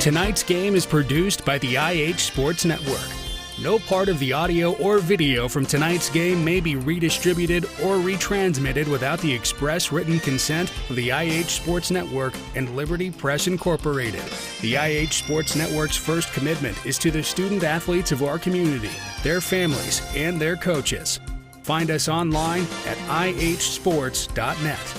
Tonight's game is produced by the IH Sports Network. No part of the audio or video from tonight's game may be redistributed or retransmitted without the express written consent of the IH Sports Network and Liberty Press Incorporated. The IH Sports Network's first commitment is to the student athletes of our community, their families, and their coaches. Find us online at ihsports.net.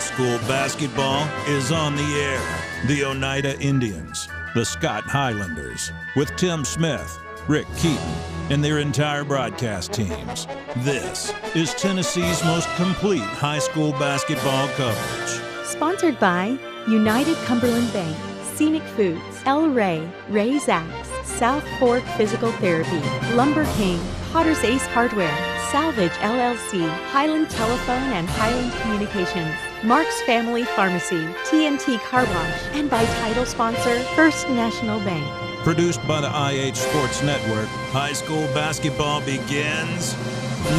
School basketball is on the air. The Oneida Indians, the Scott Highlanders, with Tim Smith, Rick Keaton, and their entire broadcast teams. This is Tennessee's most complete high school basketball coverage. Sponsored by United Cumberland Bank, Scenic Foods, El Rey, Ray's Axe, South Fork Physical Therapy, Lumber King, Potter's Ace Hardware, Salvage LLC, Highland Telephone and Highland Communications, Mark's Family Pharmacy, TNT Car Wash, and by title sponsor, First National Bank. Produced by the IH Sports Network, high school basketball begins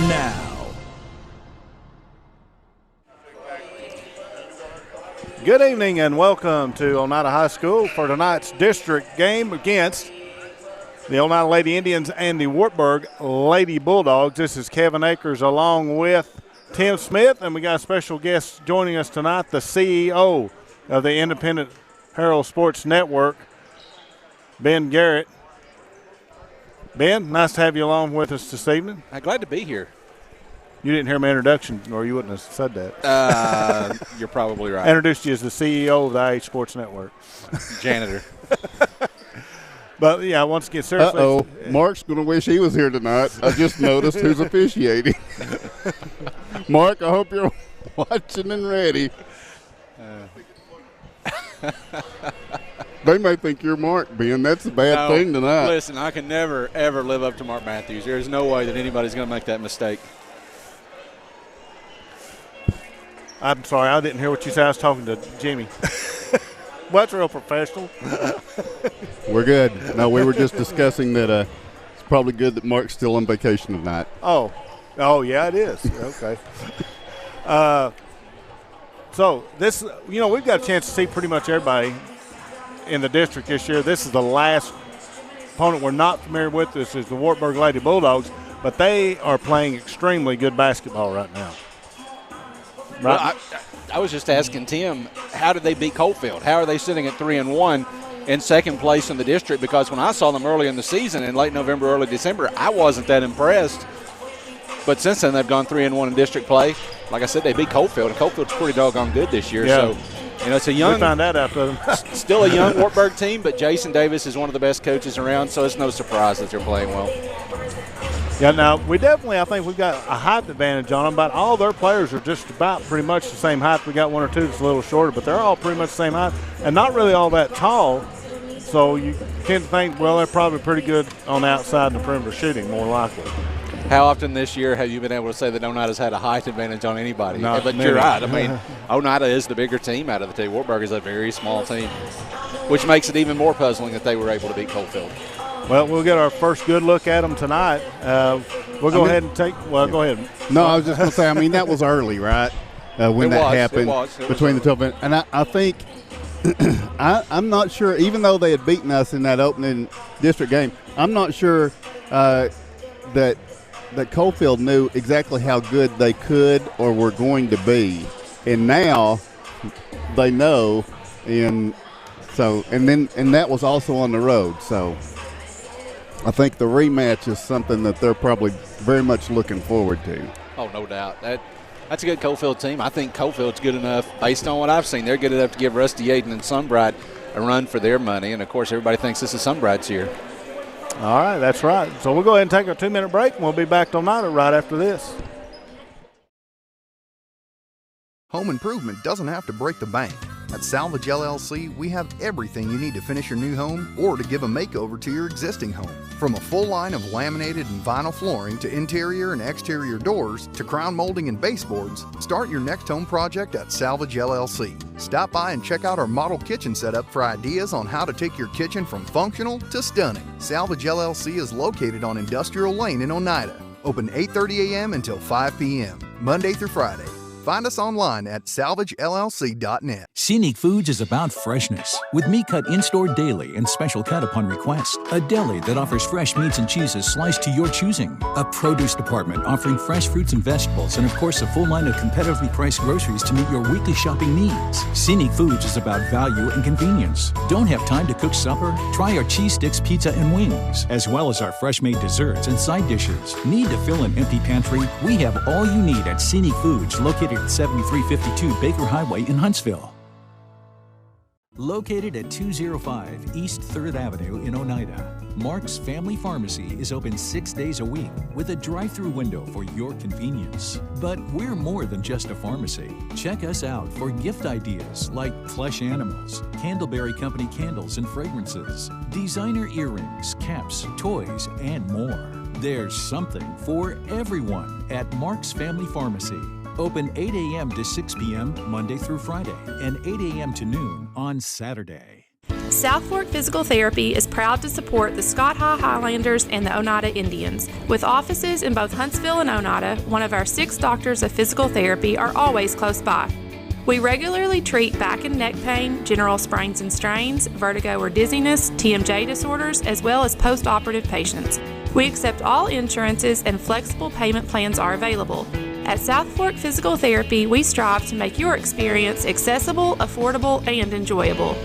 now. Good evening and welcome to Oneida High School for tonight's district game against the Oneida Lady Indians and the Wartburg Lady Bulldogs. This is Kevin Akers along with Tim Smith, and we got a special guest joining us tonight, the CEO of the Independent Herald Sports Network, Ben Garrett. Ben, nice to have you along with us this evening. I'm glad to be here. You didn't hear my introduction, or you wouldn't have said that. You're probably right. I introduced you as the CEO of the IH Sports Network. Janitor. But, yeah, once again, seriously. Uh-oh, Mark's going to wish he was here tonight. I just noticed who's officiating. Mark, I hope you're watching and ready. They may think you're Mark, Ben. That's a bad thing tonight. Listen, I can never, ever live up to Mark Matthews. There's no way that anybody's going to make that mistake. I'm sorry, I didn't hear what you said. I was talking to Jimmy. Well, that's real professional. We're good. No, we were just discussing that it's probably good that Mark's still on vacation tonight. Oh, yeah, it is. Okay. So this, we've got a chance to see pretty much everybody in the district this year. This is the last opponent we're not familiar with. This is the Wartburg Lady Bulldogs, but they are playing extremely good basketball right now. Right? Well, I was just asking Tim, how did they beat Coalfield? How are they sitting at 3-1 in second place in the district? Because when I saw them early in the season, in late November, early December, I wasn't that impressed. But since then, they've gone 3-1 in district play. Like I said, they beat Coalfield, and Coalfield's pretty doggone good this year. Yeah. So, it's a young, we found that after them. still a young Wartburg team, but Jason Davis is one of the best coaches around, so it's no surprise that they're playing well. Yeah, now, I think we've got a height advantage on them, but all their players are just about pretty much the same height. We got one or two that's a little shorter, but they're all pretty much the same height and not really all that tall. So you tend to think, well, they're probably pretty good on the outside and the perimeter shooting, more likely. How often this year have you been able to say that Oneida's had a height advantage on anybody? Not but many. You're right. I mean, Oneida is the bigger team out of the two. Wartburg is a very small team, which makes it even more puzzling that they were able to beat Coalfield. Well, we'll get our first good look at them tonight. We'll go ahead and take – well, go ahead. No, I was just going to say, that was early, right, when that happened between the 12 – and I think – I'm not sure, even though they had beaten us in that opening district game, I'm not sure that Coalfield knew exactly how good they could or were going to be. And now they know, and that was also on the road. So I think the rematch is something that they're probably very much looking forward to. Oh, no doubt. That's a good Coalfield team. I think Coalfield's good enough, based on what I've seen. They're good enough to give Rusty Yaden and Sunbright a run for their money. And, of course, everybody thinks this is Sunbright's year. All right, that's right. So we'll go ahead and take a 2-minute break, and we'll be back to Oneida right after this. Home improvement doesn't have to break the bank. At Salvage LLC, we have everything you need to finish your new home or to give a makeover to your existing home. From a full line of laminated and vinyl flooring to interior and exterior doors to crown molding and baseboards, start your next home project at Salvage LLC. Stop by and check out our model kitchen setup for ideas on how to take your kitchen from functional to stunning. Salvage LLC is located on Industrial Lane in Oneida. Open 8:30 a.m. until 5 p.m., Monday through Friday. Find us online at salvagellc.net. Scenic Foods is about freshness, with meat cut in-store daily and special cut upon request. A deli that offers fresh meats and cheeses sliced to your choosing. A produce department offering fresh fruits and vegetables, and of course a full line of competitively priced groceries to meet your weekly shopping needs. Scenic Foods is about value and convenience. Don't have time to cook supper? Try our cheese sticks, pizza, and wings, as well as our fresh-made desserts and side dishes. Need to fill an empty pantry? We have all you need at Scenic Foods, located at 7352 Baker Highway in Huntsville. Located at 205 East 3rd Avenue in Oneida, Mark's Family Pharmacy is open 6 days a week with a drive-through window for your convenience. But we're more than just a pharmacy. Check us out for gift ideas like plush animals, Candleberry Company candles and fragrances, designer earrings, caps, toys, and more. There's something for everyone at Mark's Family Pharmacy. Open 8 a.m. to 6 p.m. Monday through Friday and 8 a.m. to noon on Saturday. South Fork Physical Therapy is proud to support the Scott High Highlanders and the Oneida Indians. With offices in both Huntsville and Oneida, one of our 6 doctors of physical therapy are always close by. We regularly treat back and neck pain, general sprains and strains, vertigo or dizziness, TMJ disorders, as well as post-operative patients. We accept all insurances and flexible payment plans are available. At South Fork Physical Therapy, we strive to make your experience accessible, affordable, and enjoyable.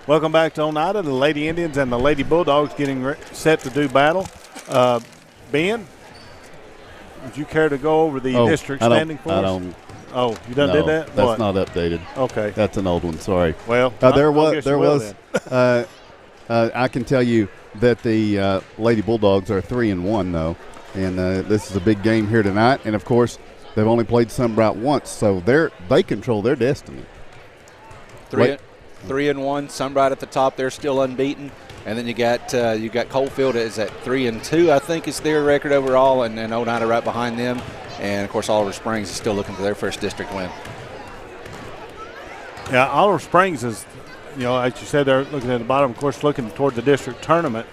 Welcome back to Oneida. The Lady Indians and the Lady Bulldogs getting set to do battle. Ben, would you care to go over the district standing for us? Oh, you done did that? That's not updated. Okay. That's an old one, sorry. Well, there was I can tell you that the Lady Bulldogs are 3-1 though, and this is a big game here tonight. And of course, they've only played Sunbright once, so they control their destiny. 3-1. Sunbright at the top; they're still unbeaten. And then you got Coalfield is at 3-2, I think is their record overall, and then Oneida right behind them. And of course, Oliver Springs is still looking for their first district win. Yeah, Oliver Springs is, as you said, they're looking at the bottom. Of course, looking toward the district tournament.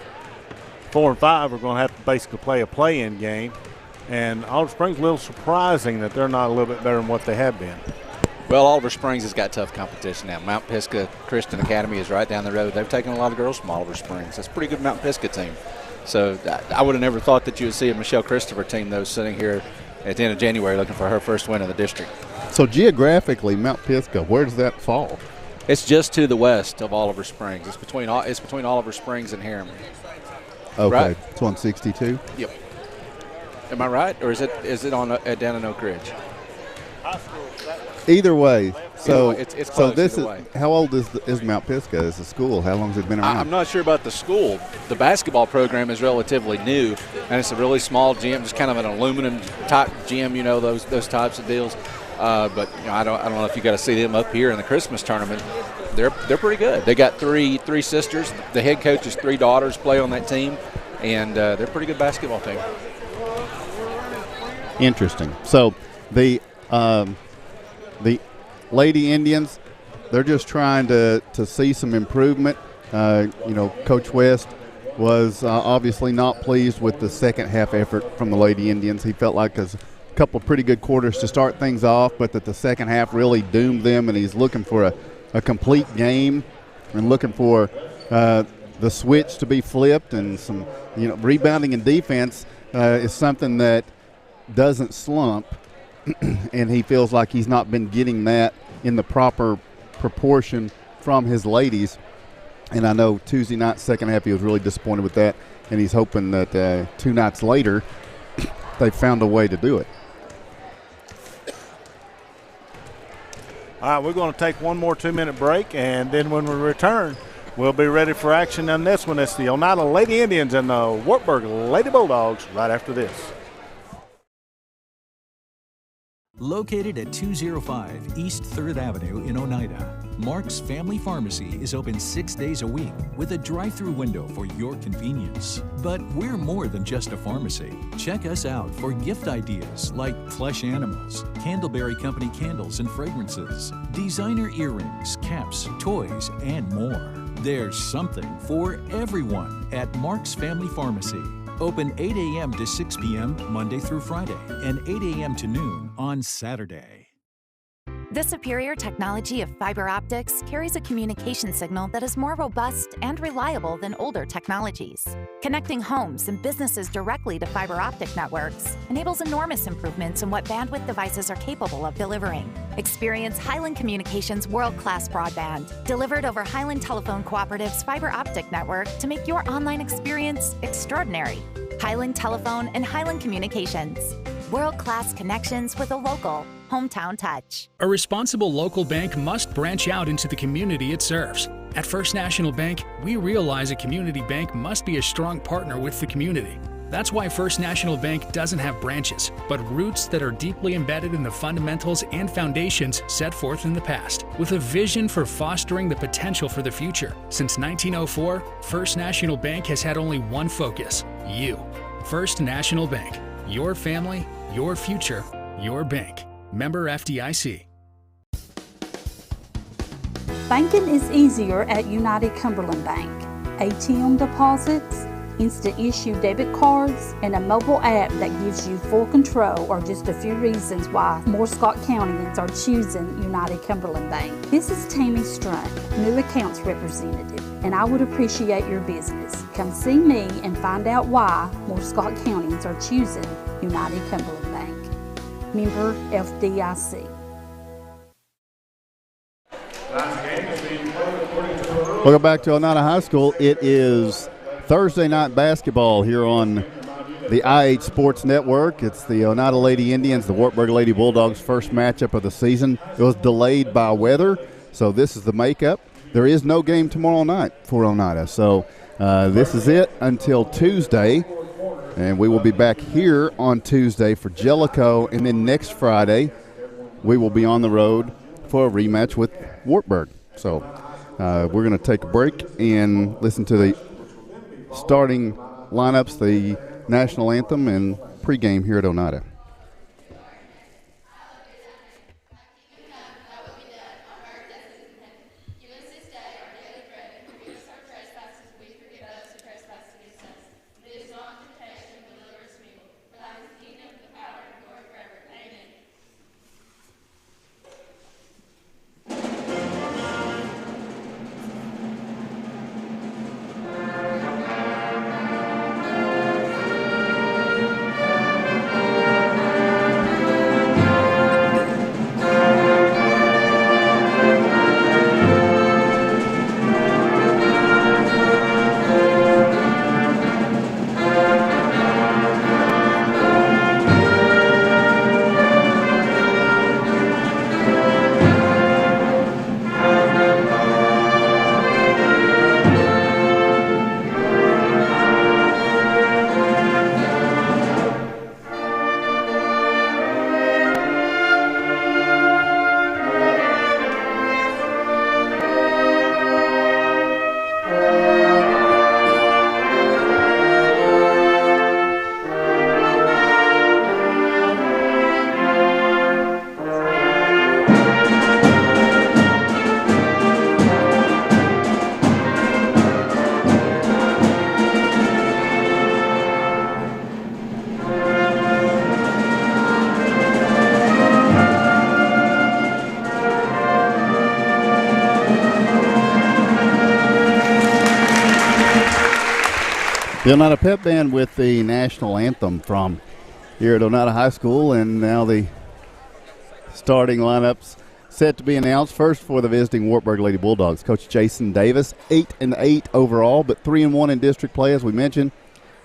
4 and 5 are going to have to basically play a play-in game. And Oliver Springs, a little surprising that they're not a little bit better than what they have been. Well, Oliver Springs has got tough competition now. Mount Pisgah Christian Academy is right down the road. They've taken a lot of girls from Oliver Springs. That's a pretty good Mount Pisgah team. So I would have never thought that you would see a Michelle Christopher team, though, sitting here at the end of January looking for her first win in the district. So geographically, Mount Pisgah, where does that fall? It's just to the west of Oliver Springs. It's between Oliver Springs and Harriman. Okay, right? It's on 62. Yep. Am I right, or is it on down in Oak Ridge? Either way, so it's close. So this either way. How old is Mount Pisgah as a school? How long has it been around? I'm not sure about the school. The basketball program is relatively new, and it's a really small gym, just kind of an aluminum type gym. Those types of deals. But I don't know if you got to see them up here in the Christmas tournament. They're pretty good. They got three sisters. The head coach's 3 daughters play on that team, and they're a pretty good basketball team. Interesting. So the Lady Indians, they're just trying to see some improvement. Coach West was obviously not pleased with the second half effort from the Lady Indians. He felt like a couple of pretty good quarters to start things off, but that the second half really doomed them, and he's looking for a complete game and looking for the switch to be flipped, and some rebounding and defense is something that doesn't slump, and he feels like he's not been getting that in the proper proportion from his ladies. And I know Tuesday night, second half, he was really disappointed with that, and he's hoping that 2 nights later they found a way to do it. All right, we're going to take one more 2-minute break, and then when we return, we'll be ready for action on this one. It's the Oneida Lady Indians and the Wartburg Lady Bulldogs right after this. Located at 205 East 3rd Avenue in Oneida, Mark's Family Pharmacy is open 6 days a week with a drive-through window for your convenience. But we're more than just a pharmacy. Check us out for gift ideas like plush animals, Candleberry Company candles and fragrances, designer earrings, caps, toys, and more. There's something for everyone at Mark's Family Pharmacy. Open 8 a.m. to 6 p.m. Monday through Friday and 8 a.m. to noon on Saturday. The superior technology of fiber optics carries a communication signal that is more robust and reliable than older technologies. Connecting homes and businesses directly to fiber optic networks enables enormous improvements in what bandwidth devices are capable of delivering. Experience Highland Communications' world-class broadband, delivered over Highland Telephone Cooperative's fiber optic network to make your online experience extraordinary. Highland Telephone and Highland Communications. World-class connections with a local, hometown touch. A responsible local bank must branch out into the community it serves. At First National Bank, we realize a community bank must be a strong partner with the community. That's why First National Bank doesn't have branches, but roots that are deeply embedded in the fundamentals and foundations set forth in the past, with a vision for fostering the potential for the future. Since 1904, First National Bank has had only one focus: you. First National Bank. Your family, your future, your bank. Member FDIC. Banking is easier at United Cumberland Bank. ATM deposits, instant issue debit cards, and a mobile app that gives you full control are just a few reasons why more Scott Countyans are choosing United Cumberland Bank. This is Tammy Strunk, new accounts representative, and I would appreciate your business. Come see me and find out why more Scott Countyans are choosing United Cumberland Bank. Member FDIC. Welcome back to Oneida High School. It is Thursday night basketball here on the IH Sports Network. It's the Oneida Lady Indians, the Wartburg Lady Bulldogs' first matchup of the season. It was delayed by weather, so this is the makeup. There is no game tomorrow night for Oneida, so this is it until Tuesday, and we will be back here on Tuesday for Jellicoe, and then next Friday we will be on the road for a rematch with Wartburg. So we're going to take a break and listen to the starting lineups, the national anthem, and pregame here at Oneida. The Oneida Pep Band with the national anthem from here at Oneida High School, and now the starting lineups set to be announced. First for the visiting Wartburg Lady Bulldogs, Coach Jason Davis, 8-8 overall, but 3-1 in district play, as we mentioned,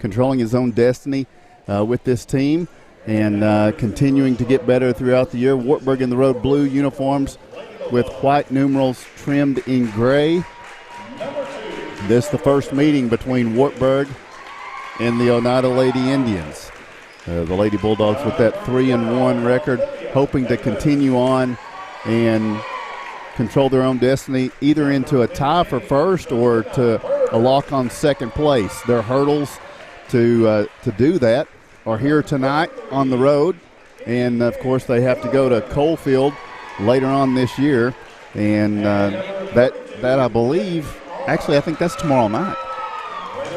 controlling his own destiny with this team and continuing to get better throughout the year. Wartburg in the road blue uniforms with white numerals trimmed in gray. This is the first meeting between Wartburg and the Oneida Lady Indians. The Lady Bulldogs with that 3-1 record hoping to continue on and control their own destiny, either into a tie for first or to a lock on second place. Their hurdles to do that are here tonight on the road, and of course they have to go to Coalfield later on this year, and that I believe, actually I think that's tomorrow night.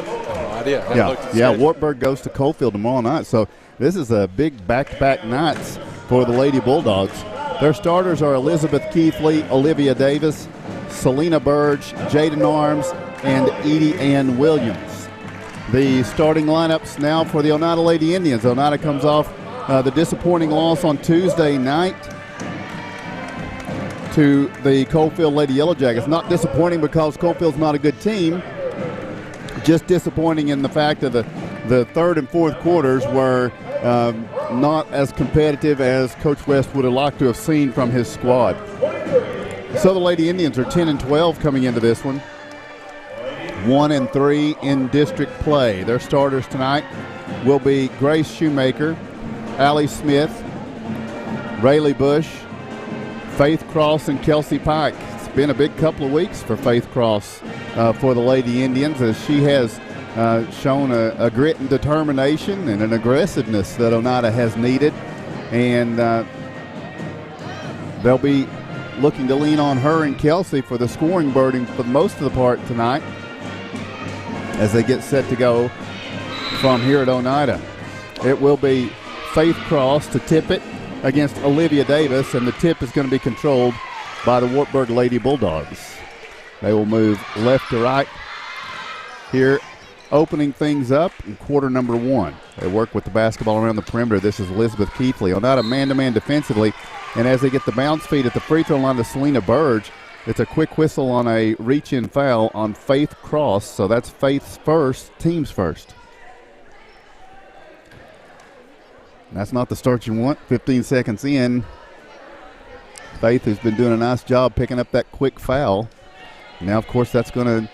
No idea. Yeah, Wartburg goes to Coalfield tomorrow night, so this is a big back-to-back nights for the Lady Bulldogs. Their starters are Elizabeth Keithley, Olivia Davis, Selena Burge, Jaden Arms, and Edie Ann Williams. The starting lineups now for the Oneida Lady Indians. Oneida comes off the disappointing loss on Tuesday night to the Coalfield Lady Yellow Jackets. Not disappointing because Coalfield's not a good team, just disappointing in the fact that the third and fourth quarters were not as competitive as Coach West would have liked to have seen from his squad. So the Lady Indians are 10-12 coming into this one. 1-3 in district play. Their starters tonight will be Grace Shoemaker, Allie Smith, Rayleigh Bush, Faith Cross, and Kelsey Pike. It's been a big couple of weeks for Faith Cross for the Lady Indians, as she has shown a grit and determination and an aggressiveness that Oneida has needed, and they'll be looking to lean on her and Kelsey for the scoring burden for most of the part tonight as they get set to go from here at Oneida. It will be Faith Cross to tip it against Olivia Davis, and the tip is going to be controlled by the Wartburg Lady Bulldogs. They will move left to right here, opening things up in quarter number one. They work with the basketball around the perimeter. This is Elizabeth Keithley. Oneida man-to-man defensively, and as they get the bounce feed at the free throw line to Selena Burge, it's a quick whistle on a reach-in foul on Faith Cross, so that's Faith's first, team's first. That's not the start you want. 15 seconds in. Faith has been doing a nice job picking up that quick foul. Now, of course, that's going to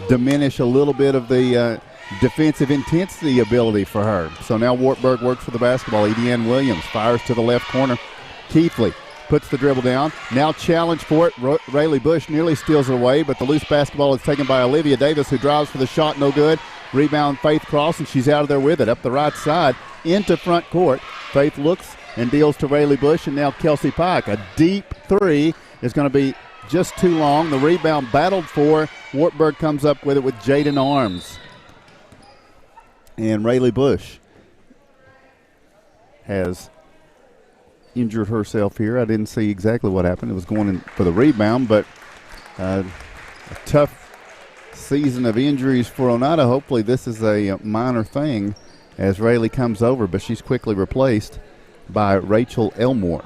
diminish a little bit of the defensive intensity ability for her. So now Wartburg works for the basketball. Edie Ann Williams fires to the left corner. Keithley puts the dribble down. Now challenge for it. Rayleigh Bush nearly steals it away, but the loose basketball is taken by Olivia Davis, who drives for the shot, no good. Rebound Faith Cross, and she's out of there with it. Up the right side into front court. Faith looks and deals to Rayleigh Bush, and now Kelsey Pike. A deep three is going to be just too long. The rebound battled for. Wartburg comes up with it with Jaden Arms. And Rayleigh Bush has injured herself here. I didn't see exactly what happened. It was going in for the rebound, but a tough season of injuries for Oneida. Hopefully this is a minor thing as Rayleigh comes over, but she's quickly replaced by Rachel Elmore.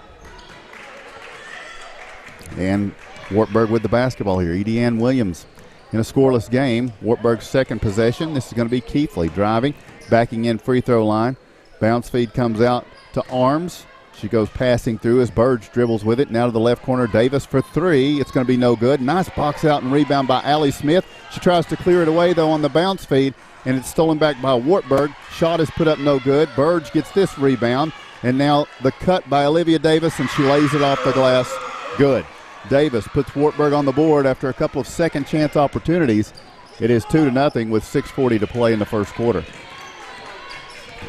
And Wartburg with the basketball here. Edie Ann Williams in a scoreless game. Wartburg's second possession. This is going to be Keithley driving, backing in free throw line. Bounce feed comes out to Arms. She goes passing through as Burge dribbles with it. Now to the left corner, Davis for three. It's going to be no good. Nice box out and rebound by Allie Smith. She tries to clear it away, though, on the bounce feed, and it's stolen back by Wartburg. Shot is put up no good. Burge gets this rebound, and now the cut by Olivia Davis, and she lays it off the glass. Good. Davis puts Wartburg on the board after a couple of second chance opportunities. It is 2-0 with 6:40 to play in the first quarter.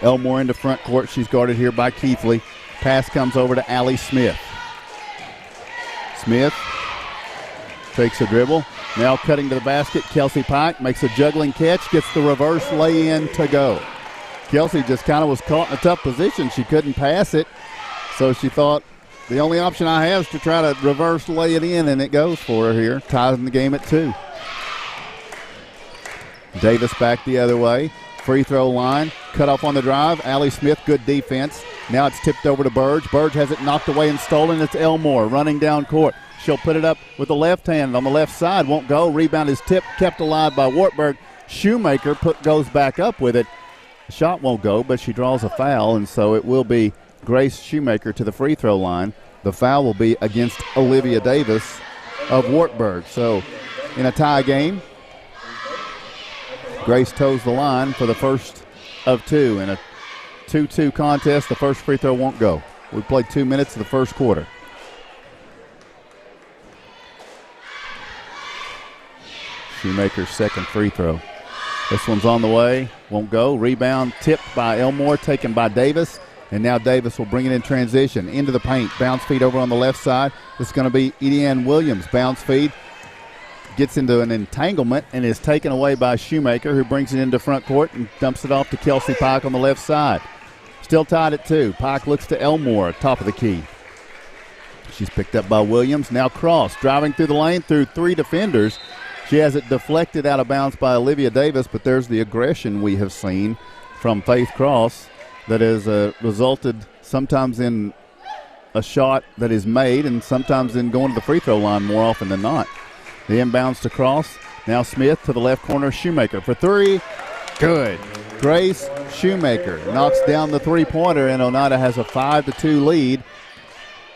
Elmore into front court. She's guarded here by Keithley. Pass comes over to Allie Smith. Smith takes a dribble. Now cutting to the basket. Kelsey Pike makes a juggling catch, gets the reverse lay-in to go. Kelsey just kind of was caught in a tough position. She couldn't pass it, so she thought, the only option I have is to try to reverse lay it in, and it goes for her here. Ties in the game at 2. Davis back the other way. Free throw line. Cut off on the drive. Allie Smith, good defense. Now it's tipped over to Burge. Burge has it knocked away and stolen. It's Elmore running down court. She'll put it up with the left hand on the left side. Won't go. Rebound is tipped, kept alive by Wartburg. Shoemaker goes back up with it. The shot won't go, but she draws a foul, and so it will be Grace Shoemaker to the free throw line. The foul will be against Olivia Davis of Wartburg. So in a tie game, Grace toes the line for the first of 2. In a 2-2 contest, the first free throw won't go. We played 2 minutes of the first quarter. Shoemaker's second free throw. This one's on the way, won't go. Rebound tipped by Elmore, taken by Davis. And now Davis will bring it in transition into the paint. Bounce feed over on the left side. This is going to be Ediane Williams. Bounce feed. Gets into an entanglement and is taken away by Shoemaker, who brings it into front court and dumps it off to Kelsey Pike on the left side. Still tied at 2. Pike looks to Elmore, top of the key. She's picked up by Williams. Now Cross driving through the lane through 3 defenders. She has it deflected out of bounds by Olivia Davis, but there's the aggression we have seen from Faith Cross that has resulted sometimes in a shot that is made and sometimes in going to the free throw line more often than not. The inbounds to Cross. Now Smith to the left corner. Shoemaker for 3. Good. Grace Shoemaker knocks down the three-pointer, and Oneida has a 5-2 lead.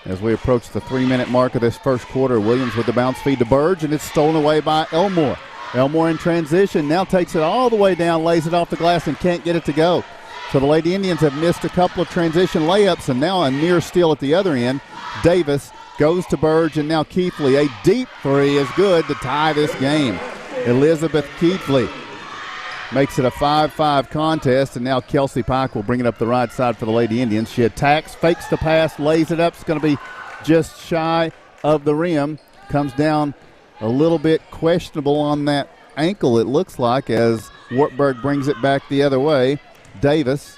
As we approach the 3-minute mark of this first quarter, Williams with the bounce feed to Burge, and it's stolen away by Elmore. Elmore in transition, now takes it all the way down, lays it off the glass, and can't get it to go. So the Lady Indians have missed a couple of transition layups, and now a near steal at the other end. Davis goes to Burge, and now Keithley. A deep 3 is good to tie this game. Elizabeth Keithley makes it a 5-5 contest, and now Kelsey Pike will bring it up the right side for the Lady Indians. She attacks, fakes the pass, lays it up. It's going to be just shy of the rim. Comes down a little bit questionable on that ankle, it looks like, as Wartburg brings it back the other way. Davis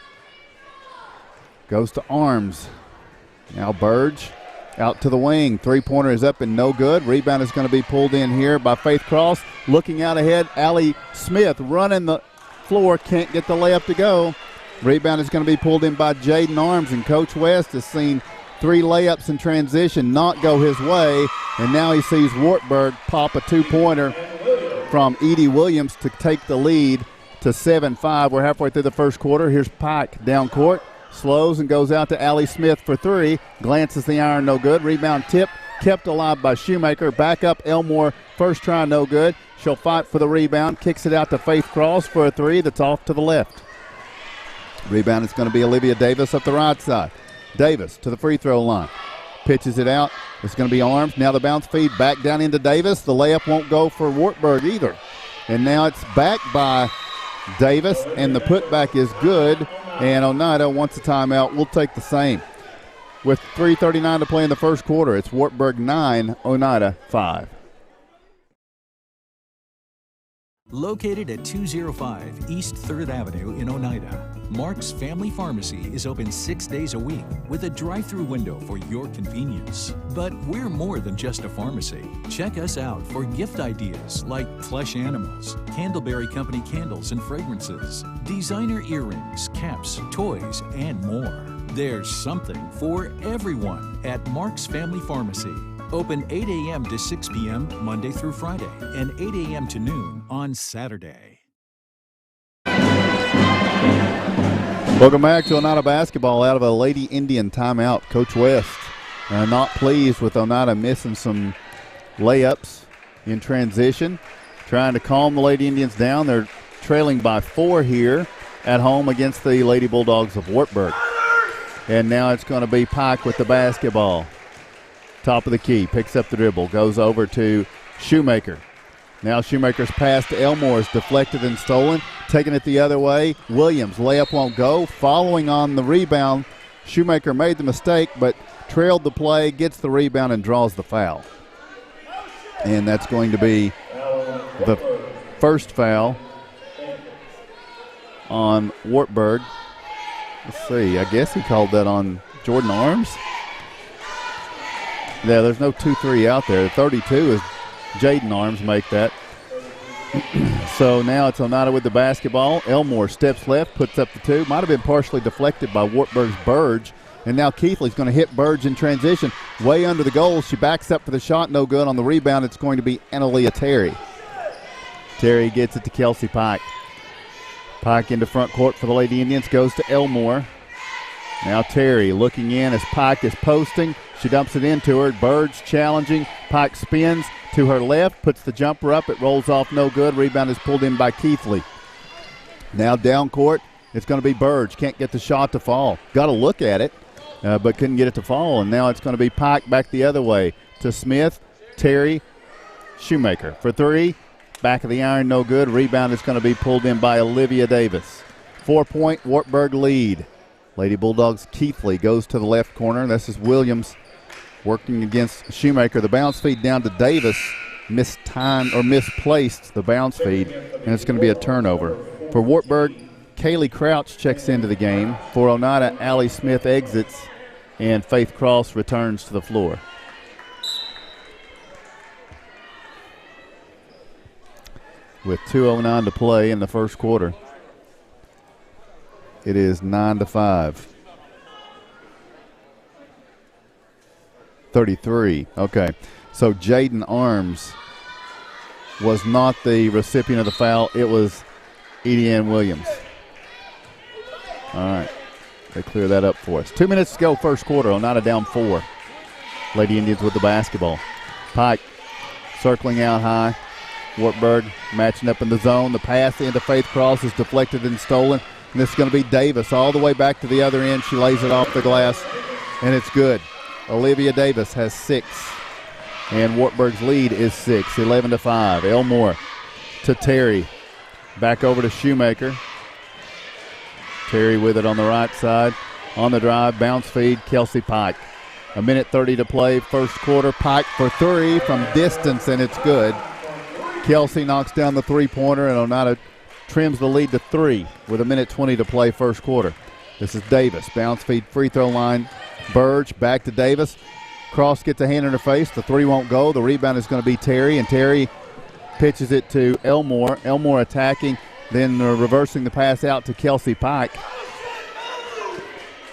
goes to Arms. Now Burge out to the wing. Three-pointer is up and no good. Rebound is going to be pulled in here by Faith Cross. Looking out ahead, Allie Smith running the floor. Can't get the layup to go. Rebound is going to be pulled in by Jaden Arms, and Coach West has seen 3 layups in transition not go his way, and now he sees Wartburg pop a 2-pointer from Edie Williams to take the lead to 7-5. We're halfway through the first quarter. Here's Pike down court. Slows and goes out to Allie Smith for 3. Glances the iron, no good. Rebound tip, kept alive by Shoemaker. Back up Elmore, first try, no good. She'll fight for the rebound. Kicks it out to Faith Cross for a 3 that's off to the left. Rebound is going to be Olivia Davis up the right side. Davis to the free throw line. Pitches it out. It's going to be Arms. Now the bounce feed back down into Davis. The layup won't go for Wartburg either. And now it's back by Davis, and the putback is good. And Oneida wants a timeout. We'll take the same. With 3:39 to play in the first quarter, it's Wartburg 9, Oneida 5. Located at 205 East 3rd Avenue in Oneida, Mark's Family Pharmacy is open 6 days a week with a drive-through window for your convenience. But we're more than just a pharmacy. Check us out for gift ideas like plush animals, Candleberry Company candles and fragrances, designer earrings, caps, toys, and more. There's something for everyone at Mark's Family Pharmacy. Open 8 a.m. to 6 p.m. Monday through Friday and 8 a.m. to noon on Saturday. Welcome back to Oneida basketball out of a Lady Indian timeout. Coach West not pleased with Oneida missing some layups in transition. Trying to calm the Lady Indians down. They're trailing by 4 here at home against the Lady Bulldogs of Wartburg. And now it's going to be Pike with the basketball. Top of the key, picks up the dribble, goes over to Shoemaker. Now Shoemaker's pass to Elmore is deflected and stolen. Taking it the other way, Williams, layup won't go. Following on the rebound, Shoemaker made the mistake but trailed the play, gets the rebound, and draws the foul. And that's going to be the first foul on Wartburg. Let's see, I guess he called that on Jordan Arms. Yeah, there's no 2-3 out there. The 32 is Jaden Arms make that. So now it's Oneida with the basketball. Elmore steps left, puts up the 2. Might have been partially deflected by Wartburg's Burge. And now Keithley's going to hit Burge in transition. Way under the goal. She backs up for the shot. No good. On the rebound, it's going to be Analia Terry. Terry gets it to Kelsey Pike. Pike into front court for the Lady Indians. Goes to Elmore. Now Terry looking in as Pike is posting. She dumps it into her. Burge challenging. Pike spins to her left, puts the jumper up. It rolls off, no good. Rebound is pulled in by Keithley. Now down court, it's going to be Burge. Can't get the shot to fall. Got to look at it. but couldn't get it to fall. And now it's going to be Pike back the other way to Smith, Terry, Shoemaker for three. Back of the iron, no good. Rebound is going to be pulled in by Olivia Davis. 4-point Wartburg lead. Lady Bulldogs Keithley goes to the left corner. This is Williams working against Shoemaker. The bounce feed down to Davis. Misplaced the bounce feed, and it's going to be a turnover. For Wartburg, Kaylee Crouch checks into the game. For Oneida, Allie Smith exits, and Faith Cross returns to the floor. With 2:09 to play in the first quarter, it is 9-5. 33. Okay. So Jaden Arms was not the recipient of the foul. It was Edie Ann Williams. All right. They clear that up for us. 2 minutes to go first quarter. Oneida down 4. Lady Indians with the basketball. Pike circling out high. Wartburg matching up in the zone. The pass into Faith Cross is deflected and stolen. And this is going to be Davis all the way back to the other end. She lays it off the glass, and it's good. Olivia Davis has 6. And Wartburg's lead is 6, 11-5. Elmore to Terry. Back over to Shoemaker. Terry with it on the right side. On the drive, bounce feed, Kelsey Pike. 1:30 to play, first quarter. Pike for 3 from distance, and it's good. Kelsey knocks down the three-pointer, and Oneida trims the lead to 3 with 1:20 to play first quarter. This is Davis. Bounce feed, free throw line. Burge back to Davis. Cross gets a hand in her face. The 3 won't go. The rebound is going to be Terry, and Terry pitches it to Elmore. Elmore attacking, then reversing the pass out to Kelsey Pike.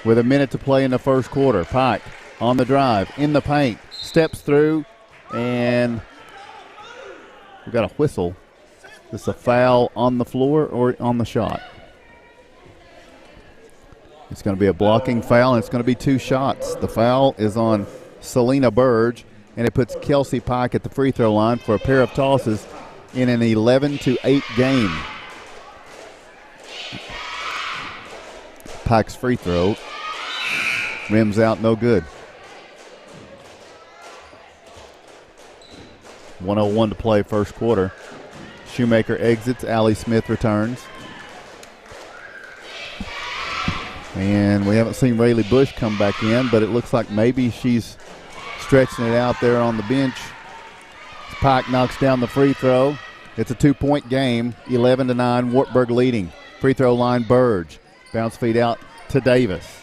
With 1 minute to play in the first quarter. Pike on the drive, in the paint, steps through, and we've got a whistle. Is this a foul on the floor or on the shot? It's going to be a blocking foul, and it's going to be 2 shots. The foul is on Selena Burge, and it puts Kelsey Pike at the free throw line for a pair of tosses in an 11-8 game. Pike's free throw rims out, no good. 1:01 to play first quarter. Shoemaker exits, Allie Smith returns. And we haven't seen Rayleigh Bush come back in, but it looks like maybe she's stretching it out there on the bench. Pike knocks down the free throw. It's a 2-point game, 11-9, Wartburg leading. Free throw line, Burge. Bounce feed out to Davis.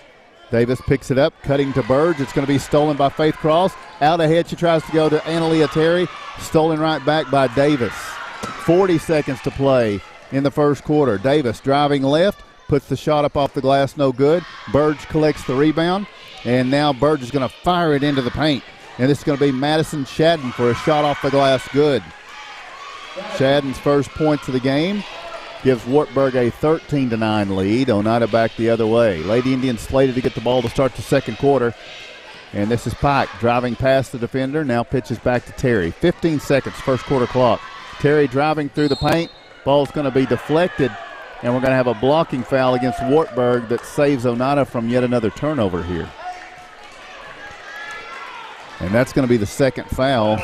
Davis picks it up, cutting to Burge. It's going to be stolen by Faith Cross. Out ahead, she tries to go to Analia Terry. Stolen right back by Davis. 40 seconds to play in the first quarter. Davis driving left, puts the shot up off the glass, no good. Burge collects the rebound, and now Burge is going to fire it into the paint. And this is going to be Madison Shadden for a shot off the glass, good. Shadden's first points of the game gives Wartburg a 13-9 lead. Oneida back the other way. Lady Indians slated to get the ball to start the second quarter. And this is Pike driving past the defender, now pitches back to Terry. 15 seconds, first quarter clock. Terry driving through the paint. Ball's going to be deflected, and we're going to have a blocking foul against Wartburg that saves Oneida from yet another turnover here. And that's going to be the second foul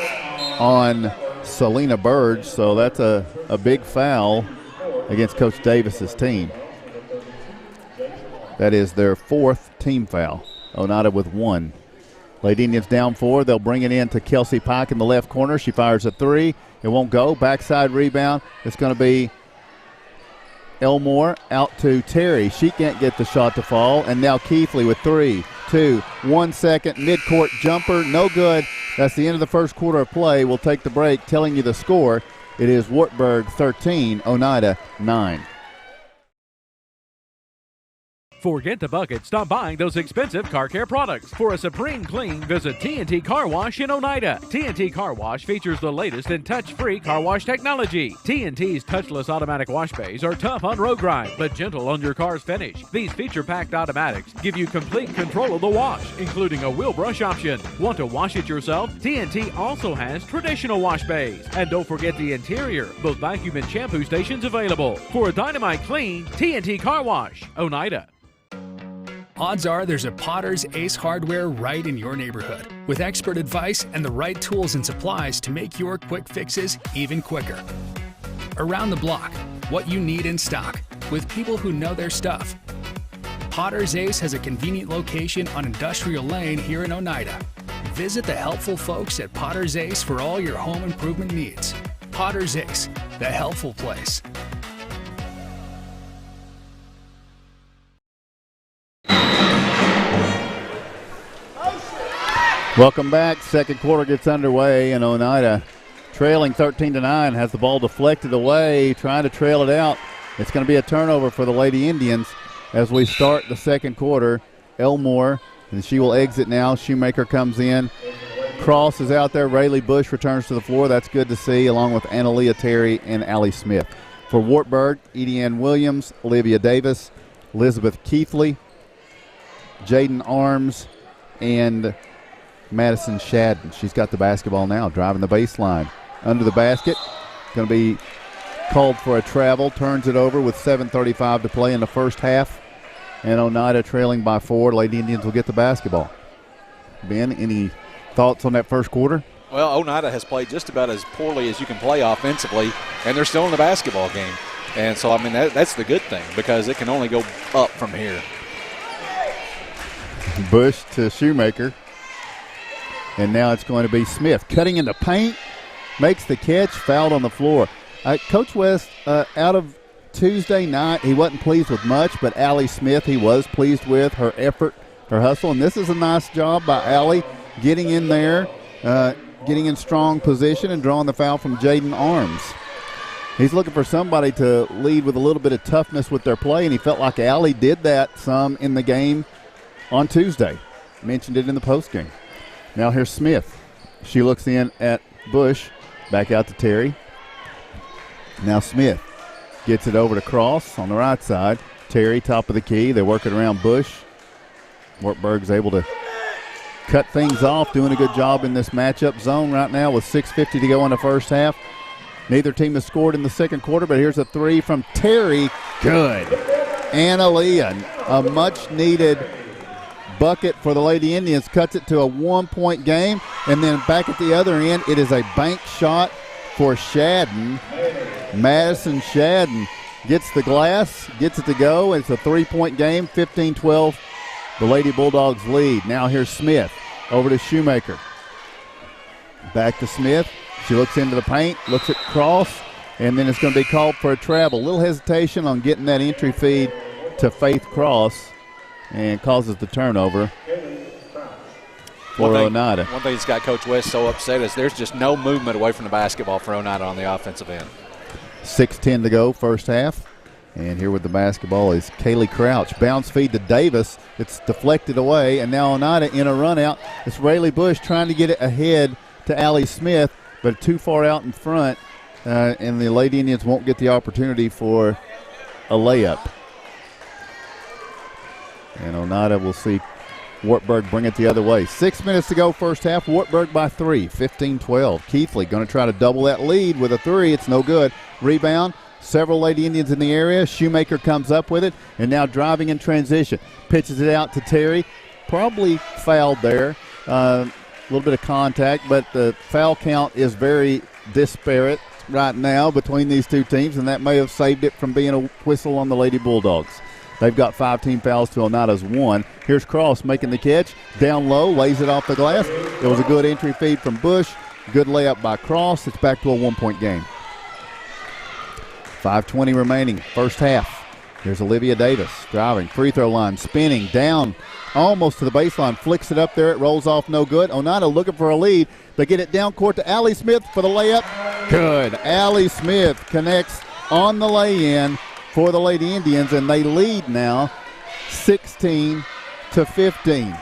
on Selena Burge, so that's a big foul against Coach Davis's team. That is their 4th team foul. Oneida with 1. Lady Indians down 4. They'll bring it in to Kelsey Pike in the left corner. She fires a 3. It won't go. Backside rebound. It's going to be Elmore out to Terry. She can't get the shot to fall. And now Keithley with 3, 2, 1 second. Midcourt jumper. No good. That's the end of the first quarter of play. We'll take the break, telling you the score. It is Wartburg 13, Oneida 9. Forget the bucket. Stop buying those expensive car care products. For a supreme clean, visit T&T Car Wash in Oneida. T&T Car Wash features the latest in touch-free car wash technology. T&T's touchless automatic wash bays are tough on road grime, but gentle on your car's finish. These feature-packed automatics give you complete control of the wash, including a wheel brush option. Want to wash it yourself? T&T also has traditional wash bays. And don't forget the interior, both vacuum and shampoo stations available. For a dynamite clean, T&T Car Wash, Oneida. odds are there's a Potter's Ace Hardware right in your neighborhood, with expert advice and the right tools and supplies to make your quick fixes even quicker. Around the block, what you need in stock, with people who know their stuff. Potter's Ace has a convenient location on Industrial Lane here in Oneida. Visit the helpful folks at Potter's Ace for all your home improvement needs. Potter's Ace, the helpful place. Welcome back. Second quarter gets underway, and Oneida trailing 13-9 has the ball deflected away, trying to trail it out. It's going to be a turnover for the Lady Indians as we start the second quarter. Elmore, and she will exit now. Shoemaker comes in. Cross is out there. Rayleigh Bush returns to the floor. That's good to see, along with Annaleah Terry and Allie Smith. For Wartburg, Edie Ann Williams, Olivia Davis, Elizabeth Keithley, Jaden Arms, and Madison Shadden. She's got the basketball now, driving the baseline. Under the basket, going to be called for a travel. Turns it over with 7:35 to play in the first half. And Oneida trailing by 4. Lady Indians will get the basketball. Ben, any thoughts on that first quarter? Well, Oneida has played just about as poorly as you can play offensively, and they're still in the basketball game. And so, I mean, that's the good thing, because it can only go up from here. Bush to Shoemaker. And now it's going to be Smith. Cutting in the paint, makes the catch, fouled on the floor. Coach West, out of Tuesday night, he wasn't pleased with much, but Allie Smith he was pleased with her effort, her hustle. And this is a nice job by Allie getting in there, getting in strong position and drawing the foul from Jaden Arms. He's looking for somebody to lead with a little bit of toughness with their play, and he felt like Allie did that some in the game on Tuesday. Mentioned it in the postgame. Now here's Smith. She looks in at Bush, back out to Terry. Now Smith gets it over to Cross on the right side. Terry, top of the key. They work it around Bush. Wartburg's able to cut things off, doing a good job in this matchup zone right now with 6:50 to go in the first half. Neither team has scored in the second quarter, but here's a three from Terry. Good. Annaleah, a much-needed bucket for the Lady Indians, cuts it to a 1-point game. And then back at the other end, it is a bank shot for Shadden. Madison Shadden gets the glass, gets it to go. It's a 3-point game, 15-12. The Lady Bulldogs lead. Now here's Smith over to Shoemaker. Back to Smith. She looks into the paint, looks at Cross, and then it's going to be called for a travel. A little hesitation on getting that entry feed to Faith Cross, and causes the turnover for Oneida. One thing that's got Coach West so upset is there's just no movement away from the basketball for Oneida on the offensive end. 6:10 to go, first half. And here with the basketball is Kaylee Crouch. Bounce feed to Davis. It's deflected away, and now Oneida in a run out. It's Rayleigh Bush trying to get it ahead to Allie Smith, but too far out in front, and the Lady Indians won't get the opportunity for a layup. And Oneida will see Wartburg bring it the other way. 6 minutes to go, first half. Wartburg by 3, 15-12. Keithley going to try to double that lead with a three. It's no good. Rebound. Several Lady Indians in the area. Shoemaker comes up with it, and now driving in transition. Pitches it out to Terry. Probably fouled there. A little bit of contact, but the foul count is very disparate right now between these two teams, and that may have saved it from being a whistle on the Lady Bulldogs. They've got 5 team fouls to Oneida's 1. Here's Cross making the catch. Down low, lays it off the glass. It was a good entry feed from Bush. Good layup by Cross. It's back to a 1-point game. 5:20 remaining, first half. Here's Olivia Davis driving, free throw line, spinning, down almost to the baseline, flicks it up there. It rolls off, no good. Oneida looking for a lead. They get it down court to Allie Smith for the layup. Good. Allie Smith connects on the lay-in for the Lady Indians, and they lead now 16-15.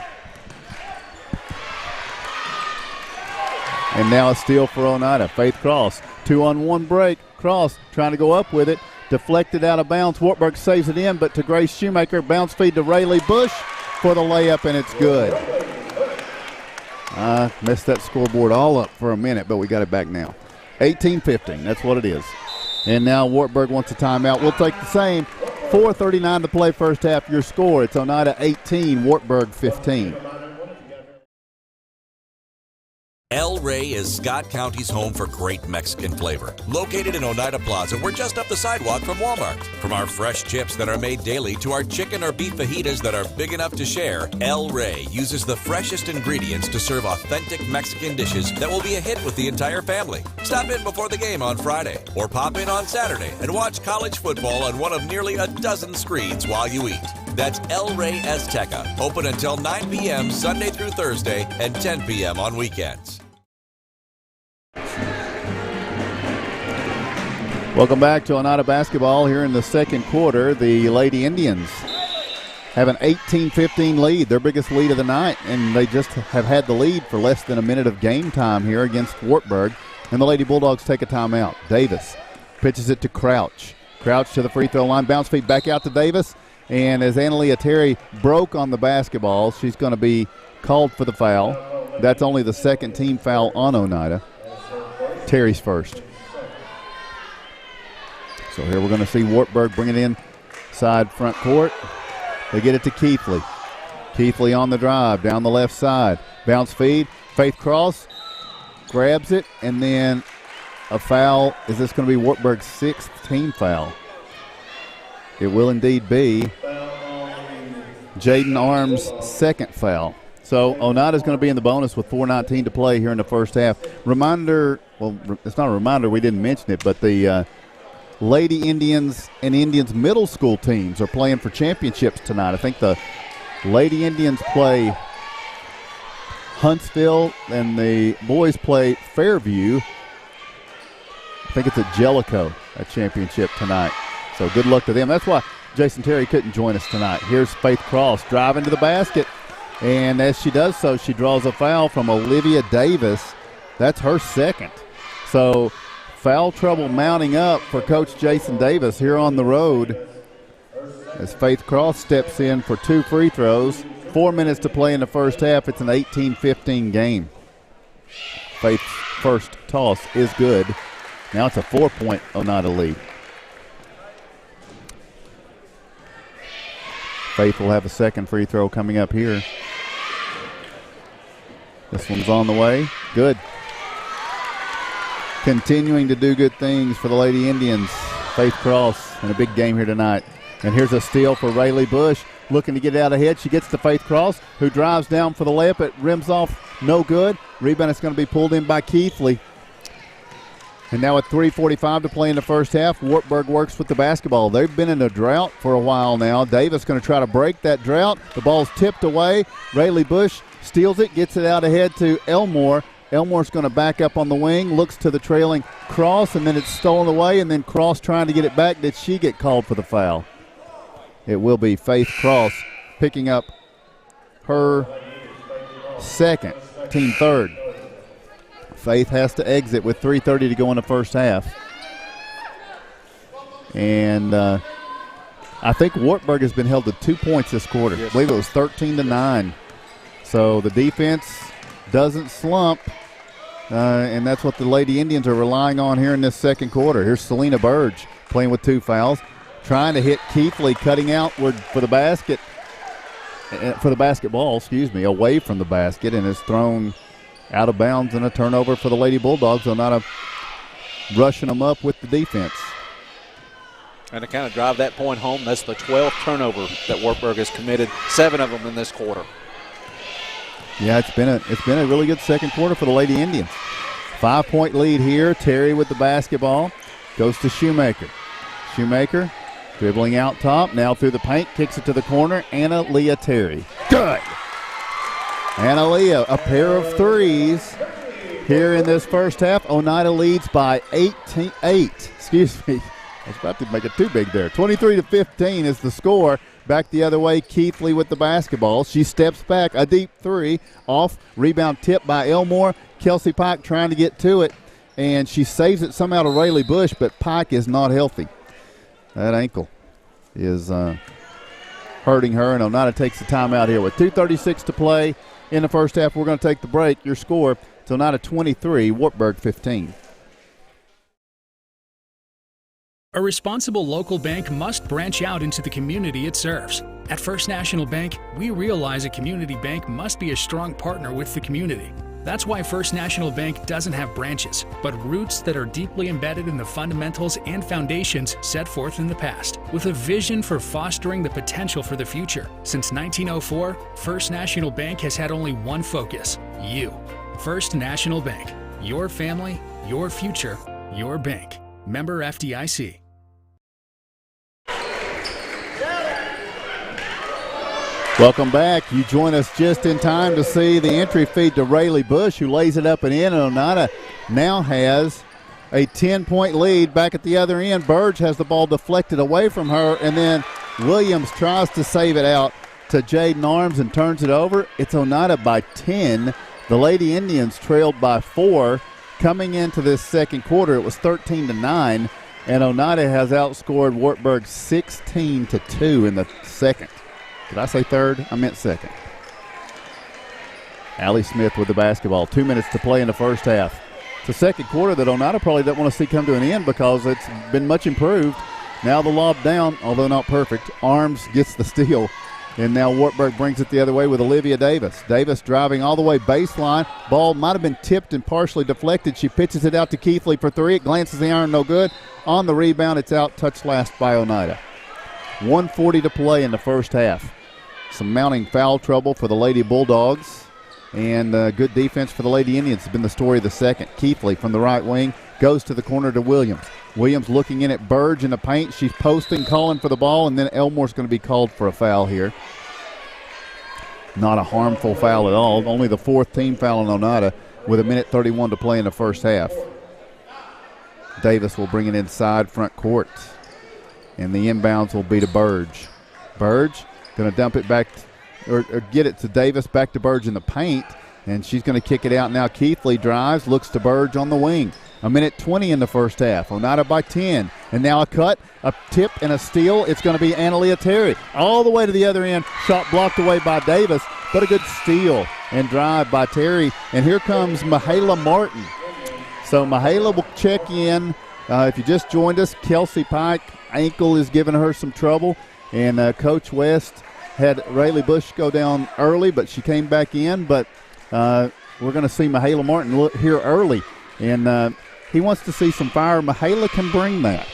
And now a steal for Oneida. Faith Cross, 2-on-1 break. Cross trying to go up with it. Deflected out of bounds. Wartburg saves it in, but to Grace Shoemaker. Bounce feed to Rayleigh Bush for the layup, and it's good. I messed that scoreboard all up for a minute, but we got it back now. 18-15, that's what it is. And now Wartburg wants a timeout. We'll take the same. 4:39 to play first half. Your score, it's Oneida 18, Wartburg 15. El Rey is Scott County's home for great Mexican flavor. Located in Oneida Plaza, we're just up the sidewalk from Walmart. From our fresh chips that are made daily to our chicken or beef fajitas that are big enough to share, El Rey uses the freshest ingredients to serve authentic Mexican dishes that will be a hit with the entire family. Stop in before the game on Friday or pop in on Saturday and watch college football on one of nearly a dozen screens while you eat. That's El Rey Azteca, open until 9 p.m. Sunday through Thursday and 10 p.m. on weekends. Welcome back to Oneida basketball here in the second quarter. The Lady Indians have an 18-15 lead, their biggest lead of the night, and they just have had the lead for less than a minute of game time here against Wartburg. And the Lady Bulldogs take a timeout. Davis pitches it to Crouch. Crouch to the free throw line, bounce feed back out to Davis. And as Analia Terry broke on the basketball, she's going to be called for the foul. That's only the second team foul on Oneida. Terry's first. So here we're going to see Wartburg bring it inside front court. They get it to Keithley. Keithley on the drive, down the left side. Bounce feed, Faith Cross grabs it, and then a foul. Is this going to be Wartburg's sixth team foul? It will indeed be Jaden Arms' second foul. So Oneida's going to be in the bonus with 4:19 to play here in the first half. Reminder, well, it's not a reminder, we didn't mention it, but the Lady Indians and Indians middle school teams are playing for championships tonight. I think the Lady Indians play Huntsville and the boys play Fairview. I think it's at Jellicoe, a championship tonight. So good luck to them. That's why Jason Terry couldn't join us tonight. Here's Faith Cross driving to the basket. And as she does so, she draws a foul from Olivia Davis. That's her second. So foul trouble mounting up for Coach Jason Davis here on the road as Faith Cross steps in for two free throws. 4 minutes to play in the first half. It's an 18-15 game. Faith's first toss is good. Now it's a 4-point Oneida lead. Faith will have a second free throw coming up here. This one's on the way. Good. Continuing to do good things for the Lady Indians. Faith Cross in a big game here tonight. And here's a steal for Rayleigh Bush. Looking to get out ahead. She gets to Faith Cross, who drives down for the layup. It rims off. No good. Rebound is going to be pulled in by Keithley. And now with 3:45 to play in the first half, Wartburg works with the basketball. They've been in a drought for a while now. Davis going to try to break that drought. The ball's tipped away. Rayleigh Bush steals it, gets it out ahead to Elmore. Elmore's going to back up on the wing, looks to the trailing Cross, and then it's stolen away, and then Cross trying to get it back. Did she get called for the foul? It will be Faith Cross picking up her second, team third. Faith has to exit with 3:30 to go in the first half. And I think Wartburg has been held to 2 points this quarter. Yes. I believe it was 13-9. So the defense doesn't slump, and that's what the Lady Indians are relying on here in this second quarter. Here's Selena Burge playing with two fouls, trying to hit Keithley, cutting outward for the basket, for the basketball, away from the basket, and is thrown out of bounds, and a turnover for the Lady Bulldogs. Oneida rushing them up with the defense. And to kind of drive that point home, that's the 12th turnover that Wartburg has committed, 7 of them in this quarter. Yeah, it's been a really good second quarter for the Lady Indians. 5-point lead here. Terry with the basketball. Goes to Shoemaker. Shoemaker dribbling out top. Now through the paint. Kicks it to the corner. Anna Leah Terry. Good. Anna Leah, a pair of threes here in this first half. Oneida leads by 8. I was about to make it too big there. 23-15 is the score. Back the other way, Keithley with the basketball. She steps back, a deep three, off, rebound tip by Elmore. Kelsey Pike trying to get to it, and she saves it somehow to Rayleigh Bush, but Pike is not healthy. That ankle is hurting her, and Oneida takes the timeout here with 2:36 to play in the first half. We're going to take the break. Your score, it's Oneida 23, Wartburg 15. A responsible local bank must branch out into the community it serves. At First National Bank, we realize a community bank must be a strong partner with the community. That's why First National Bank doesn't have branches, but roots that are deeply embedded in the fundamentals and foundations set forth in the past, with a vision for fostering the potential for the future. Since 1904, First National Bank has had only one focus: you. First National Bank. Your family, your future, your bank. Member FDIC. Welcome back. You join us just in time to see the entry feed to Rayleigh Bush, who lays it up and in. And Oneida now has a 10-point lead. Back at the other end, Burge has the ball deflected away from her, and then Williams tries to save it out to Jaden Arms and turns it over. It's Oneida by 10. The Lady Indians trailed by 4. Coming into this second quarter, it was 13-9, and Oneida has outscored Wartburg 16-2 in the second. Did I say third? I meant second. Allie Smith with the basketball. 2 minutes to play in the first half. It's a second quarter that Oneida probably doesn't want to see come to an end because it's been much improved. Now the lob down, although not perfect. Arms gets the steal. And now Wartburg brings it the other way with Olivia Davis. Davis driving all the way baseline. Ball might have been tipped and partially deflected. She pitches it out to Keithley for 3. It glances the iron, no good. On the rebound, it's out, touched last by Oneida. 1:40 to play in the first half. Some mounting foul trouble for the Lady Bulldogs. And good defense for the Lady Indians has been the story of the second. Keithley from the right wing goes to the corner to Williams. Williams looking in at Burge in the paint. She's posting, calling for the ball, and then Elmore's going to be called for a foul here. Not a harmful foul at all. Only the 4th team foul on Oneida with 1:31 to play in the first half. Davis will bring it inside front court. And the inbounds will be to Burge. Burge going to dump it back or get it to Davis, back to Burge in the paint. And she's going to kick it out now. Keithley drives, looks to Burge on the wing. 1:20 in the first half. Oneida by 10. And now a cut, a tip, and a steal. It's going to be Analia Terry. All the way to the other end. Shot blocked away by Davis, but a good steal and drive by Terry. And here comes Mahala Martin. So Mahala will check in. If you just joined us, Kelsey Pike, ankle is giving her some trouble. And Coach West had Rayleigh Bush go down early, but she came back in. But we're going to see Mahala Martin here early. And he wants to see some fire. Mahala can bring that.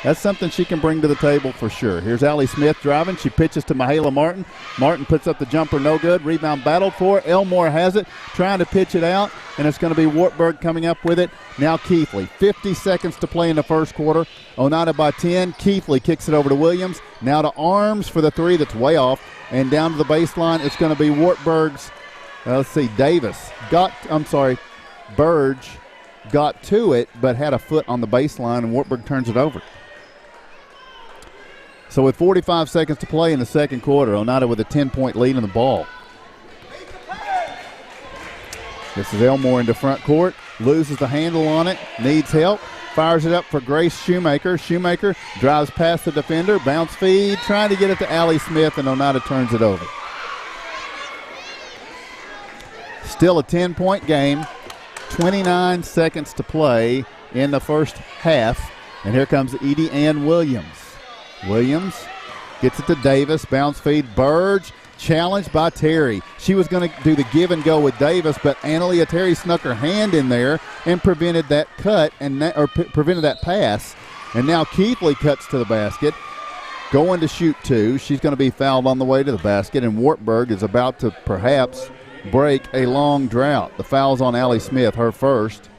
That's something she can bring to the table for sure. Here's Allie Smith driving. She pitches to Mahala Martin. Martin puts up the jumper, no good. Rebound battled for. Elmore has it, trying to pitch it out, and it's going to be Wartburg coming up with it. Now Keithley. 50 seconds to play in the first quarter. Oneida by 10. Keithley kicks it over to Williams. Now to Arms for the 3 that's way off. And down to the baseline, it's going to be Wartburg's, Davis. Burge got to it, but had a foot on the baseline, and Wartburg turns it over. So with 45 seconds to play in the second quarter, Oneida with a 10-point lead in the ball. This is Elmore into front court, loses the handle on it, needs help, fires it up for Grace Shoemaker. Shoemaker drives past the defender, bounce feed, trying to get it to Allie Smith, and Oneida turns it over. Still a 10-point game. 29 seconds to play in the first half. And here comes Edie Ann Williams. Williams gets it to Davis. Bounce feed. Burge challenged by Terry. She was going to do the give and go with Davis, but Analia Terry snuck her hand in there and prevented that cut prevented that pass. And now Keithley cuts to the basket. Going to shoot 2. She's going to be fouled on the way to the basket, and Wartburg is about to perhaps break a long drought. The foul's on Allie Smith, her first.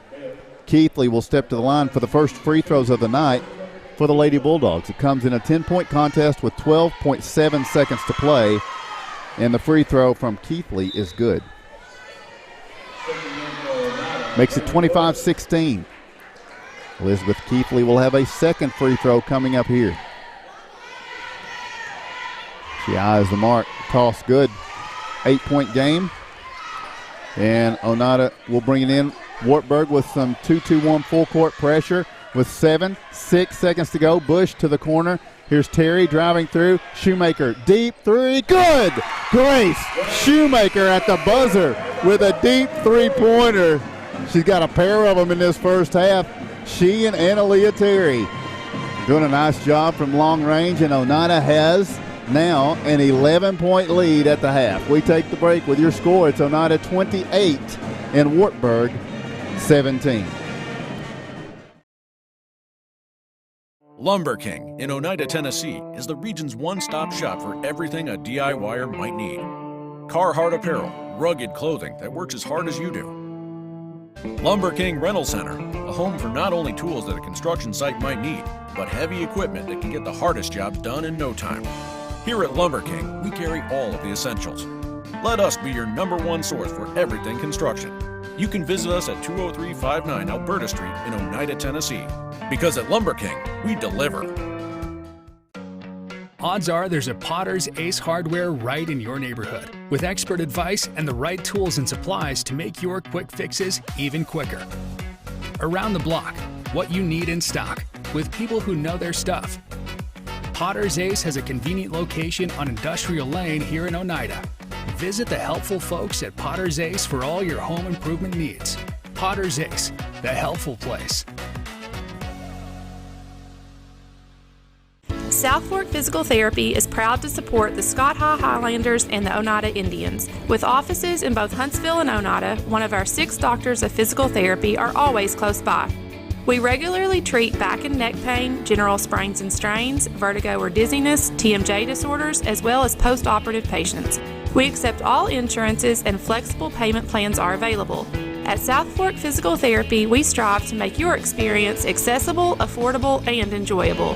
Keithley will step to the line for the first free throws of the night for the Lady Bulldogs. It comes in a 10-point contest with 12.7 seconds to play, and the free throw from Keithley is good. Makes it 25-16. Elizabeth Keithley will have a second free throw coming up here. She eyes the mark. Toss good. 8-point game. And Oneida will bring it in. Wartburg with some 2-2-1 full court pressure with 6 seconds to go. Bush to the corner. Here's Terry driving through. Shoemaker, deep 3, good! Grace Shoemaker at the buzzer with a deep 3-pointer. She's got a pair of them in this first half. She and Analia Terry. Doing a nice job from long range, and Oneida has now an 11-point lead at the half. We take the break with your score. It's Oneida 28 and Wartburg 17. Lumber King in Oneida, Tennessee is the region's one-stop shop for everything a DIYer might need. Carhartt apparel, rugged clothing that works as hard as you do. Lumber King Rental Center, a home for not only tools that a construction site might need, but heavy equipment that can get the hardest jobs done in no time. Here at Lumber King, we carry all of the essentials. Let us be your #1 source for everything construction. You can visit us at 20359 Alberta Street in Oneida, Tennessee. Because at Lumber King, we deliver. Odds are there's a Potter's Ace Hardware right in your neighborhood, with expert advice and the right tools and supplies to make your quick fixes even quicker. Around the block, what you need in stock, with people who know their stuff. Potter's Ace has a convenient location on Industrial Lane here in Oneida. Visit the helpful folks at Potter's Ace for all your home improvement needs. Potter's Ace, the helpful place. South Fork Physical Therapy is proud to support the Scott High Highlanders and the Oneida Indians. With offices in both Huntsville and Oneida, one of our 6 doctors of physical therapy are always close by. We regularly treat back and neck pain, general sprains and strains, vertigo or dizziness, TMJ disorders, as well as post-operative patients. We accept all insurances and flexible payment plans are available. At South Fork Physical Therapy, we strive to make your experience accessible, affordable, and enjoyable.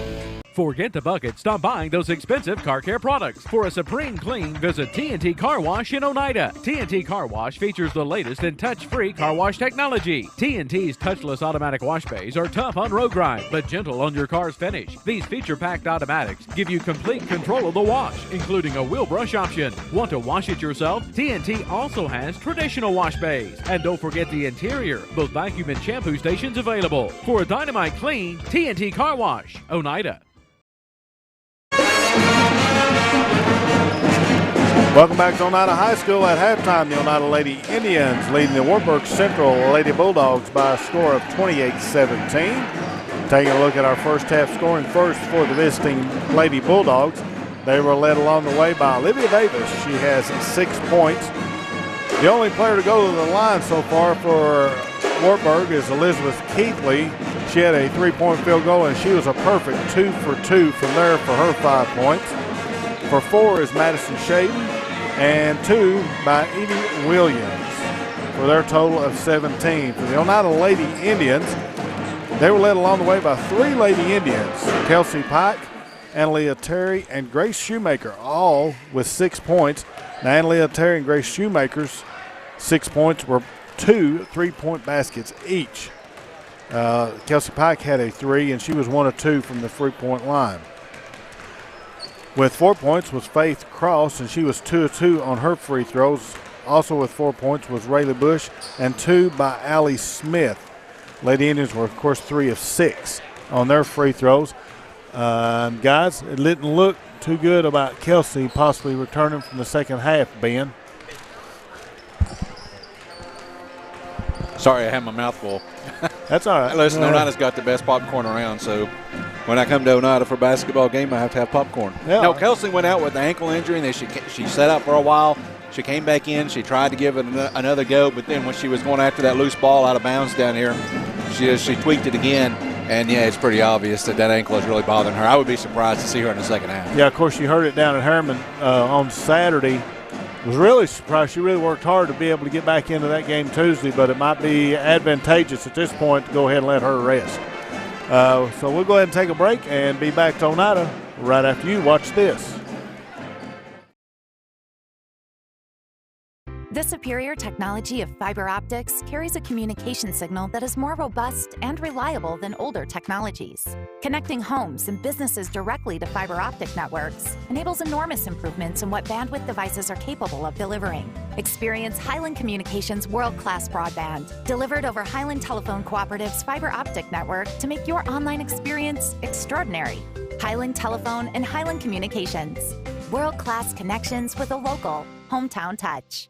Forget the bucket. Stop buying those expensive car care products. For a supreme clean, visit T&T Car Wash in Oneida. T&T Car Wash features the latest in touch-free car wash technology. T&T's touchless automatic wash bays are tough on road grime, but gentle on your car's finish. These feature-packed automatics give you complete control of the wash, including a wheel brush option. Want to wash it yourself? T&T also has traditional wash bays. And don't forget the interior, both vacuum and shampoo stations available. For a dynamite clean, T&T Car Wash, Oneida. Welcome back to Oneida High School. At halftime, the Oneida Lady Indians leading the Wartburg Central Lady Bulldogs by a score of 28-17. Taking a look at our first half scoring first for the visiting Lady Bulldogs. They were led along the way by Olivia Davis. She has 6 points. The only player to go to the line so far for Wartburg is Elizabeth Keithley. She had a 3-point field goal, and she was a perfect 2 for 2 from there for her 5 points. For 4 is Madison Shaden, and 2 by Edie Williams for their total of 17. For the Oneida Lady Indians, they were led along the way by 3 Lady Indians, Kelsey Pike, Annalea Terry, and Grace Shoemaker, all with 6 points. Now, Annalea Terry and Grace Shoemaker's 6 points were 2 3-point baskets each. Kelsey Pike had a 3, and she was 1 of 2 from the 3-point line. With 4 points was Faith Cross, and she was 2 of 2 on her free throws. Also with 4 points was Rayleigh Bush, and 2 by Allie Smith. Lady Indians were, of course, 3 of 6 on their free throws. Guys, it didn't look too good about Kelsey possibly returning from the second half, Ben. Sorry, I had my mouth full. That's all right. Listen, Oneida's got the best popcorn around, so when I come to Oneida for a basketball game, I have to have popcorn. Yeah. No, Kelsey went out with an ankle injury, and then she sat out for a while. She came back in. She tried to give it another go, but then when she was going after that loose ball out of bounds down here, she tweaked it again. And, yeah, it's pretty obvious that ankle is really bothering her. I would be surprised to see her in the second half. Yeah, of course, you heard it down at Harriman on Saturday. Was really surprised. She really worked hard to be able to get back into that game Tuesday, but it might be advantageous at this point to go ahead and let her rest. So we'll go ahead and take a break and be back to Oneida right after you watch this. The superior technology of fiber optics carries a communication signal that is more robust and reliable than older technologies. Connecting homes and businesses directly to fiber optic networks enables enormous improvements in what bandwidth devices are capable of delivering. Experience Highland Communications' world-class broadband, delivered over Highland Telephone Cooperative's fiber optic network to make your online experience extraordinary. Highland Telephone and Highland Communications. World-class connections with a local, hometown touch.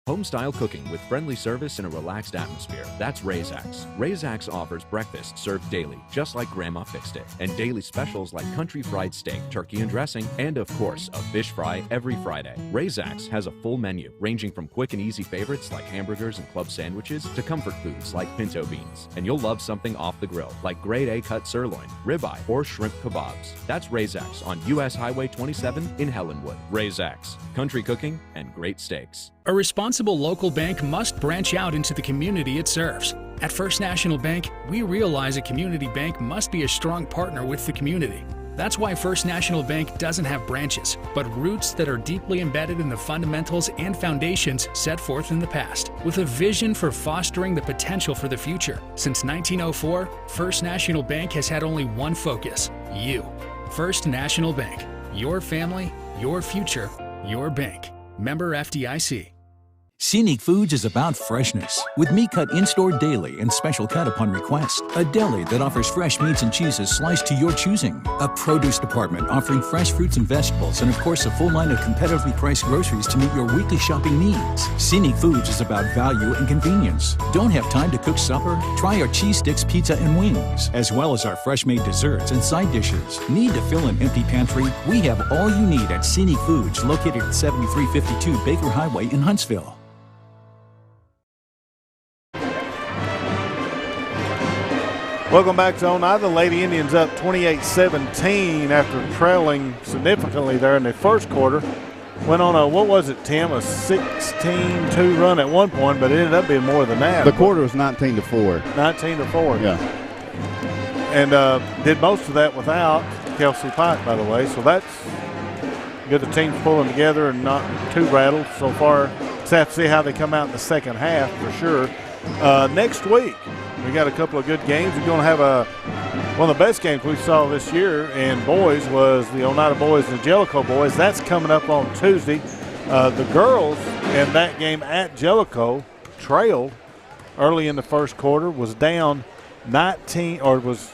Home-style cooking with friendly service and a relaxed atmosphere. That's Ray's Axe. Ray's Axe offers breakfast served daily, just like Grandma fixed it, and daily specials like country fried steak, turkey and dressing, and of course, a fish fry every Friday. Ray's Axe has a full menu, ranging from quick and easy favorites like hamburgers and club sandwiches to comfort foods like pinto beans. And you'll love something off the grill, like grade A cut sirloin, ribeye, or shrimp kebabs. That's Ray's Axe on U.S. Highway 27 in Helenwood. Ray's Axe, country cooking and great steaks. A responsible local bank must branch out into the community it serves. At First National Bank, we realize a community bank must be a strong partner with the community. That's why First National Bank doesn't have branches, but roots that are deeply embedded in the fundamentals and foundations set forth in the past, with a vision for fostering the potential for the future. Since 1904, First National Bank has had only one focus: you. First National Bank. Your family, your future, your bank. Member FDIC. Scenic Foods is about freshness, with meat cut in-store daily and special cut upon request. A deli that offers fresh meats and cheeses sliced to your choosing. A produce department offering fresh fruits and vegetables, and of course a full line of competitively priced groceries to meet your weekly shopping needs. Scenic Foods is about value and convenience. Don't have time to cook supper? Try our cheese sticks, pizza, and wings, as well as our fresh-made desserts and side dishes. Need to fill an empty pantry? We have all you need at Scenic Foods, located at 7352 Baker Highway in Huntsville. Welcome back to Oneida. The Lady Indians up 28-17 after trailing significantly there in the first quarter. Went on a, what was it, Tim, a 16-2 run at one point, but it ended up being more than that. The quarter was 19-4. 19-4. Yeah. And did most of that without Kelsey Pike, by the way. So that's good. The team's pulling together and not too rattled so far. Just have to see how they come out in the second half for sure. Next week, we got a couple of good games. We're going to have one of the best games we saw this year in boys was the Oneida boys and the Jellicoe boys. That's coming up on Tuesday. The girls in that game at Jellicoe trailed early in the first quarter, was down 19, or was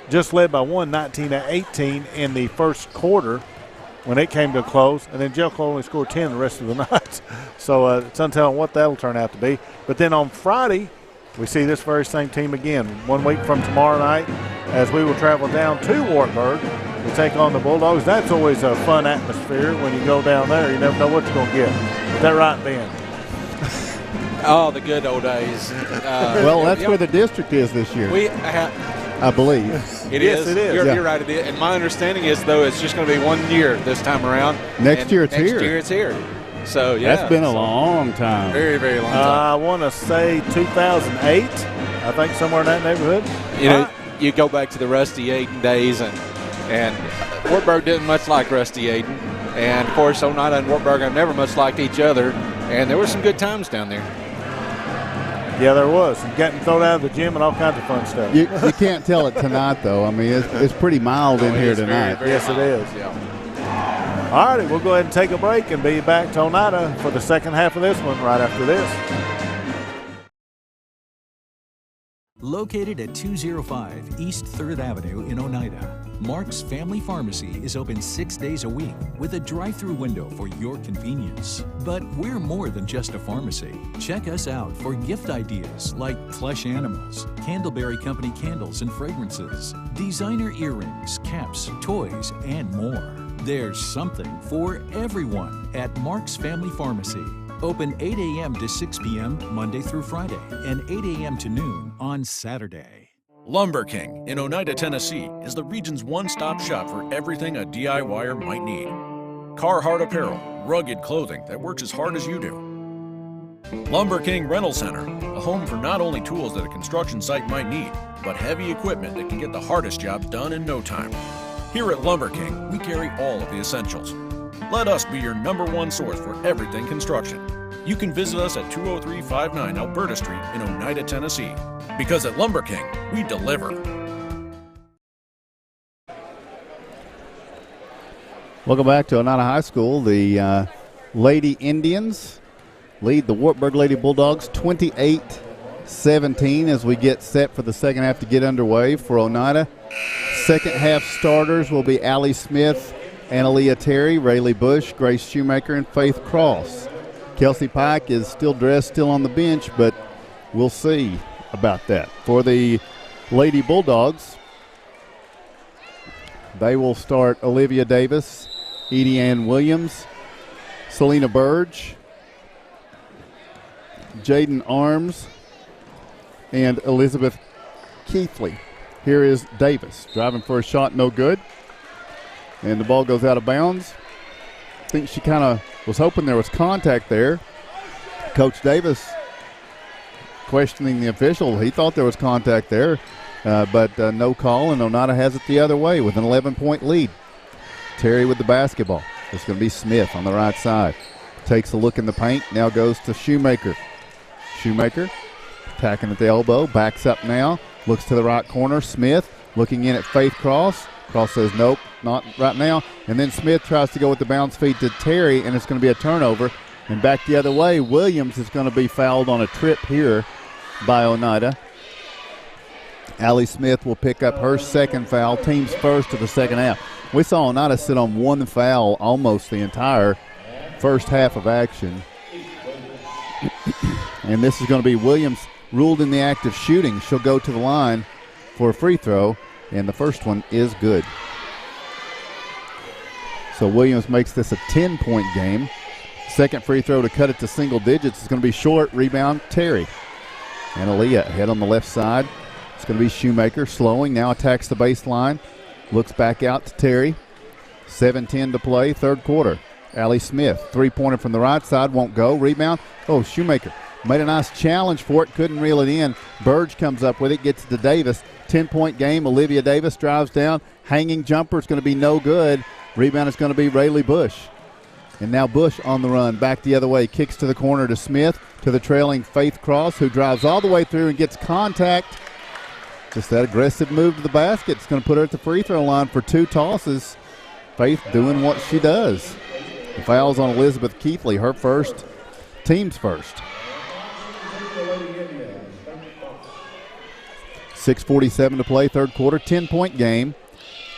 just led by 19-18 in the first quarter when it came to a close, and then Jellicoe only scored 10 the rest of the night. So it's untelling what that'll turn out to be. But then on Friday, we see this very same team again 1 week from tomorrow night, as we will travel down to Wartburg to take on the Bulldogs. That's always a fun atmosphere when you go down there. You never know what you're going to get. Is that right, Ben? Oh, the good old days. Well, that's where the district is this year. I believe. It yes, is. It is. You're right. It is. And my understanding is, though, it's just going to be 1 year this time around. Next year it's here. Next year it's here. So, yeah. That's been a long time. Very, very long time. I want to say 2008. I think somewhere in that neighborhood. You know, you go back to the Rusty Aiden days, and Wartburg didn't much like Rusty Aiden. And, of course, Oneida and Wartburg have never much liked each other. And there were some good times down there. Yeah, there was. And getting thrown out of the gym and all kinds of fun stuff. You can't tell it tonight, though. I mean, it's pretty mild in here tonight. Very yes, mild. It is. Yeah. All right, we'll go ahead and take a break and be back to Oneida for the second half of this one right after this. Located at 205 East 3rd Avenue in Oneida, Mark's Family Pharmacy is open 6 days a week with a drive-through window for your convenience. But we're more than just a pharmacy. Check us out for gift ideas like plush animals, Candleberry Company candles and fragrances, designer earrings, caps, toys, and more. There's something for everyone at Mark's Family Pharmacy. Open 8 a.m. to 6 p.m. Monday through Friday and 8 a.m. to noon on Saturday. Lumber King in Oneida, Tennessee is the region's one-stop shop for everything a DIYer might need. Carhartt apparel, rugged clothing that works as hard as you do. Lumber King Rental Center, a home for not only tools that a construction site might need, but heavy equipment that can get the hardest jobs done in no time. Here at Lumber King, we carry all of the essentials. Let us be your #1 source for everything construction. You can visit us at 20359 Alberta Street in Oneida, Tennessee. Because at Lumber King, we deliver. Welcome back to Oneida High School. The Lady Indians lead the Wartburg Lady Bulldogs 28-17 as we get set for the second half to get underway for Oneida. Second half starters will be Allie Smith, Annalea Terry, Rayleigh Bush, Grace Shoemaker, and Faith Cross. Kelsey Pike is still dressed, still on the bench, but we'll see about that. For the Lady Bulldogs, they will start Olivia Davis, Edie Ann Williams, Selena Burge, Jaden Arms, and Elizabeth Keithley. Here is Davis driving for a shot, no good. And the ball goes out of bounds. I think she kind of was hoping there was contact there. Coach Davis questioning the official. He thought there was contact there, but no call, and Oneida has it the other way with an 11-point lead. Terry with the basketball. It's going to be Smith on the right side. Takes a look in the paint, now goes to Shoemaker. Shoemaker attacking at the elbow, backs up now, looks to the right corner. Smith looking in at Faith Cross. Cross says nope, not right now. And then Smith tries to go with the bounce feed to Terry, and it's going to be a turnover. And back the other way, Williams is going to be fouled on a trip here by Oneida. Allie Smith will pick up her second foul, team's first of the second half. We saw Oneida sit on one foul almost the entire first half of action. And this is going to be Williams ruled in the act of shooting. She'll go to the line for a free throw, and the first one is good. So Williams makes this a 10-point game. Second free throw to cut it to single digits is going to be short. Rebound, Terry. And Aaliyah ahead on the left side. It's going to be Shoemaker slowing, now attacks the baseline. Looks back out to Terry. 7:10 to play, third quarter. Allie Smith, three-pointer from the right side, won't go. Rebound. Oh, Shoemaker made a nice challenge for it, couldn't reel it in. Burge comes up with it, gets it to Davis. 10-point game. Olivia Davis drives down. Hanging jumper is going to be no good. Rebound is going to be Rayleigh Bush. And now Bush on the run, back the other way. Kicks to the corner to Smith, to the trailing Faith Cross, who drives all the way through and gets contact. Just that aggressive move to the basket. It's going to put her at the free throw line for two tosses. Faith doing what she does. The foul's on Elizabeth Keithley, her first, team's first. 6:47 to play, third quarter, 10-point game.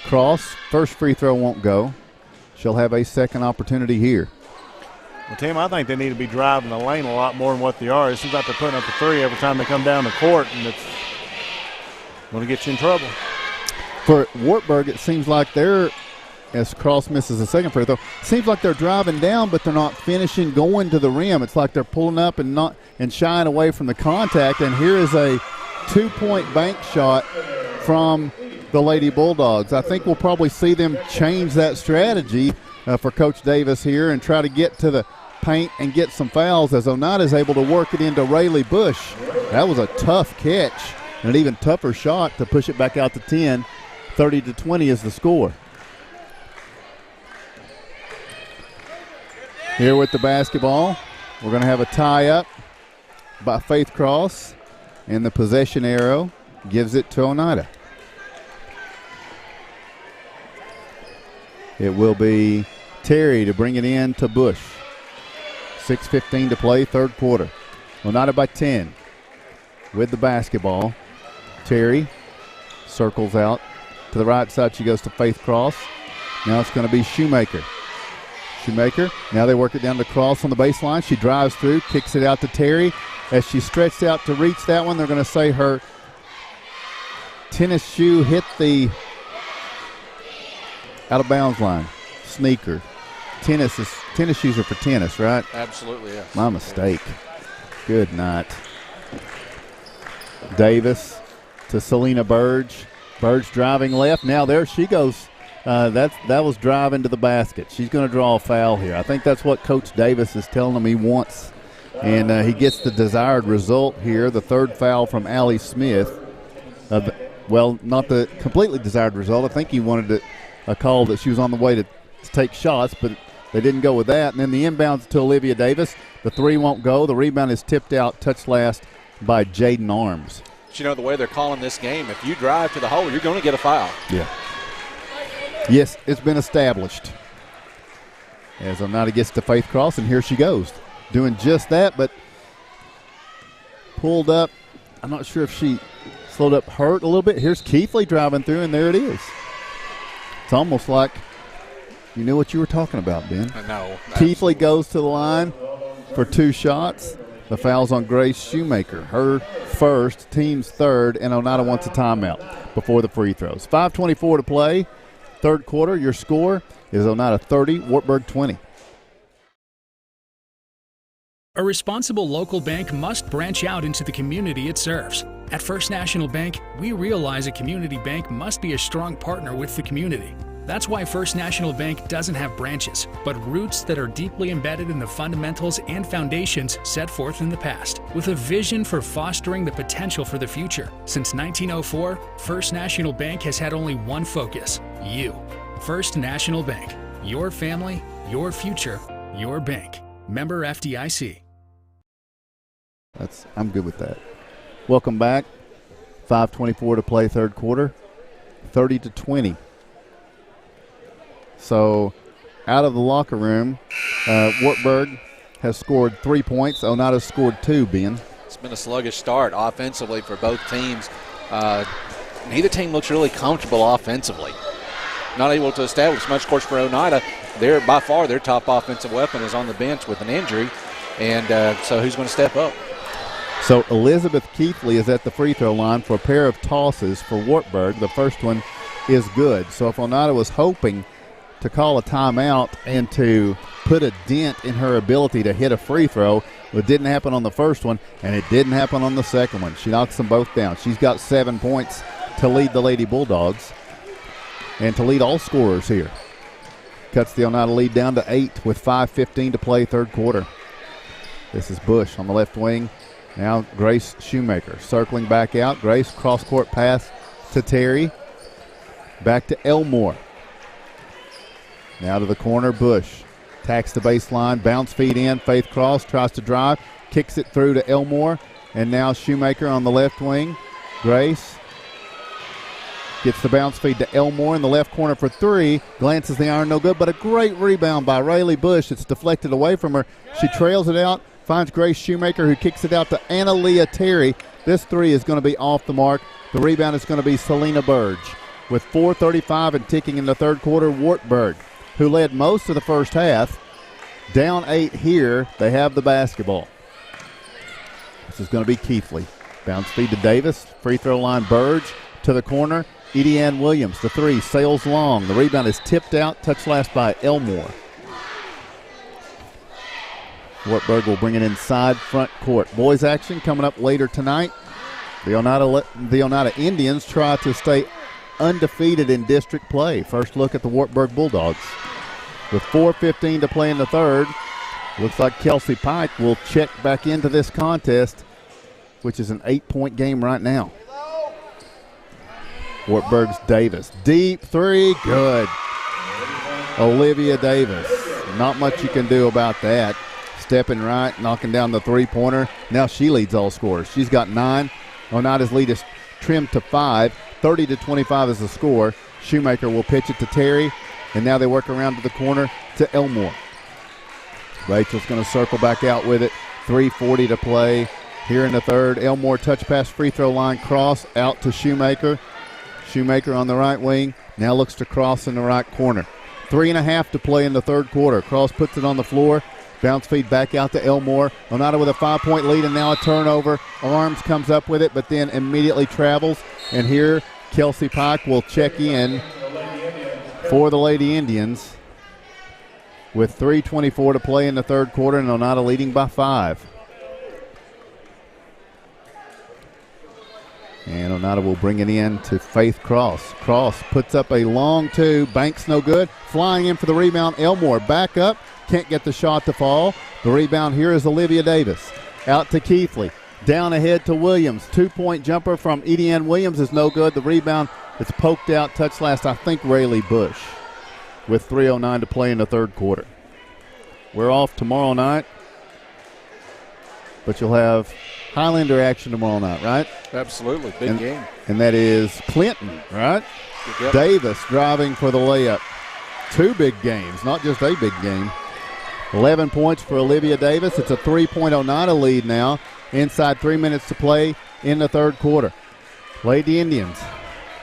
Cross, first free throw won't go. She'll have a second opportunity here. Well, Tim, I think they need to be driving the lane a lot more than what they are. It seems like they're putting up a three every time they come down the court, and it's going to get you in trouble. For Wartburg, it seems like they're, as Cross misses a second free throw, seems like they're driving down, but they're not finishing going to the rim. It's like they're pulling up and shying away from the contact. And here is a 2-point bank shot from the Lady Bulldogs. I think we'll probably see them change that strategy for Coach Davis here and try to get to the paint and get some fouls as Oneida is able to work it into Rayleigh Bush. That was a tough catch and an even tougher shot to push it back out to 10. 30-20 is the score. Here with the basketball, we're going to have a tie-up by Faith Cross, and the possession arrow gives it to Oneida. It will be Terry to bring it in to Bush. 6:15 to play, third quarter. Oneida by 10 with the basketball. Terry circles out to the right side. She goes to Faith Cross. Now it's going to be Shoemaker. Shoemaker, now they work it down to Cross on the baseline. She drives through, kicks it out to Terry. As she stretched out to reach that one, they're going to say her tennis shoe hit the out-of-bounds line. Sneaker. Tennis shoes are for tennis, right? Absolutely, yeah. My mistake. Good night. Davis to Selena Burge. Burge driving left. Now there she goes. That was driving to the basket. She's going to draw a foul here. I think that's what Coach Davis is telling him he wants. And he gets the desired result here, the third foul from Allie Smith. Well, not the completely desired result. I think he wanted a call that she was on the way to take shots, but they didn't go with that. And then the inbounds to Olivia Davis. The three won't go. The rebound is tipped out, touched last by Jaden Arms. But you know, the way they're calling this game, if you drive to the hole, you're going to get a foul. Yeah. Yes, it's been established. As Oneida gets to Faith Cross, and here she goes. Doing just that, but pulled up. I'm not sure if she slowed up hurt a little bit. Here's Keithley driving through, and there it is. It's almost like you knew what you were talking about, Ben. I know. Keithley goes to the line. for 2 shots. The foul's on Grace Shoemaker. Her first, team's third, and Oneida wants a timeout before the free throws. 5:24 to play. Third quarter, your score is Oneida 30, Wartburg 20. A responsible local bank must branch out into the community it serves. At First National Bank, we realize a community bank must be a strong partner with the community. That's why First National Bank doesn't have branches, but roots that are deeply embedded in the fundamentals and foundations set forth in the past, with a vision for fostering the potential for the future. Since 1904, First National Bank has had only one focus: you. First National Bank. Your family, your future, your bank. Member FDIC. I'm good with that. Welcome back. 5:24 to play third quarter. 30-20. So out of the locker room, Wartburg has scored 3 points. Oneida scored 2, Ben. It's been a sluggish start offensively for both teams. Neither team looks really comfortable offensively. Not able to establish much. Of course, for Oneida, by far their top offensive weapon is on the bench with an injury. And so who's going to step up? So Elizabeth Keithley is at the free throw line for a pair of tosses for Wartburg. The first one is good. So if Oneida was hoping to call a timeout and to put a dent in her ability to hit a free throw, it didn't happen on the first one, and it didn't happen on the second one. She knocks them both down. She's got 7 points to lead the Lady Bulldogs and to lead all scorers here. Cuts the Oneida lead down to 8 with 5:15 to play third quarter. This is Bush on the left wing. Now Grace Shoemaker circling back out. Grace, cross-court pass to Terry. Back to Elmore. Now to the corner, Bush. Tacks the baseline, bounce feed in. Faith Cross tries to drive, kicks it through to Elmore. And now Shoemaker on the left wing. Grace gets the bounce feed to Elmore in the left corner for 3. Glances the iron, no good, but a great rebound by Rayleigh Bush. It's deflected away from her. She trails it out, finds Grace Shoemaker, who kicks it out to Annaleah Terry. This 3 is going to be off the mark. The rebound is going to be Selena Burge. With 4:35 and ticking in the third quarter, Wartburg, who led most of the first half, down 8 here. They have the basketball. This is going to be Keithley. Bounce feed to Davis. Free throw line, Burge to the corner. Edie Ann Williams, the 3, sails long. The rebound is tipped out, touched last by Elmore. Wartburg will bring it inside front court. Boys action coming up later tonight. The Oneida Indians try to stay undefeated in district play. First look at the Wartburg Bulldogs. With 4:15 to play in the third, looks like Kelsey Pike will check back into this contest, which is an 8-point game right now. Wartburg's Davis. Deep 3, good. Olivia Davis. Not much you can do about that. Stepping right, knocking down the three-pointer. Now she leads all scorers. She's got 9. Oneida's lead is trimmed to 5. 30-25 is the score. Shoemaker will pitch it to Terry, and now they work around to the corner to Elmore. Rachel's going to circle back out with it. 3:40 to play here in the third. Elmore touch pass, free throw line, cross out to Shoemaker. Shoemaker on the right wing, now looks to Cross in the right corner. 3.5 to play in the third quarter. Cross puts it on the floor. Bounce feed back out to Elmore. Oneida with a 5-point lead and now a turnover. Arms comes up with it, but then immediately travels. And here, Kelsey Pike will check in for the Lady Indians with 3:24 to play in the third quarter, and Oneida leading by 5. And Oneida will bring it in to Faith Cross. Cross puts up a long 2. Banks no good. Flying in for the rebound. Elmore back up. Can't get the shot to fall. The rebound here is Olivia Davis. Out to Keithley. Down ahead to Williams. 2-point jumper from Edie Ann Williams is no good. The rebound is poked out. Touch last, I think, Rayleigh Bush. With 3:09 to play in the third quarter. We're off tomorrow night. But you'll have Highlander action tomorrow night, right? Absolutely. Big game. And that is Clinton, right? Yep. Davis driving for the layup. 2 big games, not just a big game. 11 points for Olivia Davis. It's a 3-point Oneida lead now. Inside 3 minutes to play in the third quarter. Lady Indians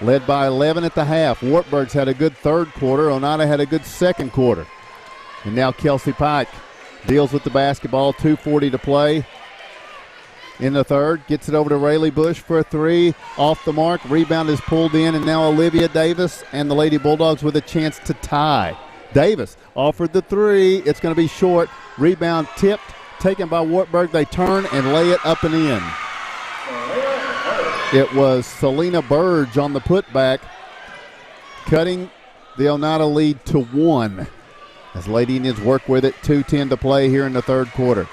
led by 11 at the half. Wartburg's had a good third quarter. Oneida had a good second quarter. And now Kelsey Pike deals with the basketball, 2:40 to play in the third. Gets it over to Rayleigh Bush for a three. Off the mark. Rebound is pulled in, and now Olivia Davis and the Lady Bulldogs with a chance to tie. Davis offered the three. It's going to be short. Rebound tipped, taken by Wartburg. They turn and lay it up and in. It was Selena Burge on the putback, cutting the Oneida lead to 1 as Lady Indians work with it. 2:10 to play here in the third quarter.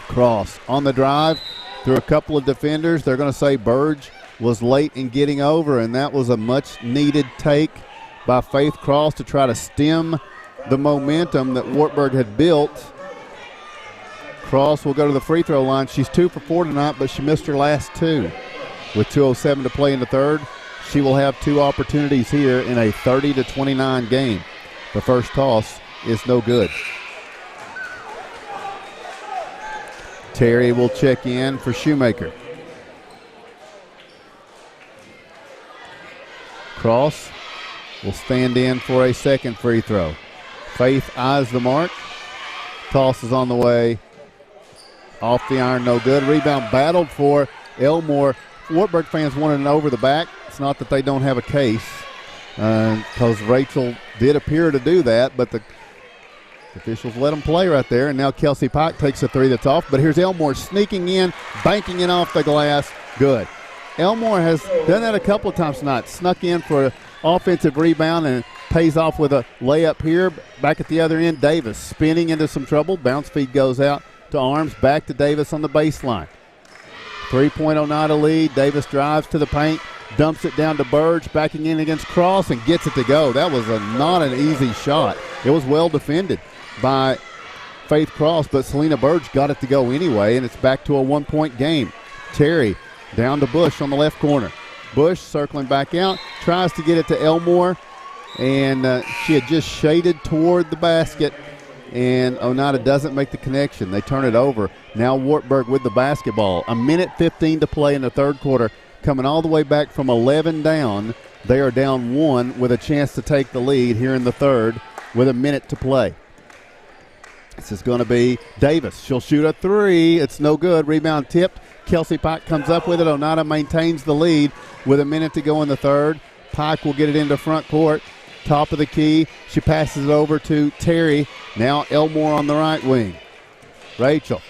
Cross on the drive through a couple of defenders. They're going to say Burge was late in getting over, and that was a much-needed take by Faith Cross to try to stem the momentum that Wartburg had built. Cross will go to the free throw line. She's 2 for 4 tonight, but she missed her last 2. With 2:07 to play in the third, she will have 2 opportunities here in a 30-29 game. The first toss is no good. Terry will check in for Shoemaker. Cross will stand in for a second free throw. Faith eyes the mark. Toss is on the way. Off the iron, no good. Rebound battled for Elmore. Wartburg fans wanted an over the back. It's not that they don't have a case, because Rachel did appear to do that, but the officials let them play right there, and now Kelsey Pike takes a three that's off. But here's Elmore sneaking in, banking it off the glass. Good. Elmore has done that a couple of times tonight. Snuck in for an offensive rebound and pays off with a layup here. Back at the other end, Davis spinning into some trouble. Bounce feed goes out to Arms. Back to Davis on the baseline. 3-point Oneida lead. Davis drives to the paint, dumps it down to Burge, backing in against Cross, and gets it to go. That was not an easy shot. It was well defended by Faith Cross, but Selena Burge got it to go anyway, and it's back to a 1-point game. Terry down to Bush on the left corner. Bush circling back out, tries to get it to Elmore, and she had just shaded toward the basket, and Oneida doesn't make the connection. They turn it over. Now Wartburg with the basketball. 1:15 to play in the third quarter, coming all the way back from 11 down. They are down 1 with a chance to take the lead here in the third with a minute to play. This is going to be Davis. She'll shoot a three. It's no good. Rebound tipped. Kelsey Pike comes up with it. Oneida maintains the lead with a minute to go in the third. Pike will get it into front court. Top of the key. She passes it over to Terry. Now Elmore on the right wing. Rachel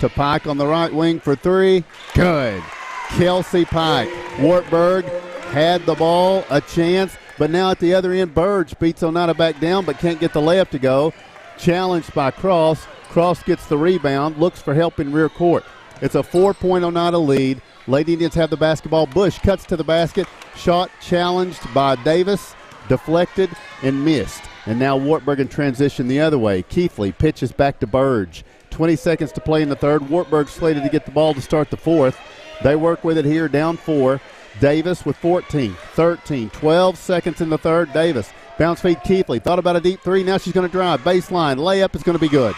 to Pike on the right wing for three. Good. Kelsey Pike. Wartburg had the ball, a chance, but now at the other end, Burge beats Oneida back down but can't get the layup to go. Challenged by Cross. Cross gets the rebound, looks for help in rear court. It's a 4-point Oneida lead. Lady Indians have the basketball. Bush cuts to the basket. Shot challenged by Davis, deflected and missed. And now Wartburg in transition the other way. Keithley pitches back to Burge. 20 seconds to play in the third. Wartburg slated to get the ball to start the fourth. They work with it here, down 4. Davis with 14, 13, 12 seconds in the third. Davis, bounce feed Keithley. Thought about a deep three. Now she's going to drive. Baseline. Layup is going to be good.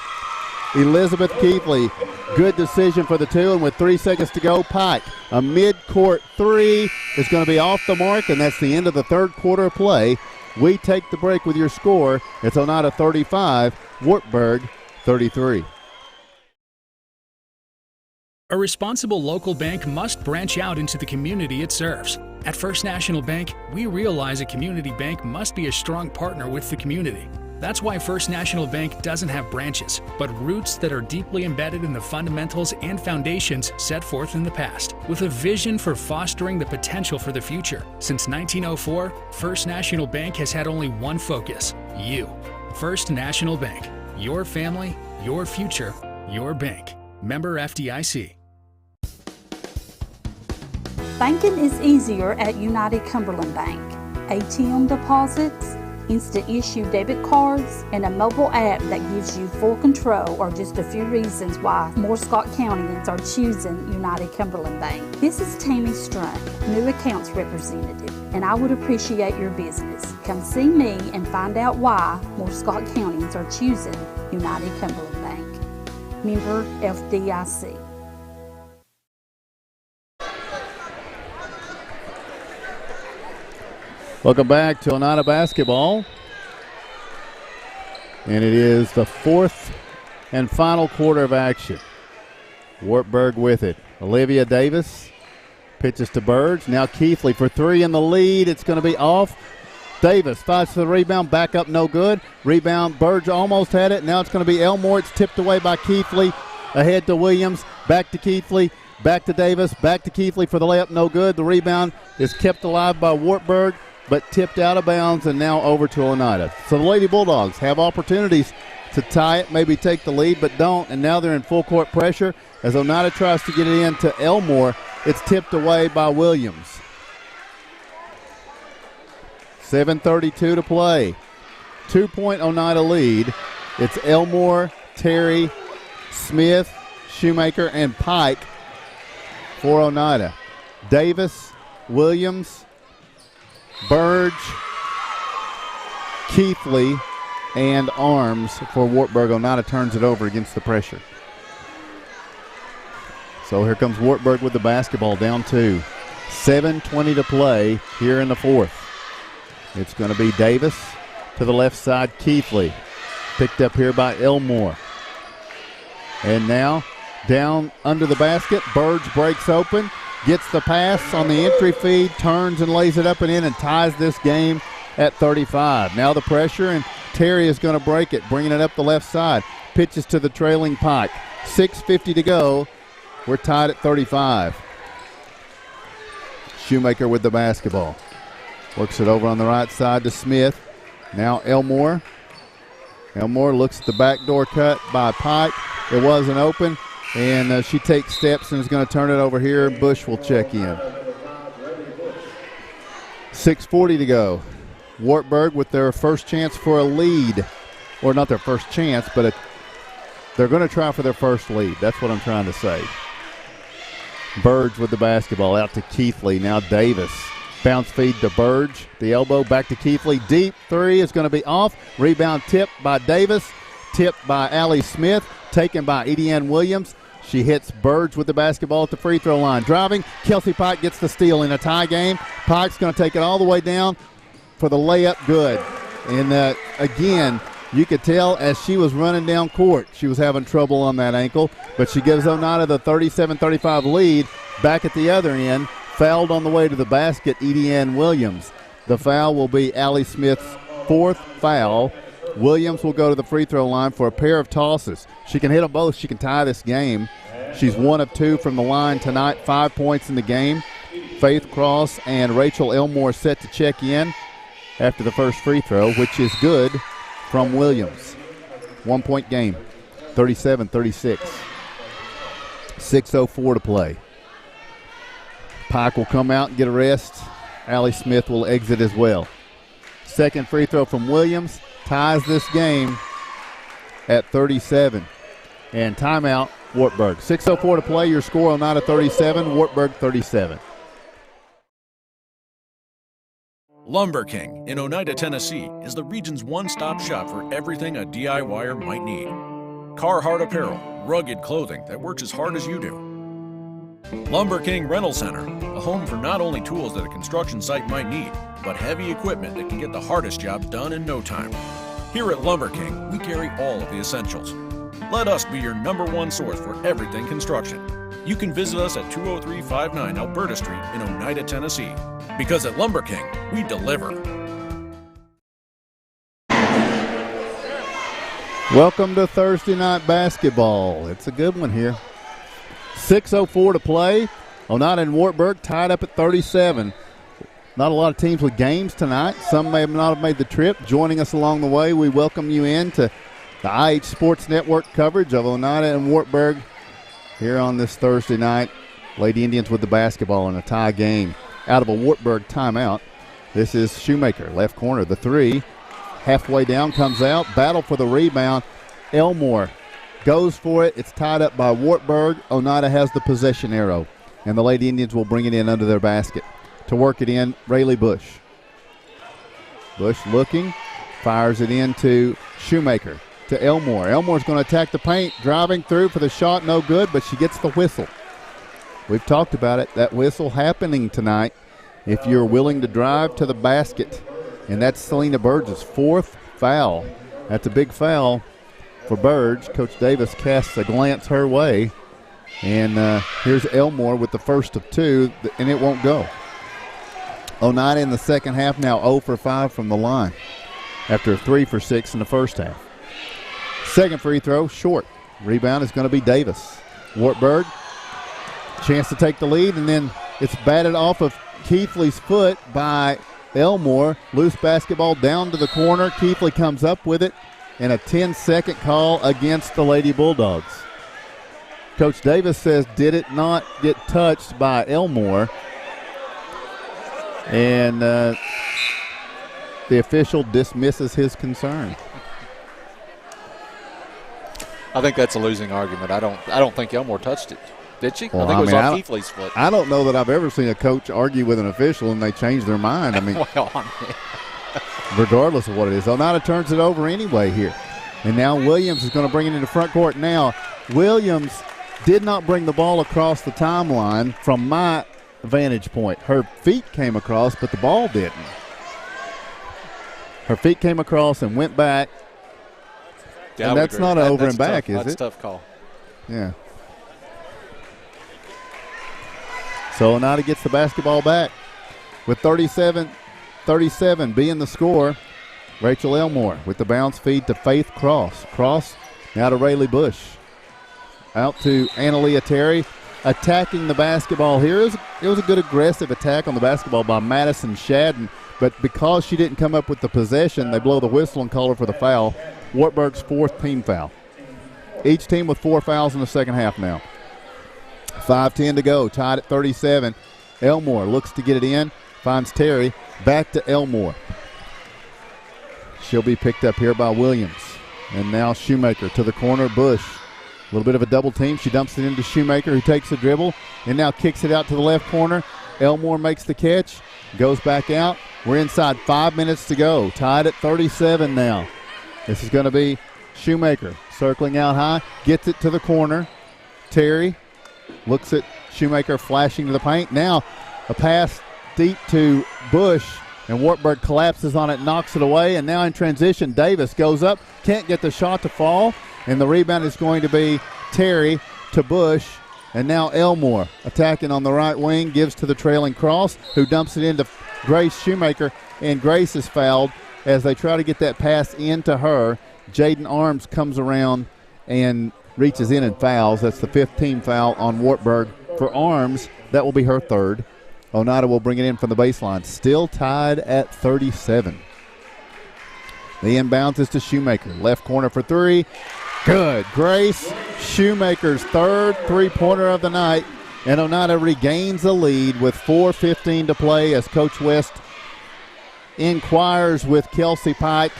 Elizabeth Keithley, good decision for the two. And with 3 seconds to go, Pike, a mid-court three is going to be off the mark, and that's the end of the third quarter of play. We take the break with your score. It's Oneida 35, Wartburg 33. A responsible local bank must branch out into the community it serves. At First National Bank, we realize a community bank must be a strong partner with the community. That's why First National Bank doesn't have branches, but roots that are deeply embedded in the fundamentals and foundations set forth in the past, with a vision for fostering the potential for the future. Since 1904, First National Bank has had only one focus: you. First National Bank. Your family, your future, your bank. Member FDIC. Banking is easier at United Cumberland Bank. ATM deposits, instant issue debit cards, and a mobile app that gives you full control are just a few reasons why more Scott Countyans are choosing United Cumberland Bank. This is Tammy Strunk, new accounts representative, and I would appreciate your business. Come see me and find out why more Scott Countyans are choosing United Cumberland Bank. Member FDIC. Welcome back to Oneida basketball. And it is the fourth and final quarter of action. Wartburg with it. Olivia Davis pitches to Burge. Now Keithley for three in the lead. It's going to be off. Davis fights for the rebound. Back up, no good. Rebound, Burge almost had it. Now it's going to be Elmore. It's tipped away by Keithley. Ahead to Williams. Back to Keithley. Back to Davis. Back to Keithley for the layup, no good. The rebound is kept alive by Wartburg, but tipped out of bounds and now over to Oneida. So the Lady Bulldogs have opportunities to tie it, maybe take the lead, but don't. And now they're in full court pressure as Oneida tries to get it in to Elmore. It's tipped away by Williams. 7:32 to play. 2-point Oneida lead. It's Elmore, Terry, Smith, Shoemaker, and Pike for Oneida. Davis, Williams, Burge, Keithley, and Arms for Wartburg. Oneida turns it over against the pressure. So here comes Wartburg with the basketball, down 2. 7:20 to play here in the fourth. It's going to be Davis to the left side, Keithley. Picked up here by Elmore. And now down under the basket, Burge breaks open, gets the pass on the entry feed, turns and lays it up and in and ties this game at 35. Now the pressure, and Terry is going to break it, bringing it up the left side. Pitches to the trailing Pike. 6:50 to go. We're tied at 35. Shoemaker with the basketball. Works it over on the right side to Smith. Now Elmore. Elmore looks at the backdoor cut by Pike. It wasn't open, and she takes steps and is going to turn it over here. Bush will check in. 6:40 to go. Wartburg with their first chance for a lead. Or not their first chance, but they're going to try for their first lead. That's what I'm trying to say. Burge with the basketball out to Keithley. Now Davis. Bounce feed to Burge. The elbow back to Keithley. Deep three is going to be off. Rebound tipped by Davis. Tipped by Allie Smith. Taken by Edie Ann Williams. She hits Burge with the basketball at the free throw line. Driving. Kelsey Pike gets the steal in a tie game. Pike's going to take it all the way down for the layup. Good. And again, you could tell as she was running down court, she was having trouble on that ankle. But she gives Oneida the 37-35 lead. Back at the other end. Fouled on the way to the basket, Edie Ann Williams. The foul will be Allie Smith's fourth foul. Williams will go to the free throw line for a pair of tosses. She can hit them both. She can tie this game. She's 1 of 2 from the line tonight, 5 points in the game. Faith Cross and Rachel Elmore set to check in after the first free throw, which is good from Williams. 1 point game, 37-36. 6:04 to play. Pike will come out and get a rest. Allie Smith will exit as well. Second free throw from Williams ties this game at 37. And timeout, Wartburg. 6:04 to play. Your score, Oneida 37, Wartburg 37. Lumber King in Oneida, Tennessee is the region's one-stop shop for everything a DIYer might need. Carhartt apparel, rugged clothing that works as hard as you do. Lumber King Rental Center, a home for not only tools that a construction site might need, but heavy equipment that can get the hardest jobs done in no time. Here at Lumber King, we carry all of the essentials. Let us be your #1 source for everything construction. You can visit us at 20359 Alberta Street in Oneida, Tennessee. Because at Lumber King, we deliver. Welcome to Thursday night basketball. It's a good one here. 6:04 to play. Oneida and Wartburg tied up at 37. Not a lot of teams with games tonight. Some may not have made the trip. Joining us along the way, we welcome you in to the IH Sports Network coverage of Oneida and Wartburg here on this Thursday night. Lady Indians with the basketball in a tie game. Out of a Wartburg timeout, this is Shoemaker, left corner, the three. Halfway down, comes out, battle for the rebound. Elmore goes for it. It's tied up by Wartburg. Oneida has the possession arrow, and the Lady Indians will bring it in under their basket. To work it in, Rayleigh Bush. Bush looking, fires it into Shoemaker, to Elmore. Elmore's going to attack the paint, driving through for the shot, no good, but she gets the whistle. We've talked about it, that whistle happening tonight if you're willing to drive to the basket, and that's Selena Burge's fourth foul. That's a big foul for Burge. Coach Davis casts a glance her way. And here's Elmore with the first of two, and it won't go. Oneida in the second half now 0 for 5 from the line after 3 for 6 in the first half. Second free throw, short. Rebound is going to be Davis. Wartburg, chance to take the lead, and then it's batted off of Keithley's foot by Elmore. Loose basketball down to the corner. Keithley comes up with it, and a 10-second call against the Lady Bulldogs. Coach Davis says, did it not get touched by Elmore? And the official dismisses his concern. I think that's a losing argument. I don't think Elmore touched it. Did she? Well, I think it was off Keithley's foot. I don't know that I've ever seen a coach argue with an official and they change their mind. I mean, regardless of what it is. Oneida turns it over anyway here. And now Williams is going to bring it into front court. Now, Williams did not bring the ball across the timeline from my vantage point. Her feet came across, but the ball didn't. Her feet came across and went back. Yeah, and that's not an over and back, is it? That's a tough call. Yeah. So Oneida gets the basketball back with 37-37 being the score. Rachel Elmore with the bounce feed to Faith Cross. Cross now to Rayleigh Bush. Out to Analia Terry. Attacking the basketball here. It was a good aggressive attack on the basketball by Madison Shadden, but because she didn't come up with the possession, they blow the whistle and call her for the foul. Wartburg's 4th team foul. Each team with 4 fouls in the second half now. 5:10 to go, tied at 37. Elmore looks to get it in, finds Terry, back to Elmore. She'll be picked up here by Williams. And now Shoemaker to the corner, Bush. A little bit of a double team. She dumps it into Shoemaker, who takes the dribble and now kicks it out to the left corner. Elmore makes the catch, goes back out. We're inside 5 minutes to go. Tied at 37 now. This is going to be Shoemaker circling out high, gets it to the corner. Terry looks at Shoemaker flashing to the paint. Now a pass deep to Bush, and Wartburg collapses on it, knocks it away, and now in transition, Davis goes up, can't get the shot to fall. And the rebound is going to be Terry to Bush. And now Elmore attacking on the right wing, gives to the trailing Cross, who dumps it into Grace Shoemaker. And Grace is fouled as they try to get that pass into her. Jaden Arms comes around and reaches in and fouls. That's the 5th team foul on Wartburg for Arms. That will be her 3rd. Oneida will bring it in from the baseline. Still tied at 37. The inbounds is to Shoemaker. Left corner for 3. Good. Grace Shoemaker's 3rd three-pointer of the night, and Oneida regains the lead with 4:15 to play as Coach West inquires with Kelsey Pike.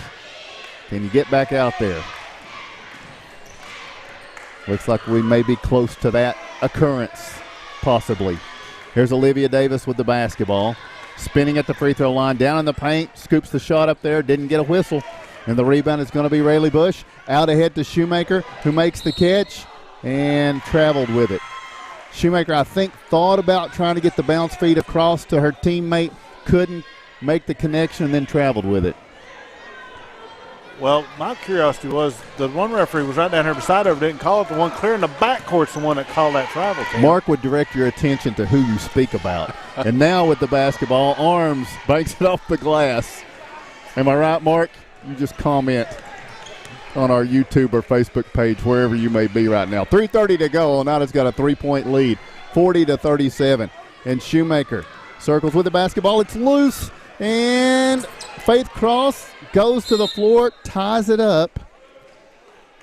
Can you get back out there? Looks like we may be close to that occurrence, possibly. Here's Olivia Davis with the basketball. Spinning at the free throw line, down in the paint, scoops the shot up there, didn't get a whistle. And the rebound is going to be Rayleigh Bush. Out ahead to Shoemaker, who makes the catch and traveled with it. Shoemaker, I think, thought about trying to get the bounce feed across to her teammate, couldn't make the connection, and then traveled with it. Well, my curiosity was the one referee was right down here beside her, didn't call it. The one clear in the backcourt's the one that called that travel. Mark would direct your attention to who you speak about. And now with the basketball, Arms banks it off the glass. Am I right, Mark? You just comment on our YouTube or Facebook page, wherever you may be right now. 3:30 to go. Oneida's got a 3-point lead, 40-37. And Shoemaker circles with the basketball. It's loose, and Faith Cross goes to the floor, ties it up.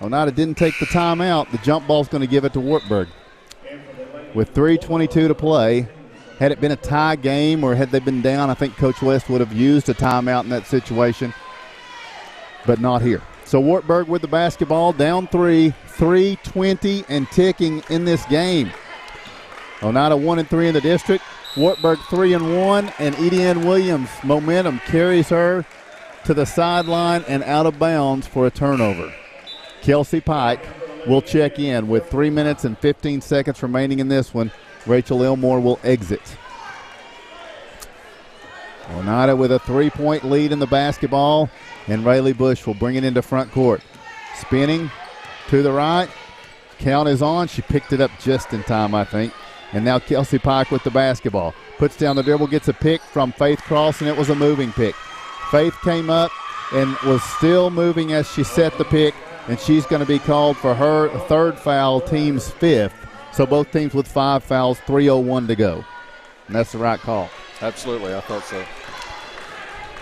Oneida didn't take the timeout. The jump ball's going to give it to Wartburg. With 3:22 to play, had it been a tie game or had they been down, I think Coach West would have used a timeout in that situation. But not here. So Wartburg with the basketball, down 3:20 and ticking in this game. Oneida 1-3 in the district. Wartburg 3-1, and Edie Ann Williams' momentum carries her to the sideline and out of bounds for a turnover. Kelsey Pike will check in with 3 minutes and 15 seconds remaining in this one. Rachel Elmore will exit. Oneida with a 3-point lead in the basketball, and Rayleigh Bush will bring it into front court. Spinning, to the right. Count is on. She picked it up just in time, I think. And now Kelsey Pike with the basketball. Puts down the dribble, gets a pick from Faith Cross, and it was a moving pick. Faith came up and was still moving as she set the pick, and she's going to be called for her third foul, team's fifth. So both teams with 5 fouls, 3:01 to go. And that's the right call. Absolutely, I thought so.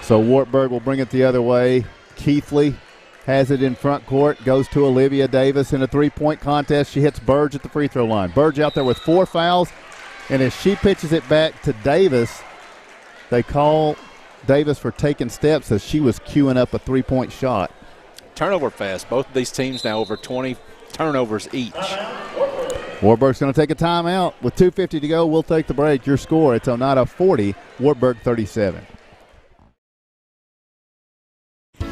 So Wartburg will bring it the other way. Keithley has it in front court, goes to Olivia Davis in a three-point contest. She hits Burge at the free throw line. Burge out there with 4 fouls, and as she pitches it back to Davis, they call Davis for taking steps as she was queuing up a three-point shot. Turnover fest. Both of these teams now over 20 turnovers each. Wartburg's going to take a timeout. With 2:50 to go, we'll take the break. Your score, it's Oneida 40, Wartburg 37.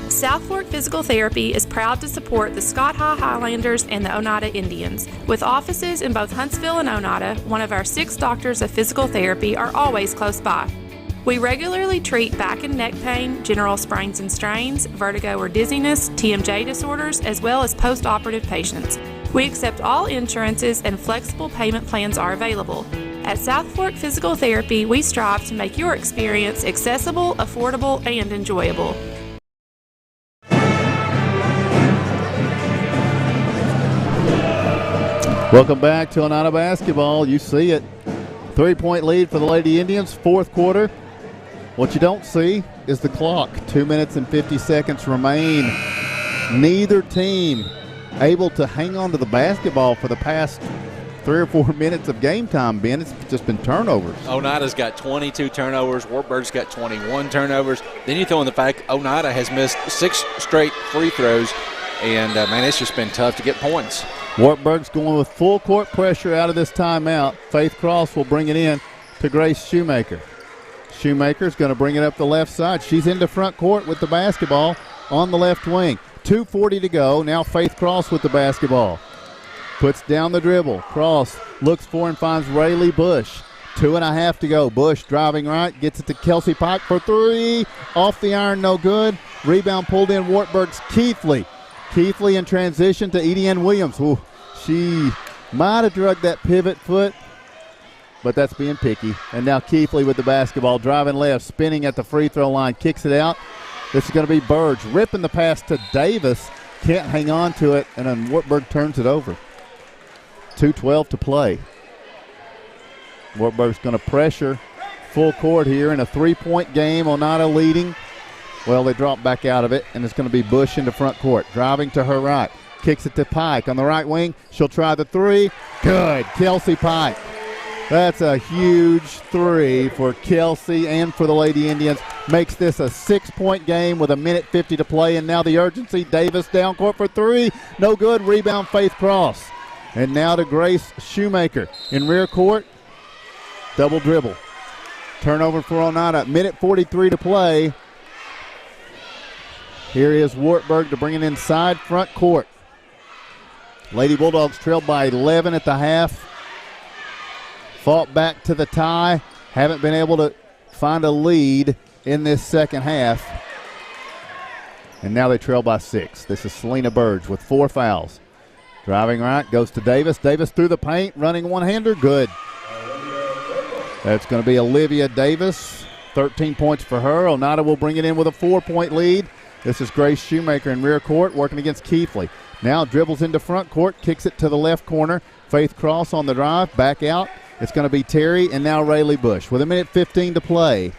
South Fork Physical Therapy is proud to support the Scott High Highlanders and the Oneida Indians. With offices in both Huntsville and Oneida, one of our 6 doctors of physical therapy are always close by. We regularly treat back and neck pain, general sprains and strains, vertigo or dizziness, TMJ disorders, as well as post-operative patients. We accept all insurances and flexible payment plans are available. At South Fork Physical Therapy, we strive to make your experience accessible, affordable, and enjoyable. Welcome back to Oneida basketball. You see it. 3-point lead for the Lady Indians, fourth quarter. What you don't see is the clock. 2 minutes and 50 seconds remain. Neither team able to hang on to the basketball for the past 3 or 4 minutes of game time, Ben. It's just been turnovers. Oneida's got 22 turnovers. Wartburg's got 21 turnovers. Then you throw in the fact Oneida has missed 6 straight free throws. And, man, it's just been tough to get points. Wartburg's going with full court pressure out of this timeout. Faith Cross will bring it in to Grace Shoemaker. Shoemaker's going to bring it up the left side. She's into front court with the basketball on the left wing. 2:40 to go. Now Faith Cross with the basketball. Puts down the dribble. Cross looks for and finds Rayleigh Bush. 2.5 to go. Bush driving right. Gets it to Kelsey Pike for 3. Off the iron, no good. Rebound pulled in Wartburg's Keithley. Keithley in transition to Edie Ann Williams. Ooh, she might have drugged that pivot foot, but that's being picky. And now Keithley with the basketball, driving left, spinning at the free throw line, kicks it out. This is going to be Burge ripping the pass to Davis. Can't hang on to it, and then Wartburg turns it over. 2:12 to play. Wartburg's going to pressure full court here in a 3-point game. Oneida leading. Well, they drop back out of it, and it's going to be Bush into front court. Driving to her right. Kicks it to Pike on the right wing. She'll try the 3. Good. Kelsey Pike. That's a huge 3 for Kelsey and for the Lady Indians. Makes this a 6-point game with 1:50 to play, and now the urgency. Davis down court for 3. No good. Rebound Faith Cross. And now to Grace Shoemaker in rear court. Double dribble. Turnover for Oneida. 1:43 to play. Here is Wartburg to bring it inside front court. Lady Bulldogs trailed by 11 at the half. Fought back to the tie. Haven't been able to find a lead in this second half. And now they trail by 6. This is Selena Burge with 4 fouls. Driving right, goes to Davis. Davis through the paint, running one-hander, good. That's going to be Olivia Davis. 13 points for her. Oneida will bring it in with a 4-point lead. This is Grace Shoemaker in rear court working against Keithley. Now dribbles into front court, kicks it to the left corner. Faith Cross on the drive, back out. It's going to be Terry and now Rayleigh Bush with 1:15 to play.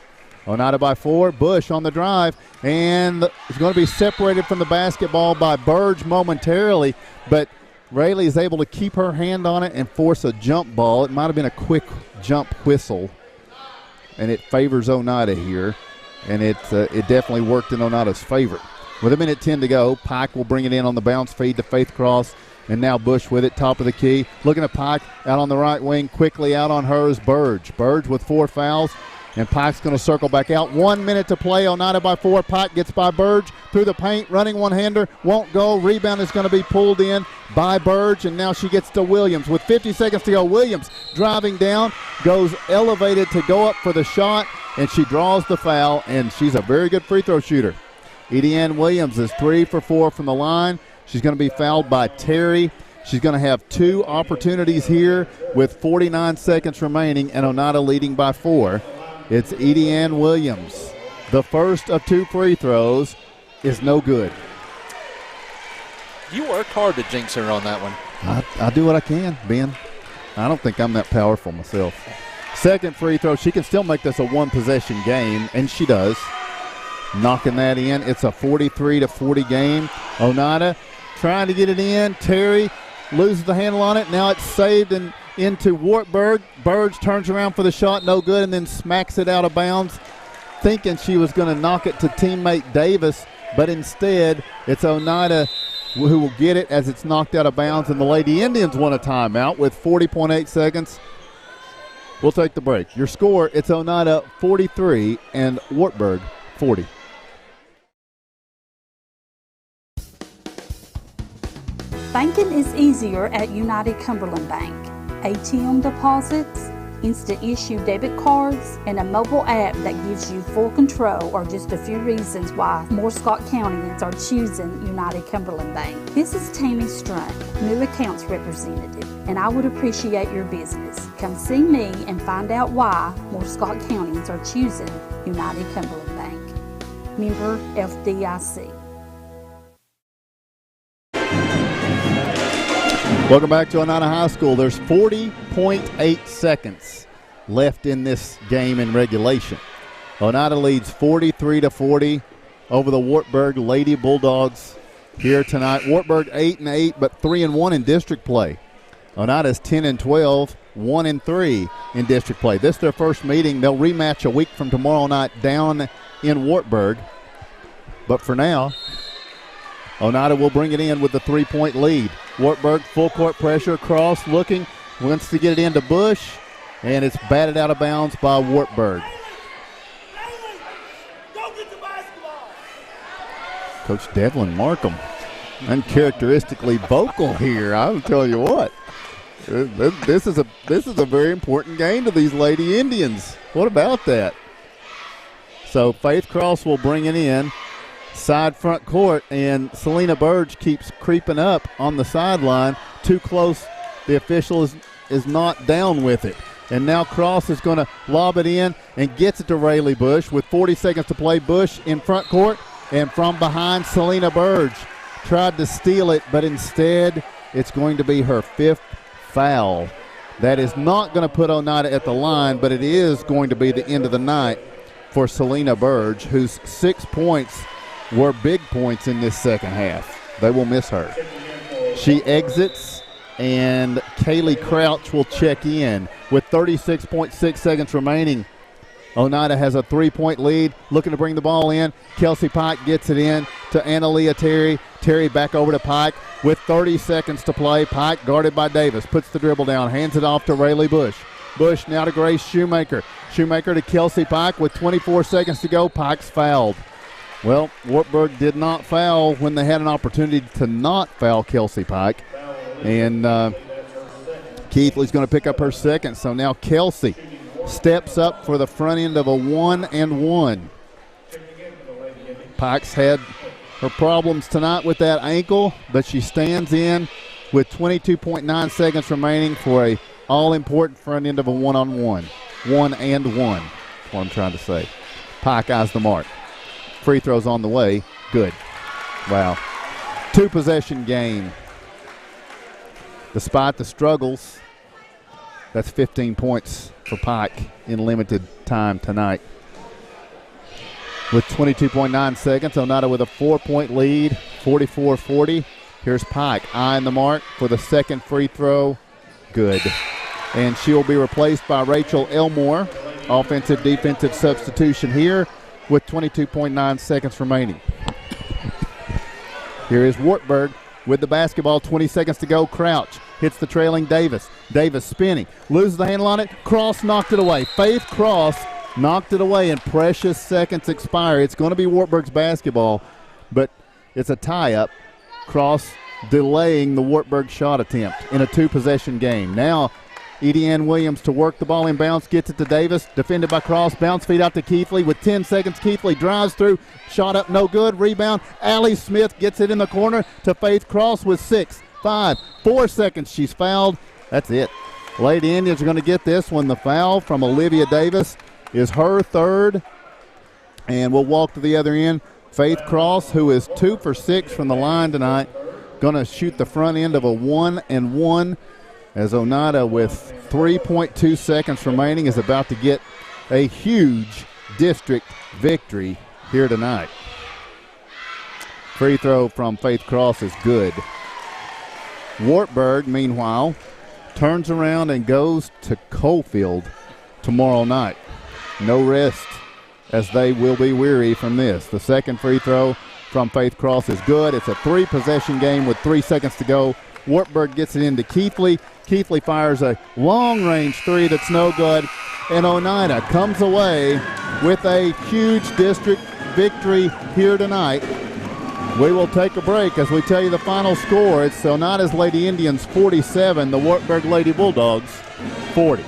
Oneida by 4. Bush on the drive, and it's going to be separated from the basketball by Burge momentarily, but Rayleigh is able to keep her hand on it and force a jump ball. It might have been a quick jump whistle, and it favors Oneida here. And it definitely worked in Oneida's favor. With 1:10 to go, Pike will bring it in on the bounce feed to Faith Cross. And now Bush with it, top of the key. Looking at Pike out on the right wing. Quickly out on her is Burge. Burge with 4 fouls. And Pike's going to circle back out. 1 minute to play. Oneida by 4. Pike gets by Burge through the paint. Running one-hander. Won't go. Rebound is going to be pulled in by Burge. And now she gets to Williams. With 50 seconds to go, Williams driving down. Goes elevated to go up for the shot. And she draws the foul. And she's a very good free throw shooter. Edie Ann Williams is 3 for 4 from the line. She's going to be fouled by Terry. She's going to have 2 opportunities here with 49 seconds remaining, and Oneida leading by 4. It's Edie Ann Williams. The first of 2 free throws is no good. You worked hard to jinx her on that one. I do what I can, Ben. I don't think I'm that powerful myself. Second free throw, she can still make this a 1-possession game, and she does. Knocking that in. It's a 43-40 game. Oneida trying to get it in. Terry loses the handle on it. Now it's saved and into Wartburg. Burge turns around for the shot, no good, and then smacks it out of bounds, thinking she was going to knock it to teammate Davis, but instead it's Oneida who will get it as it's knocked out of bounds, and the Lady Indians want a timeout with 40.8 seconds. We'll take the break. Your score, it's Oneida 43 and Wartburg 40. Banking is easier at United Cumberland Bank. ATM deposits, instant issue debit cards, and a mobile app that gives you full control are just a few reasons why more Scott Countyans are choosing United Cumberland Bank. This is Tammy Strunk, new accounts representative, and I would appreciate your business. Come see me and find out why more Scott Countyans are choosing United Cumberland Bank. Member FDIC. Welcome back to Oneida High School. There's 40.8 seconds left in this game in regulation. Oneida leads 43-40 over the Wartburg Lady Bulldogs here tonight. Wartburg 8-8, but 3-1 in district play. Oneida's 10-12, 1-3 in district play. This is their first meeting. They'll rematch a week from tomorrow night down in Wartburg. But for now, Oneida will bring it in with the 3-point lead. Wartburg full court pressure, cross looking, wants to get it into Bush, and it's batted out of bounds by Wartburg. Coach Devlin Markham, uncharacteristically vocal here. I'll tell you what, this is a very important game to these Lady Indians. What about that? So Faith Cross will bring it in. Side front court, and Selena Burge keeps creeping up on the sideline. Too close. The official is not down with it. And now Cross is going to lob it in and gets it to Rayleigh Bush with 40 seconds to play. Bush in front court, and from behind, Selena Burge tried to steal it, but instead it's going to be her 5th foul. That is not going to put Oneida at the line, but it is going to be the end of the night for Selena Burge, whose 6 points were big points in this second half. They will miss her. She exits, and Kaylee Crouch will check in with 36.6 seconds remaining. Oneida has a 3-point lead, looking to bring the ball in. Kelsey Pike gets it in to Analia Terry. Terry back over to Pike with 30 seconds to play. Pike guarded by Davis, puts the dribble down, hands it off to Rayleigh Bush. Bush now to Grace Shoemaker. Shoemaker to Kelsey Pike with 24 seconds to go. Pike's fouled. Well, Wartburg did not foul when they had an opportunity to not foul Kelsey Pike. And Keithley's going to pick up her second. So now Kelsey steps up for the front end of a 1-and-1. Pike's had her problems tonight with that ankle, but she stands in with 22.9 seconds remaining for a all-important front end of a 1-on-1. 1-and-1. That's what I'm trying to say. Pike eyes the mark. Free throws on the way. Good. Wow. 2-possession game. Despite the struggles, that's 15 points for Pike in limited time tonight. With 22.9 seconds, Oneida with a 4-point lead, 44-40. Here's Pike eyeing the mark for the second free throw. Good. And she'll be replaced by Rachel Elmore. Offensive-defensive substitution here, with 22.9 seconds remaining. Here is Wartburg with the basketball, 20 seconds to go. Crouch hits the trailing Davis. Davis spinning, loses the handle on it. Cross knocked it away. Faith Cross knocked it away, and precious seconds expire. It's going to be Wartburg's basketball, but it's a tie-up. Cross delaying the Wartburg shot attempt in a 2-possession game. Now Edie Ann Williams to work the ball in bounce, gets it to Davis, defended by Cross, bounce feed out to Keithley with 10 seconds. Keithley drives through, shot up, no good, rebound. Allie Smith gets it in the corner to Faith Cross with 6, 5, 4 seconds. She's fouled. That's it. Lady Indians are going to get this one. The foul from Olivia Davis is her third, and we'll walk to the other end. Faith Cross, who is 2 for 6 from the line tonight, going to shoot the front end of a 1-and-1 as Oneida, with 3.2 seconds remaining, is about to get a huge district victory here tonight. Free throw from Faith Cross is good. Wartburg, meanwhile, turns around and goes to Coalfield tomorrow night. No rest, as they will be weary from this. The second free throw from Faith Cross is good. It's a 3-possession game with 3 seconds to go. Wartburg gets it into Keithley. Keithley fires a long-range three that's no good, and Oneida comes away with a huge district victory here tonight. We will take a break as we tell you the final score. It's Oneida's Lady Indians 47, the Wartburg Lady Bulldogs 40.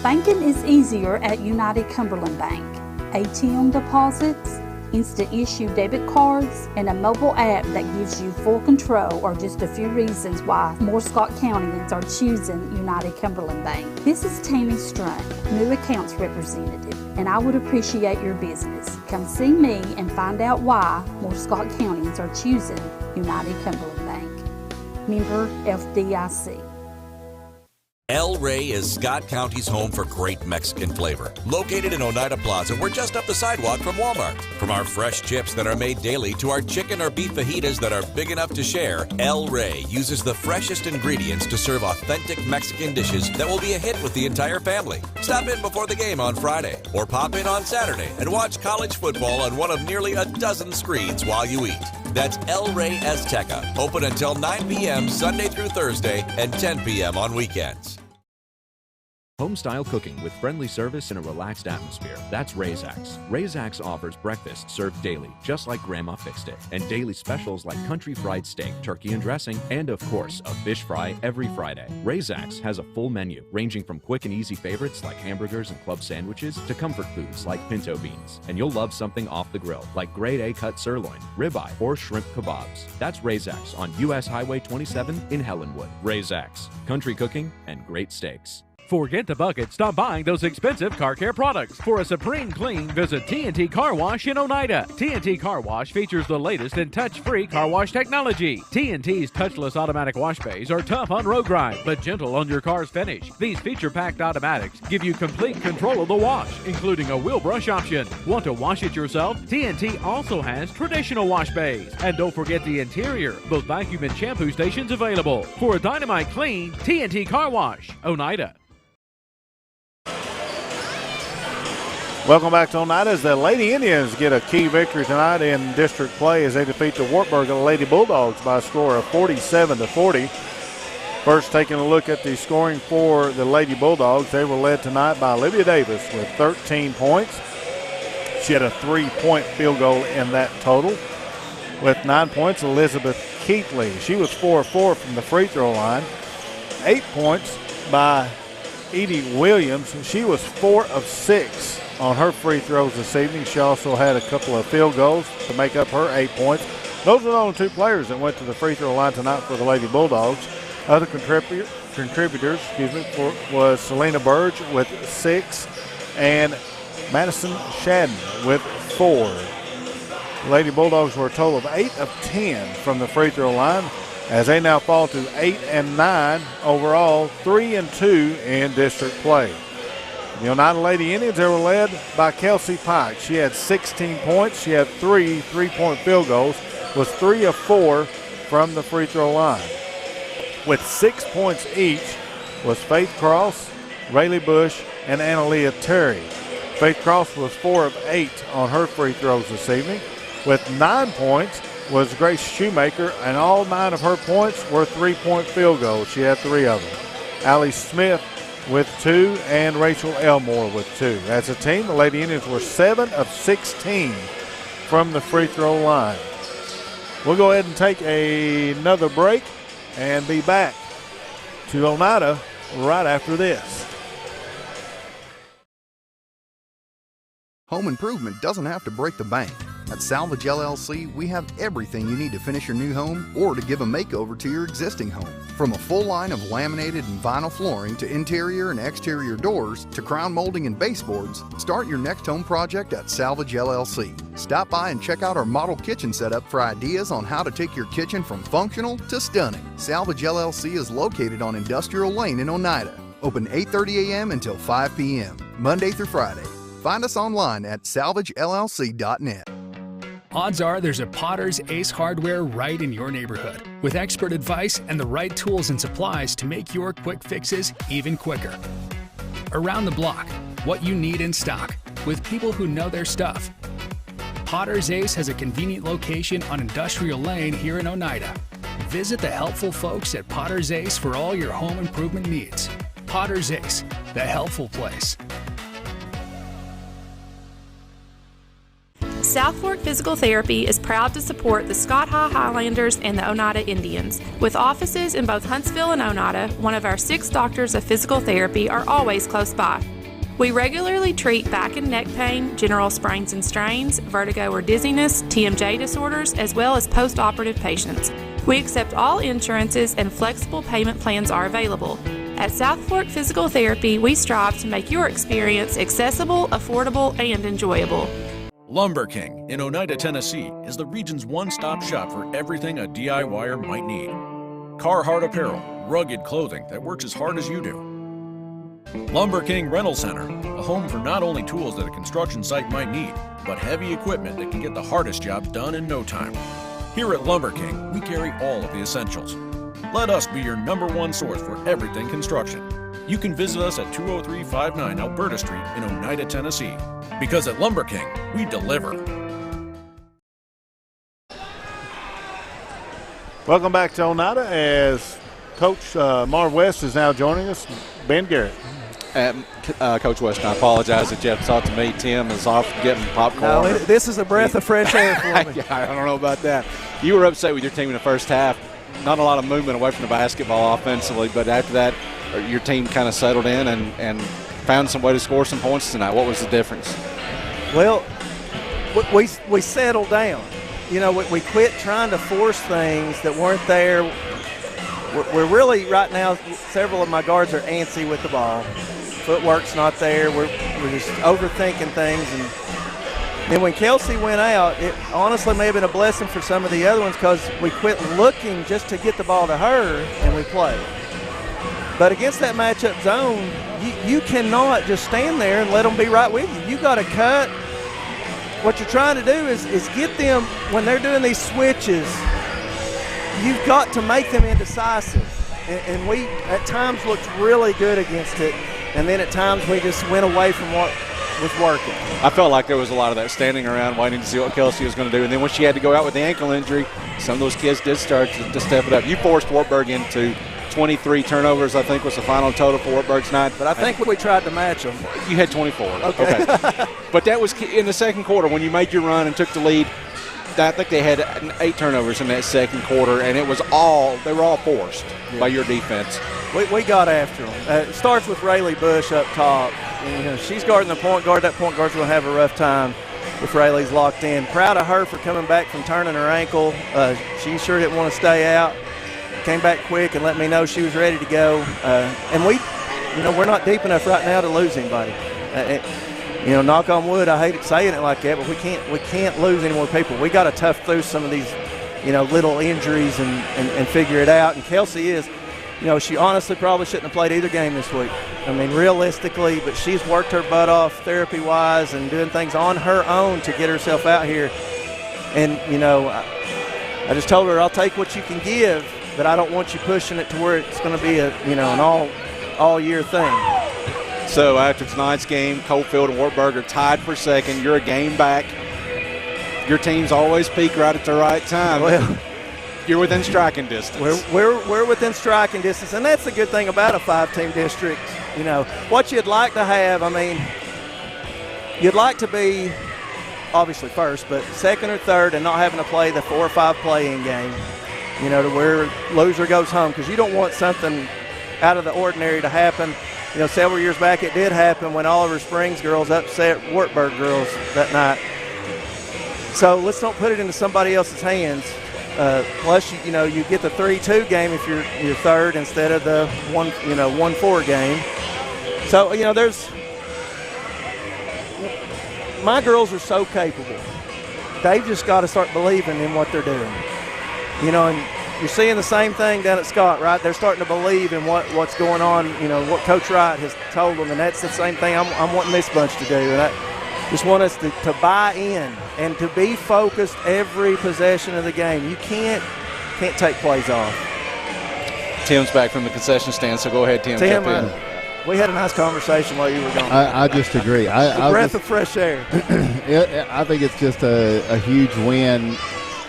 Banking is easier at United Cumberland Bank. ATM deposits, instant issue debit cards, and a mobile app that gives you full control are just a few reasons why more Scott Countyans are choosing United Cumberland Bank. This is Tammy Strunk, new accounts representative, and I would appreciate your business. Come see me and find out why more Scott Countyans are choosing United Cumberland Bank. Member FDIC. El Rey is Scott County's home for great Mexican flavor. Located in Oneida Plaza, we're just up the sidewalk from Walmart. From our fresh chips that are made daily to our chicken or beef fajitas that are big enough to share, El Rey uses the freshest ingredients to serve authentic Mexican dishes that will be a hit with the entire family. Stop in before the game on Friday, or pop in on Saturday and watch college football on one of nearly a dozen screens while you eat. That's El Rey Azteca, open until 9 p.m. Sunday through Thursday and 10 p.m. on weekends. Home-style cooking with friendly service and a relaxed atmosphere. That's Ray's-Ax. Ray's-Ax offers breakfast served daily, just like Grandma fixed it, and daily specials like country fried steak, turkey and dressing, and of course, a fish fry every Friday. Ray's-Ax has a full menu, ranging from quick and easy favorites like hamburgers and club sandwiches to comfort foods like pinto beans. And you'll love something off the grill, like grade A cut sirloin, ribeye, or shrimp kebabs. That's Ray's-Ax on U.S. Highway 27 in Helenwood. Ray's-Ax, country cooking and great steaks. Forget the bucket. Stop buying those expensive car care products. For a supreme clean, visit TNT Car Wash in Oneida. TNT Car Wash features the latest in touch-free car wash technology. TNT's touchless automatic wash bays are tough on road grime, but gentle on your car's finish. These feature-packed automatics give you complete control of the wash, including a wheel brush option. Want to wash it yourself? TNT also has traditional wash bays. And don't forget the interior, both vacuum and shampoo stations available. For a dynamite clean, TNT Car Wash, Oneida. Welcome back to Oneida as the Lady Indians get a key victory tonight in district play as they defeat the Wartburg Lady Bulldogs by a score of 47-40. First, taking a look at the scoring for the Lady Bulldogs, they were led tonight by Olivia Davis with 13 points. She had a 3-point field goal in that total. With 9 points, Elizabeth Keithley. She was 4 of 4 from the free throw line. 8 points by Edie Williams. She was 4 of 6 on her free throws this evening. She also had a couple of field goals to make up her 8 points. Those are the only 2 players that went to the free throw line tonight for the Lady Bulldogs. Other contributors was Selena Burge with 6 and Madison Shadden with 4. Lady Bulldogs were a total of 8 of 10 from the free throw line, as they now fall to 8 and 9 overall, 3 and 2 in district play. The Oneida Lady Indians, they were led by Kelsey Pike. She had 16 points. She had 3 3-point field goals, was 3 of 4 from the free throw line. With 6 points each was Faith Cross, Rayleigh Bush, and Analia Terry. Faith Cross was 4 of 8 on her free throws this evening. With 9 points was Grace Shoemaker, and all 9 of her points were 3-point field goals. She had 3 of them. Allie Smith with 2 and Rachel Elmore with 2. As a team, the Lady Indians were 7 of 16 from the free throw line. We'll go ahead and take another break and be back to Oneida right after this. Home improvement doesn't have to break the bank. At Salvage LLC, we have everything you need to finish your new home or to give a makeover to your existing home. From a full line of laminated and vinyl flooring to interior and exterior doors to crown molding and baseboards, start your next home project at Salvage LLC. Stop by and check out our model kitchen setup for ideas on how to take your kitchen from functional to stunning. Salvage LLC is located on Industrial Lane in Oneida. Open 8:30 a.m. until 5 p.m., Monday through Friday. Find us online at salvagellc.net. Odds are there's a Potter's Ace Hardware right in your neighborhood, with expert advice and the right tools and supplies to make your quick fixes even quicker. Around the block, what you need in stock, with people who know their stuff. Potter's Ace has a convenient location on Industrial Lane here in Oneida. Visit the helpful folks at Potter's Ace for all your home improvement needs. Potter's Ace, the helpful place. South Fork Physical Therapy is proud to support the Scott High Highlanders and the Oneida Indians. With offices in both Huntsville and Oneida, one of our 6 doctors of physical therapy are always close by. We regularly treat back and neck pain, general sprains and strains, vertigo or dizziness, TMJ disorders, as well as post-operative patients. We accept all insurances and flexible payment plans are available. At South Fork Physical Therapy, we strive to make your experience accessible, affordable, and enjoyable. Lumber King in Oneida, Tennessee is the region's one-stop shop for everything a DIYer might need. Carhartt apparel, rugged clothing that works as hard as you do. Lumber King Rental Center, a home for not only tools that a construction site might need, but heavy equipment that can get the hardest jobs done in no time. Here at Lumber King, we carry all of the essentials. Let us be your #1 source for everything construction. You can visit us at 20359 Alberta Street in Oneida, Tennessee. Because at Lumber King, we deliver. Welcome back to Oneida as Coach Marv West is now joining us. Ben Garrett. Coach West, I apologize that you have to talk to me. Tim is off getting popcorn. No, this is a breath of fresh air for me. I don't know about that. You were upset with your team in the first half. Not a lot of movement away from the basketball offensively, but after that, your team kind of settled in and found some way to score some points tonight. What was the difference? Well, we settled down. You know, we quit trying to force things that weren't there. We're really, right now, several of my guards are antsy with the ball. Footwork's not there. We're just overthinking things. And then when Kelsey went out, it honestly may have been a blessing for some of the other ones because we quit looking just to get the ball to her and we played. But against that matchup zone, you cannot just stand there and let them be right with you. You got to cut. What you're trying to do is get them, when they're doing these switches, you've got to make them indecisive. And we, at times, looked really good against it. And then at times we just went away from what was working. I felt like there was a lot of that standing around waiting to see what Kelsey was going to do. And then when she had to go out with the ankle injury, some of those kids did start to step it up. You forced Wartburg into 23 turnovers, I think, was the final total for Wartburg's night. But I think we tried to match them. You had 24. Okay. But that was in the second quarter when you made your run and took the lead. I think they had 8 turnovers in that second quarter, and they were all forced by your defense. We got after them. It starts with Rayleigh Bush up top. And, you know, she's guarding the point guard. That point guard's going to have a rough time if Rayleigh's locked in. Proud of her for coming back from turning her ankle. She sure didn't want to stay out. Came back quick and let me know she was ready to go. And we're not deep enough right now to lose anybody. Knock on wood, I hate saying it like that, but we can't lose any more people. We got to tough through some of these, little injuries and figure it out. And Kelsey is, she honestly probably shouldn't have played either game this week. I mean, realistically, but she's worked her butt off therapy-wise and doing things on her own to get herself out here. And, I just told her I'll take what you can give, but I don't want you pushing it to where it's going to be an all-year thing. So after tonight's game, Coalfield and Wartburg are tied for second. You're a game back. Your teams always peak right at the right time. Well, you're within striking distance. We're within striking distance, and that's the good thing about a 5-team district. What you'd like to have, you'd like to be obviously first, but second or third, and not having to play the 4 or 5 play-in game, you know, to where loser goes home, because you don't want something out of the ordinary to happen. You know, several years back it did happen when Oliver Springs girls upset Wartburg girls that night. So let's not put it into somebody else's hands. Plus, you know, you get the 3-2 game if you're third instead of the 1-4 game. So, you know, my girls are so capable. They've just got to start believing in what they're doing. You know, and you're seeing the same thing down at Scott, right? They're starting to believe in what's going on, you know, what Coach Wright has told them, and that's the same thing I'm wanting this bunch to do. And I just want us to buy in and to be focused every possession of the game. You can't take plays off. Tim's back from the concession stand, so go ahead, Tim. Tim, we had a nice conversation while you were gone. I just agree. A breath of fresh air. I think it's just a huge win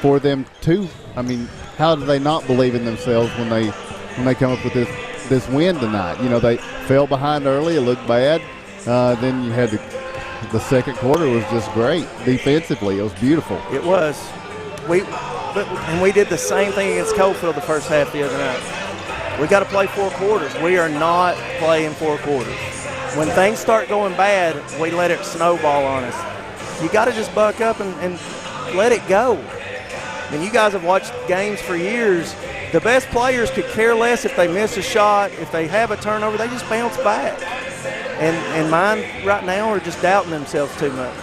for them too. I mean, how do they not believe in themselves when they come up with this win tonight? You know, they fell behind early. It looked bad. Then you had the second quarter was just great defensively. It was beautiful. It was. And we did the same thing against Coalfield the first half the other night. We got to play 4 quarters. We are not playing 4 quarters. When things start going bad, we let it snowball on us. You got to just buck up and let it go. I mean, you guys have watched games for years. The best players could care less if they miss a shot, if they have a turnover, they just bounce back. And mine right now are just doubting themselves too much.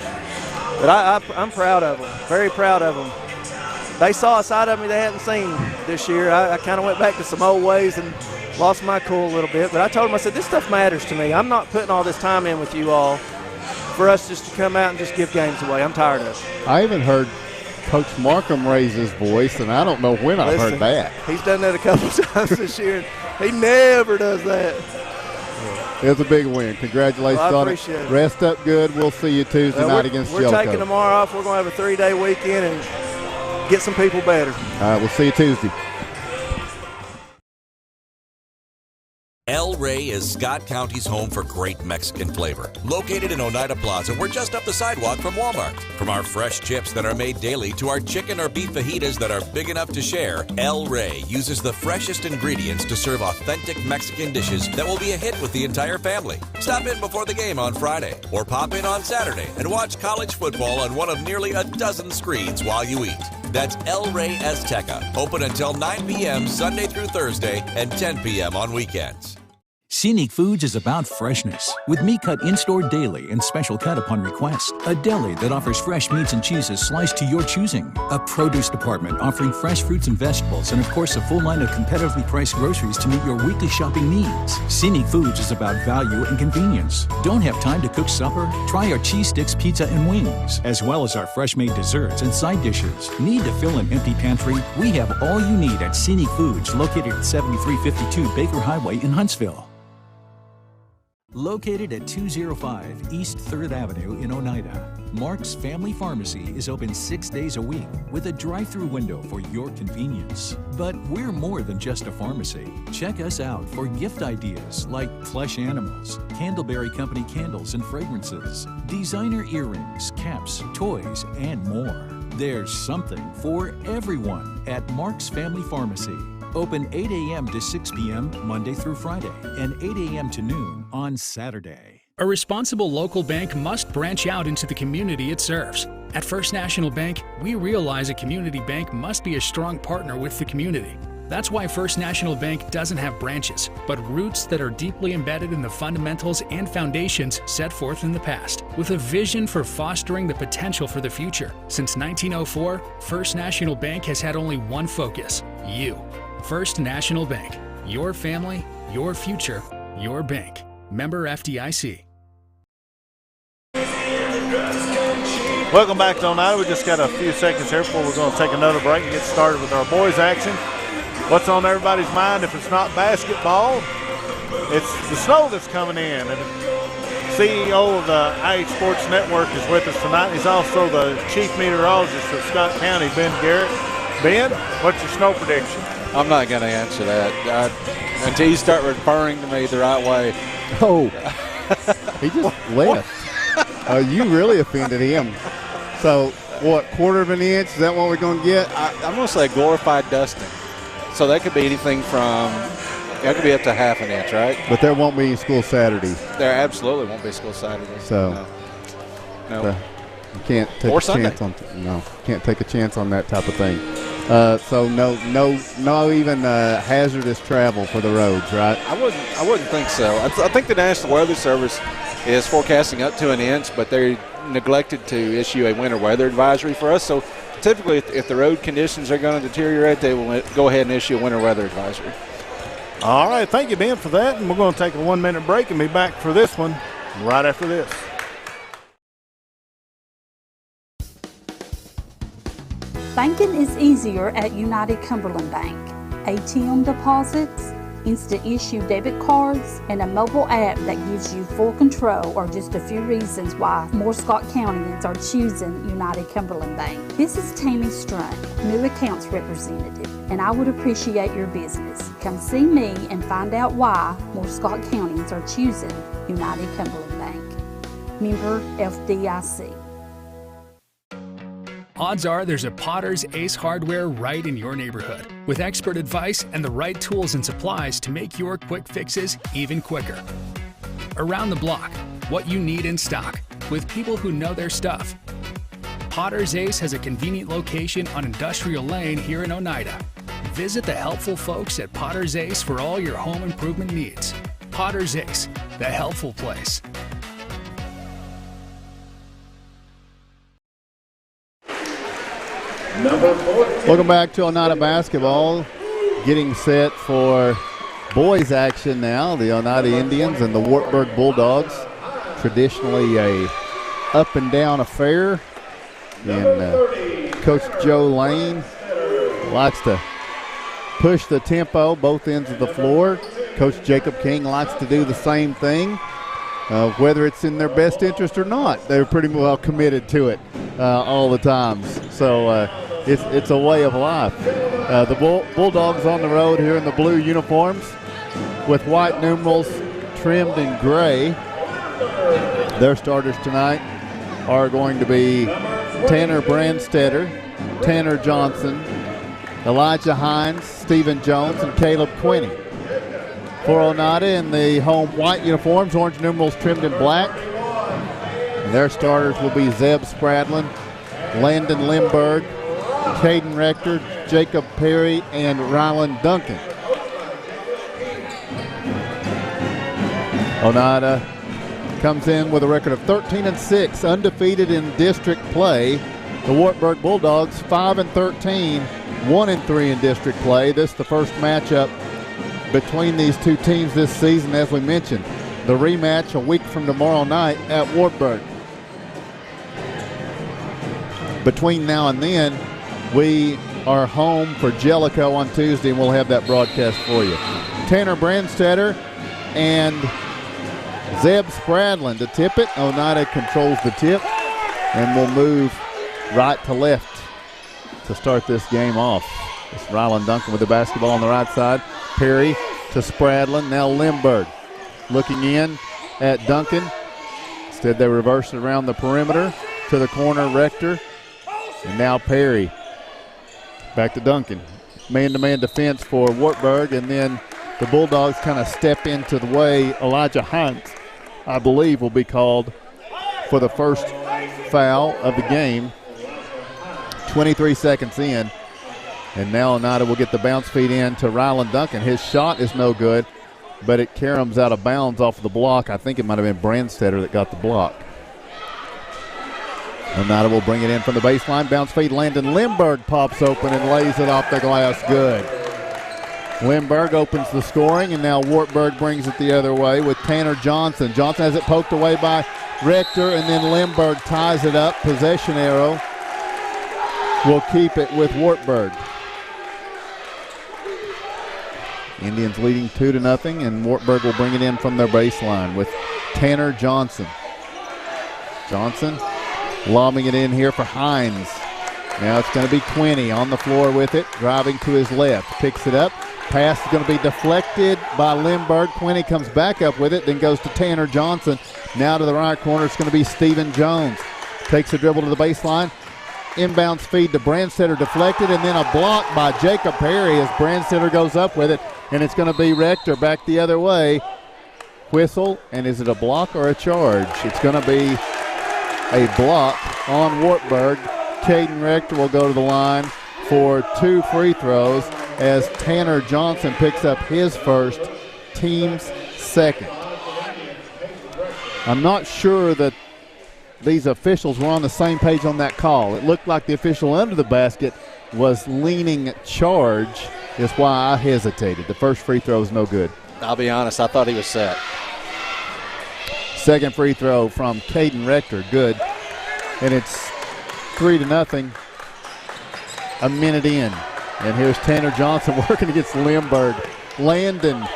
But I'm proud of them, very proud of them. They saw a side of me they hadn't seen this year. I kind of went back to some old ways and lost my cool a little bit. But I told them, I said, this stuff matters to me. I'm not putting all this time in with you all for us just to come out and just give games away. I'm tired of it. I even heard Coach Markham raise his voice, and I don't know when I've heard that. He's done that a couple times this year. He never does that. It was a big win. Congratulations on it. Appreciate it. Rest up good. We'll see you Tuesday night against Jellicoe. We're taking tomorrow off. We're going to have a 3-day weekend and get some people better. All right, we'll see you Tuesday. El Rey is Scott County's home for great Mexican flavor. Located in Oneida Plaza, we're just up the sidewalk from Walmart. From our fresh chips that are made daily to our chicken or beef fajitas that are big enough to share, El Rey uses the freshest ingredients to serve authentic Mexican dishes that will be a hit with the entire family. Stop in before the game on Friday or pop in on Saturday and watch college football on one of nearly a dozen screens while you eat. That's El Rey Azteca, open until 9 p.m. Sunday through Thursday and 10 p.m. on weekends. Scenic Foods is about freshness, with meat cut in-store daily and special cut upon request. A deli that offers fresh meats and cheeses sliced to your choosing. A produce department offering fresh fruits and vegetables, and of course a full line of competitively priced groceries to meet your weekly shopping needs. Scenic Foods is about value and convenience. Don't have time to cook supper? Try our cheese sticks, pizza, and wings, as well as our fresh-made desserts and side dishes. Need to fill an empty pantry? We have all you need at Scenic Foods, located at 7352 Baker Highway in Huntsville. Located at 205 East 3rd Avenue in Oneida, Mark's Family Pharmacy is open 6 days a week with a drive-through window for your convenience. But we're more than just a pharmacy. Check us out for gift ideas like plush animals, Candleberry Company candles and fragrances, designer earrings, caps, toys, and more. There's something for everyone at Mark's Family Pharmacy. Open 8 a.m. to 6 p.m. Monday through Friday and 8 a.m. to noon on Saturday. A responsible local bank must branch out into the community it serves. At First National Bank, we realize a community bank must be a strong partner with the community. That's why First National Bank doesn't have branches, but roots that are deeply embedded in the fundamentals and foundations set forth in the past, with a vision for fostering the potential for the future. Since 1904, First National Bank has had only one focus: you. First National Bank. Your family, your future, your bank. Member FDIC. Welcome back to Oneida. We just got a few seconds here before we're going to take another break and get started with our boys action. What's on everybody's mind? If it's not basketball, it's the snow that's coming in. And CEO of the IH Sports Network is with us tonight. He's also the chief meteorologist of Scott County, Ben Garrett. Ben, what's your snow prediction? I'm not going to answer that until you start referring to me the right way. Oh, he just left. You really offended him. So, what, quarter of an inch? Is that what we're going to get? I'm going to say glorified dusting. So that could be anything from, that could be up to half an inch, right? But there won't be any school Saturday. There absolutely won't be school Saturday. So, no. You can't take a chance on can't take a chance on that type of thing. So no even hazardous travel for the roads, right? I wouldn't think so. I think the National Weather Service is forecasting up to an inch, but they neglected to issue a winter weather advisory for us. So typically, if the road conditions are going to deteriorate, they will go ahead and issue a winter weather advisory. All right, thank you, Ben, for that. And we're going to take a 1-minute break and be back for this one right after this. Banking is easier at United Cumberland Bank. ATM deposits, instant issue debit cards, and a mobile app that gives you full control are just a few reasons why more Scott Countyans are choosing United Cumberland Bank. This is Tammy Strunk, new accounts representative, and I would appreciate your business. Come see me and find out why more Scott Countyans are choosing United Cumberland Bank. Member FDIC. Odds are there's a Potter's Ace Hardware right in your neighborhood, with expert advice and the right tools and supplies to make your quick fixes even quicker. Around the block, what you need in stock, with people who know their stuff. Potter's Ace has a convenient location on Industrial Lane here in Oneida. Visit the helpful folks at Potter's Ace for all your home improvement needs. Potter's Ace, the helpful place. Welcome back to Oneida basketball. Getting set for boys action now. The Oneida Indians and the Wartburg Bulldogs. Traditionally a up and down affair. And Coach Joe Lane likes to push the tempo both ends of the floor. Coach Jacob King likes to do the same thing. Whether it's in their best interest or not, they're pretty well committed to it all the time. So it's a way of life. The Bulldogs on the road here in the blue uniforms with white numerals trimmed in gray. Their starters tonight are going to be Tanner Brandstetter, Tanner Johnson, Elijah Hines, Stephen Jones, and Caleb Quinney. For Oneida in the home white uniforms, orange numerals trimmed in black. And their starters will be Zeb Spradlin, Landon Limburg, Caden Rector, Jacob Perry, and Rylan Duncan. Oneida comes in with a record of 13-6, undefeated in district play. The Wartburg Bulldogs 5-13, 1-3 in district play. This is the first matchup between these two teams this season, as we mentioned. The rematch a week from tomorrow night at Wartburg. Between now and then, we are home for Jellicoe on Tuesday, and we'll have that broadcast for you. Tanner Brandstetter and Zeb Spradlin to tip it. Oneida controls the tip, and we'll move right to left to start this game off. It's Rylan Duncan with the basketball on the right side. Perry to Spradlin, now Limburg. Looking in at Duncan. Instead they reverse it around the perimeter to the corner, Rector. And now Perry. Back to Duncan. Man-to-man defense for Wartburg, and then the Bulldogs kind of step into the way. Elijah Hines, I believe, will be called for the first foul of the game. 23 seconds in. And now Oneida will get the bounce feed in to Rylan Duncan. His shot is no good, but it caroms out of bounds off of the block. I think it might have been Brandstetter that got the block. Oneida will bring it in from the baseline. Bounce feed. Landon Limburg pops open and lays it off the glass. Good. Limburg opens the scoring, and now Wartburg brings it the other way with Tanner Johnson. Johnson has it poked away by Rector, and then Limburg ties it up. Possession arrow will keep it with Wartburg. Indians leading 2-0, and Wartburg will bring it in from their baseline with Tanner Johnson. Johnson lobbing it in here for Hines. Now it's going to be Quinney on the floor with it, driving to his left, picks it up. Pass is going to be deflected by Limburg. Quinney comes back up with it, then goes to Tanner Johnson. Now to the right corner, it's going to be Stephen Jones. takes a dribble to the baseline. Inbounds feed to Brandstetter, deflected, and then a block by Jacob Perry as Brandstetter goes up with it, and it's going to be Rector back the other way. Whistle, and is it a block or a charge? It's going to be a block on Wartburg. Caden Rector will go to the line for 2 free throws as Tanner Johnson picks up his first, team's second. I'm not sure that these officials were on the same page on that call. It looked like the official under the basket was leaning charge, is why I hesitated. The first free throw is no good. I'll be honest, I thought he was set. Second free throw from Caden Rector, good. And it's 3-0, a minute in. And here's Tanner Johnson working against Limburg. Landon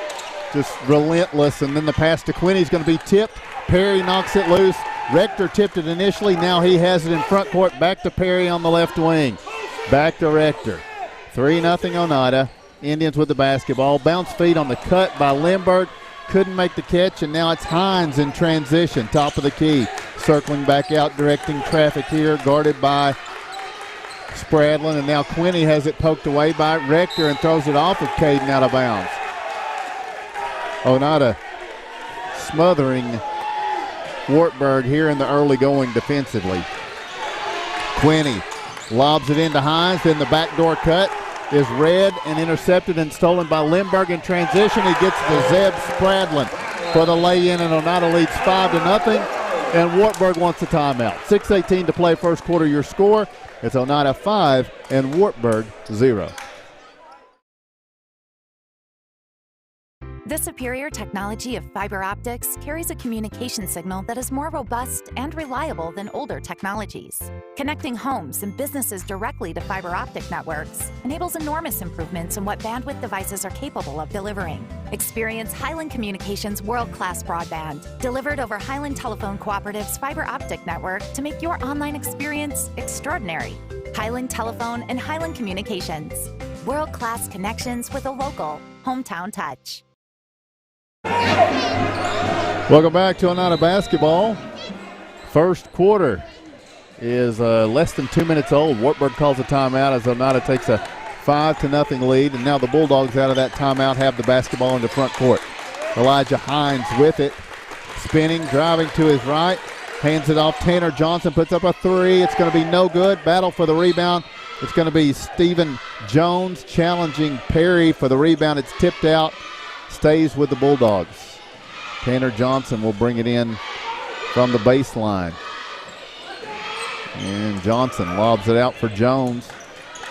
just relentless, and then the pass to Quinney is going to be tipped. Perry knocks it loose. Rector tipped it initially. Now he has it in front court. Back to Perry on the left wing. Back to Rector. 3-0 Oneida. Indians with the basketball. Bounce feed on the cut by Limburg. Couldn't make the catch, and now it's Hines in transition. Top of the key. Circling back out, directing traffic here. Guarded by Spradlin, and now Quinney has it poked away by Rector and throws it off of Caden out of bounds. Oneida smothering Wartburg here in the early going defensively. Quinney lobs it into Hines, then the backdoor cut is read and intercepted and stolen by Limburg in transition. He gets to Zeb Spradlin for the lay-in, and Oneida leads 5-0, and Wartburg wants a timeout. 6:18 to play first quarter. Your score, it's Oneida 5 and Wartburg 0. The superior technology of fiber optics carries a communication signal that is more robust and reliable than older technologies. Connecting homes and businesses directly to fiber optic networks enables enormous improvements in what bandwidth devices are capable of delivering. Experience Highland Communications' world-class broadband, delivered over Highland Telephone Cooperative's fiber optic network to make your online experience extraordinary. Highland Telephone and Highland Communications. World-class connections with a local, hometown touch. Welcome back to Oneida basketball. First quarter is less than 2 minutes old. Wartburg calls a timeout as Oneida takes a 5-0 lead, and now the Bulldogs out of that timeout have the basketball in the front court. Elijah Hines with it, spinning, driving to his right, hands it off. Tanner Johnson puts up a three. It's going to be no good. Battle for the rebound. It's going to be Stephen Jones challenging Perry for the rebound. It's tipped out. Stays with the Bulldogs. Tanner Johnson will bring it in from the baseline. And Johnson lobs it out for Jones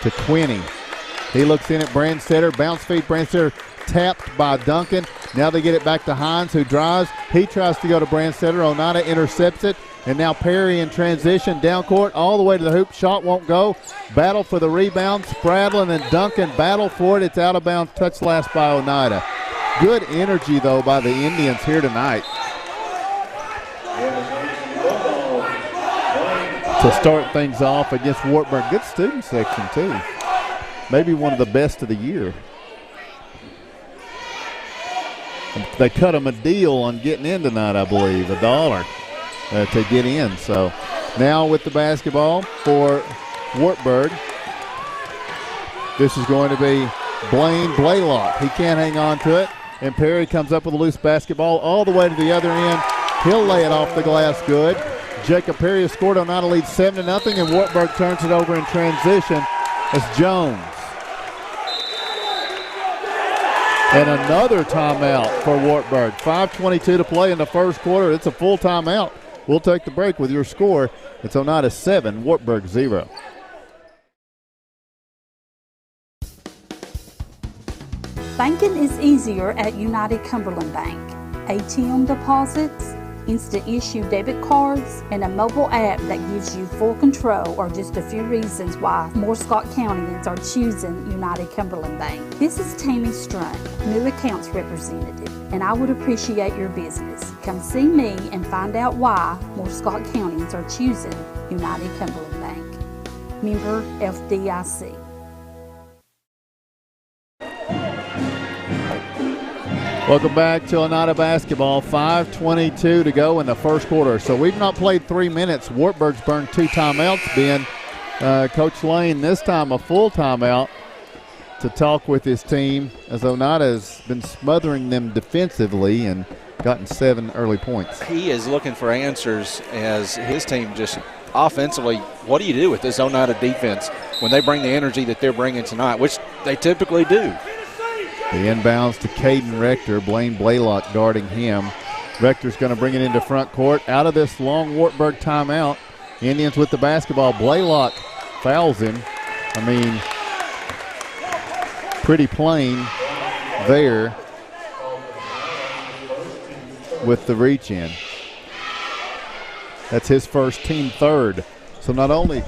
to Quinney. He looks in at Brandstetter. Bounce feed. Brandstetter tapped by Duncan. Now they get it back to Hines, who drives. He tries to go to Brandstetter. Oneida intercepts it. And now Perry in transition. Down court all the way to the hoop. Shot won't go. Battle for the rebound. Spradlin and Duncan battle for it. It's out of bounds. Touch last by Oneida. Good energy, though, by the Indians here tonight to start things off against Wartburg. Good student section, too. Maybe one of the best of the year. They cut them a deal on getting in tonight, I believe, $1 to get in. So now with the basketball for Wartburg, this is going to be Blaine Blaylock. He can't hang on to it. And Perry comes up with a loose basketball all the way to the other end. He'll lay it off the glass good. Jacob Perry has scored. Oneida leads 7-0, and Wartburg turns it over in transition as Jones. And another timeout for Wartburg. 5:22 to play in the first quarter. It's a full timeout. We'll take the break with your score. It's Oneida 7, Wartburg 0. Banking is easier at United Cumberland Bank. ATM deposits, instant issue debit cards, and a mobile app that gives you full control are just a few reasons why more Scott Countyans are choosing United Cumberland Bank. This is Tammy Strunk, new accounts representative, and I would appreciate your business. Come see me and find out why more Scott Countyans are choosing United Cumberland Bank. Member FDIC. Welcome back to Oneida basketball. 5:22 to go in the first quarter. So we've not played 3 minutes. Wartburg's burned 2 timeouts. Coach Lane this time a full timeout to talk with his team, as Oneida has been smothering them defensively and gotten 7 early points. He is looking for answers as his team just offensively. What do you do with this Oneida defense when they bring the energy that they're bringing tonight, which they typically do? The inbounds to Caden Rector. Blaine Blaylock guarding him. Rector's going to bring it into front court. Out of this long Wartburg timeout, Indians with the basketball. Blaylock fouls him. I mean, pretty plain there with the reach in. That's his first, team third. So not only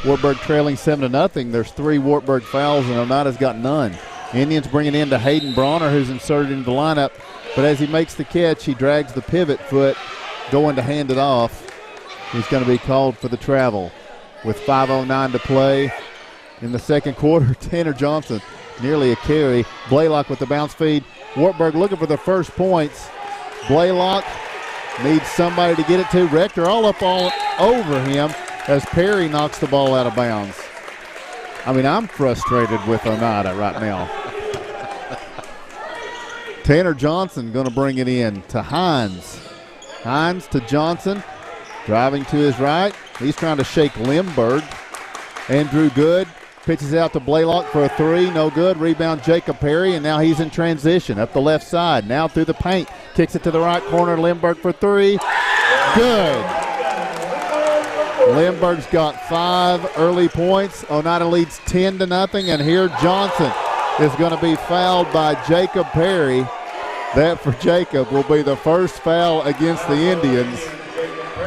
Wartburg trailing 7-0, there's 3 Wartburg fouls and Oneida's got none. Indians bringing in to Hayden Bronner, who's inserted into the lineup. But as he makes the catch, he drags the pivot foot, going to hand it off. He's going to be called for the travel. With 5:09 to play in the second quarter, Tanner Johnson, nearly a carry. Blaylock with the bounce feed. Wartburg looking for the first points. Blaylock needs somebody to get it to. Rector all over him as Perry knocks the ball out of bounds. I mean, I'm frustrated with Oneida right now. Tanner Johnson going to bring it in to Hines. Hines to Johnson, driving to his right. He's trying to shake Limburg. Andrew Good pitches out to Blaylock for a 3, no good. Rebound Jacob Perry, and now he's in transition up the left side. Now through the paint, kicks it to the right corner. Limburg for 3, good. Limburg's got 5 early points. Oneida leads 10-0, and here Johnson is going to be fouled by Jacob Perry. That for Jacob will be the first foul against the Indians,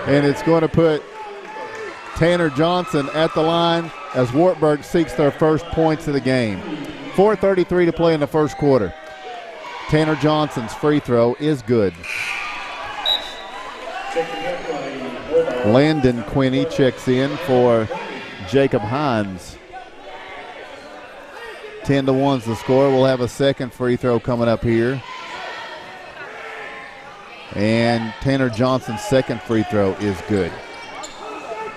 and it's going to put Tanner Johnson at the line as Wartburg seeks their first points of the game. 4:33 to play in the first quarter. Tanner Johnson's free throw is good. Landon Quinney checks in for Jacob Hines. 10-1's the score. We'll have a second free throw coming up here. And Tanner Johnson's second free throw is good.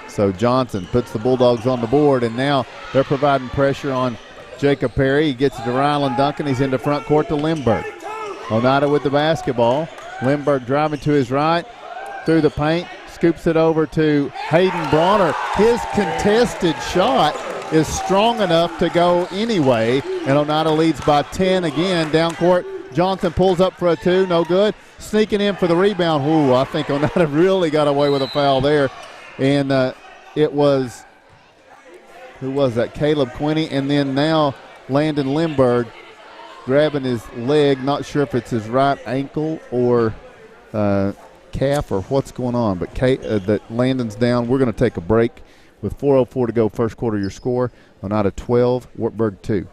So Johnson puts the Bulldogs on the board, and now they're providing pressure on Jacob Perry. He gets it to Rylan Duncan. He's into front court to Limburg. Oneida with the basketball. Limburg driving to his right through the paint. Scoops it over to Hayden Bronner. His contested shot is strong enough to go anyway, and Oneida leads by 10 again. Down court, Johnson pulls up for a 2, no good. Sneaking in for the rebound. Ooh, I think Oneida really got away with a foul there. And it was, who was that? Caleb Quinney. And then now Landon Limburg grabbing his leg. Not sure if it's his right ankle or calf or what's going on. But that Landon's down. We're going to take a break with 4:04 to go. First quarter, your score. Oneida 12, Wartburg 2.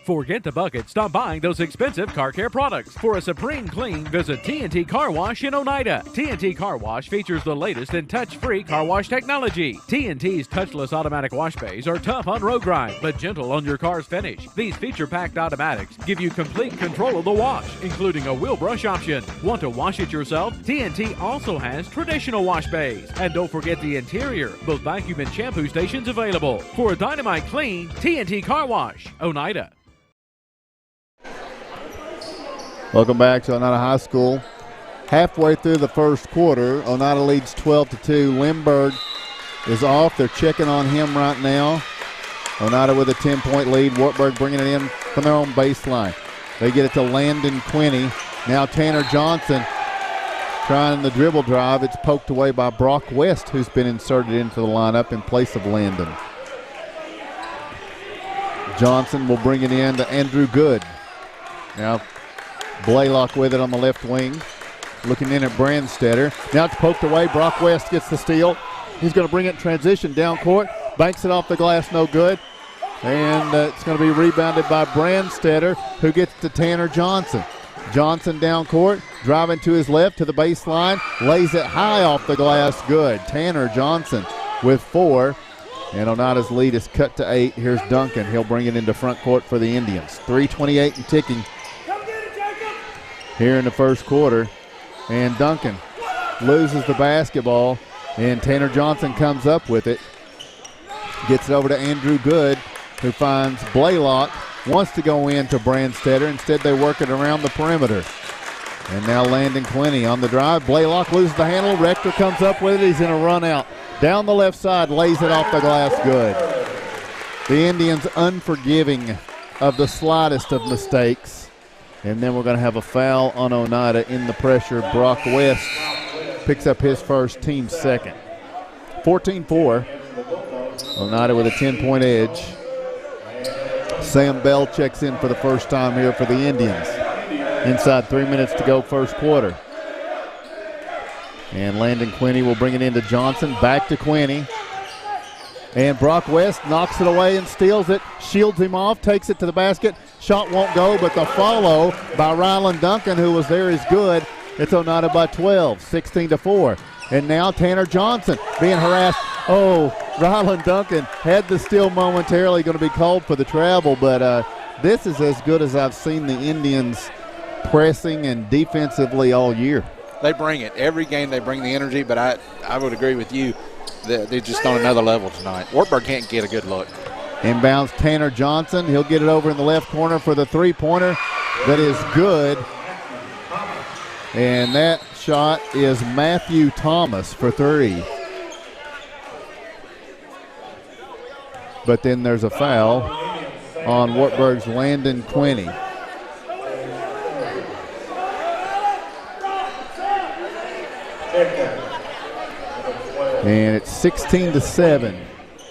Forget the bucket. Stop buying those expensive car care products. For a supreme clean, visit T&T Car Wash in Oneida. T&T Car Wash features the latest in touch-free car wash technology. T&T's touchless automatic wash bays are tough on road grime, but gentle on your car's finish. These feature-packed automatics give you complete control of the wash, including a wheel brush option. Want to wash it yourself? T&T also has traditional wash bays. And don't forget the interior, both vacuum and shampoo stations available. For a dynamite clean, T&T Car Wash, Oneida. Welcome back to Oneida High School. Halfway through the first quarter, Oneida leads 12-2. Limburg is off. They're checking on him right now. Oneida with a 10-point lead. Wartburg bringing it in from their own baseline. They get it to Landon Quinney. Now Tanner Johnson trying the dribble drive. It's poked away by Brock West, who's been inserted into the lineup in place of Landon. Johnson will bring it in to Andrew Good. Now Blaylock with it on the left wing. Looking in at Brandstetter. Now it's poked away. Brock West gets the steal. He's going to bring it in transition down court. Banks it off the glass, no good. And it's going to be rebounded by Brandstetter, who gets to Tanner Johnson. Johnson down court, driving to his left to the baseline. Lays it high off the glass, good. Tanner Johnson with 4. And Oneida's lead is cut to 8. Here's Duncan. He'll bring it into front court for the Indians. 3:28 and ticking here in the first quarter. And Duncan loses the basketball, and Tanner Johnson comes up with it. Gets it over to Andrew Good, who finds Blaylock. Wants to go in to Brandstetter. Instead, they work it around the perimeter. And now Landon Quinney on the drive. Blaylock loses the handle. Rector comes up with it. He's in a run out. Down the left side, lays it off the glass. Good. The Indians unforgiving of the slightest of mistakes. And then we're going to have a foul on Oneida in the pressure. Brock West picks up his first, team second. 14-4. Oneida with a 10-point edge. Sam Bell checks in for the first time here for the Indians. Inside 3 minutes to go first quarter. And Landon Quinney will bring it into Johnson. Back to Quinney. And Brock West knocks it away and steals it. Shields him off, takes it to the basket. Shot won't go, but the follow by Ryland Duncan, who was there, is good. It's Oneida by 12, 16-4. And now Tanner Johnson being harassed. Oh, Ryland Duncan had the steal momentarily, going to be called for the travel, but this is as good as I've seen the Indians pressing and defensively all year. They bring it. Every game they bring the energy, but I would agree with you. They're just on another level tonight. Wartburg can't get a good look. Inbounds Tanner Johnson. He'll get it over in the left corner for the three-pointer. That is good. And that shot is Matthew Thomas for three. But then there's a foul on Wartburg's Landon Quinney. And it's 16-7.